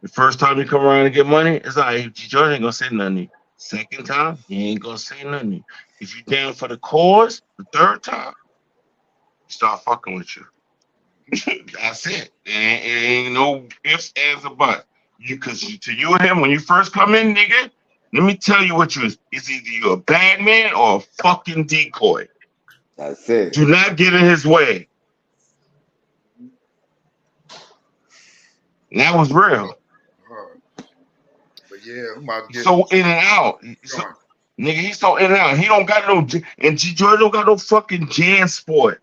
the first time you come around and get money, it's like George ain't gonna say nothing. Second time, he ain't gonna say nothing. If you down for the cause, the third time, he start fucking with you. That's it. It ain't no ifs, ands, or buts. To you and him, when you first come in, nigga, let me tell you what you is. It's either you're a bad man or a fucking decoy. That's it. Do not get in his way. And that was real. But yeah, I'm about to get so in and out. Nigga, he's so in and out. He don't got no, and G George don't got no fucking Jan Sport.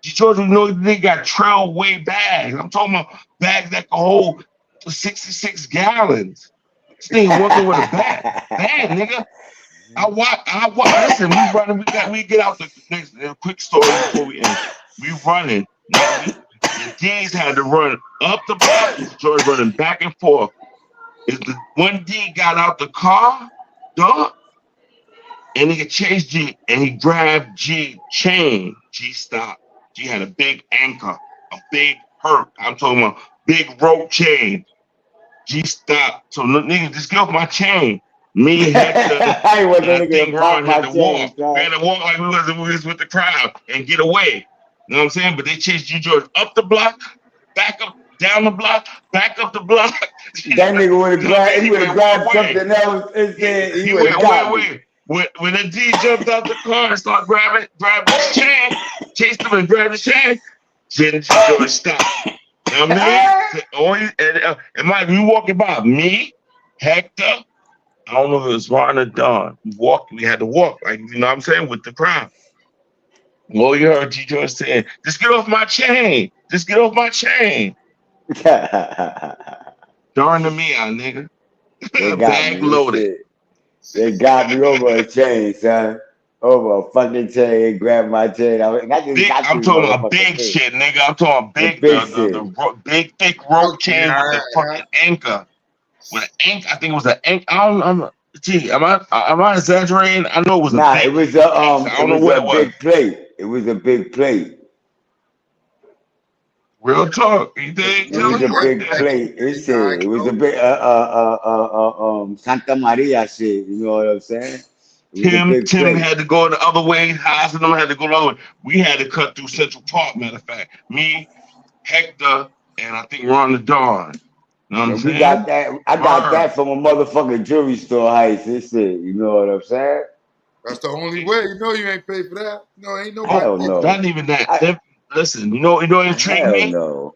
G George, you know, they got Trailway bags. I'm talking about bags that can hold 66 gallons. This nigga walking with a bag, nigga. I watch. Listen, we get out the next quick story before we end. We running. The D's had to run up the block. George running back and forth. If the one D got out the car, dog, and he chased G, and he grabbed G chain. G stopped. G had a big anchor, a big hurt. I'm talking about big rope chain. G stopped. So nigga, just get off my chain. Me, Hector, I think Ron had to walk. We had to walk like we was with the crowd and get away. You know what I'm saying? But they chased G George up the block, back up, down the block, back up the block. That nigga would have grabbed something else and said he would have got me. When the D jumped out the car and started grabbing his chain, chased him and grabbed his chain, then G George stopped. You know what I mean? And Mike, we walking by me, Hector. I don't know if it was Ron or Don. We had to walk, like, you know what I'm saying, with the crowd. Well, you heard G George saying, just get off my chain. Just get off my chain. Darn the me out, nigga. Bag loaded. They got me over a chain, son. Over a fucking chain and grabbed my chain. I'm talking about big shit, nigga. I'm talking big the big thick rope chain with the fucking anchor. With an anchor, I think it was an anchor. Am I exaggerating? I know it was a big. It was a big plate. It was a big plate. Real talk. You think? It was a big plate. It was a big Santa Maria shit. You know what I'm saying? Tim had to go the other way. Haas and them had to go the other way. We had to cut through Central Park. Matter of fact, me, Hector, and I think Ron the Dawn. You know what I'm saying? Got that. I got that from a motherfucking jewelry store heist. This shit. You know what I'm saying? That's the only way. You know you ain't paid for that. No, ain't nobody. Hell no. Not even that. Listen, you know what intrigued me? No.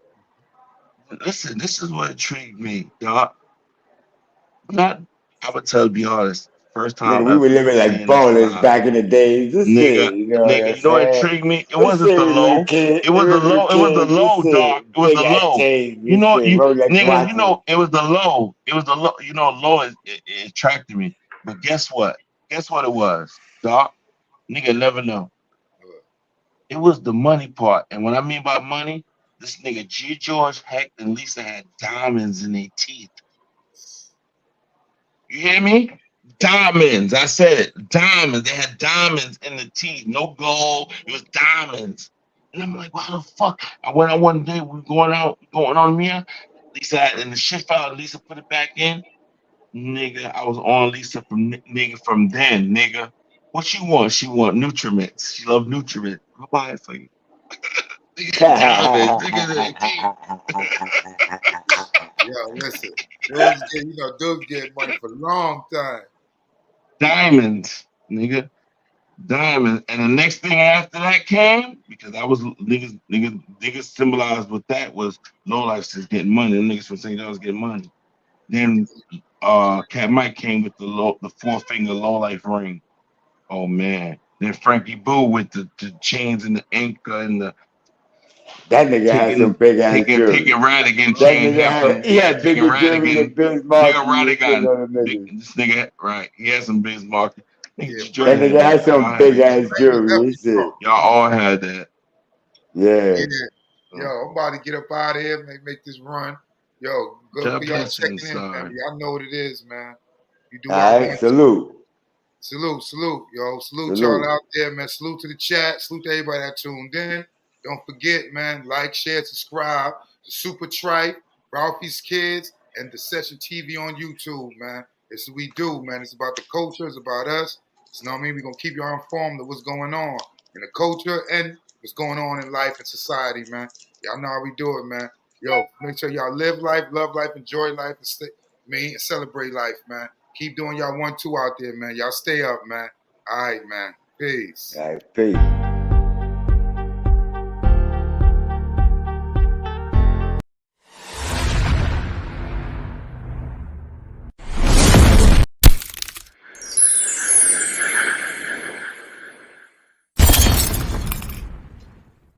Listen, this is what intrigued me, dog. I would tell you, be honest. First Nigga, time we were ever living like seeing that ballers live. back in the days. This shit, Nigga, you know what I'm you know what saying? intrigued me? It This wasn't the shit, little low. kid, It was the low. It was the this low, dog. shit, It was big the ass low. chain, You this know, shit, Rolex nigga, watches. it was the low. It was the low. You know, low it attracted me. But guess what? Guess what it was, dog? Nigga never know. It was the money part. And what I mean by money, this nigga G. George, Heck, and Lisa had diamonds in their teeth. You hear me? Diamonds. I said it. Diamonds. They had diamonds in the teeth. No gold. It was diamonds. And I'm like, why the fuck? I went out one day. We going on Amir. Lisa had, and the shit fell out. Lisa put it back in. Nigga, I was on Lisa from then, nigga. What she want? She want nutriments. She love nutriments. I'll buy it for you. Nigga, diamonds. Nigga, Yo, listen, dudes get money for a long time. diamonds, nigga. Diamond. And the next thing after that came, because I was niggas symbolized with that was low life is getting money. Them niggas from St. John's getting money. Then Cat Mike came with the 4-finger low life ring. Oh man. Then Frankie Boo with the chains and the anchor and the That nigga had some big ass jewelry. taking Radigan That chain. nigga he had taking bigger jewelry than Radigan. Bismarck. Nigga Radigan. Niggas. This nigga, right. He had some Bismarck. Yeah, That nigga had some big ass jewelry. He said, y'all all had that. Yeah. Yo, I'm about to get up out of here, make this run. Yo, good for y'all checking in, family. Y'all know what it is, man. You do all right, salute. Salute, yo. Salute y'all out there, man. Salute to the chat. Salute to everybody that tuned in. Don't forget, man, like, share, subscribe to Super Tripe, Ralphie's Kids, and the Session TV on YouTube, man. It's what we do, man. It's about the culture. It's about us. You know what I mean? We're going to keep y'all informed of what's going on in the culture and what's going on in life and society, man. Y'all know how we do it, man. Yo, make sure y'all live life, love life, enjoy life, and celebrate life, man. Keep doing y'all 1-2 out there, man. Y'all stay up, man. All right, man. Peace. All right, peace.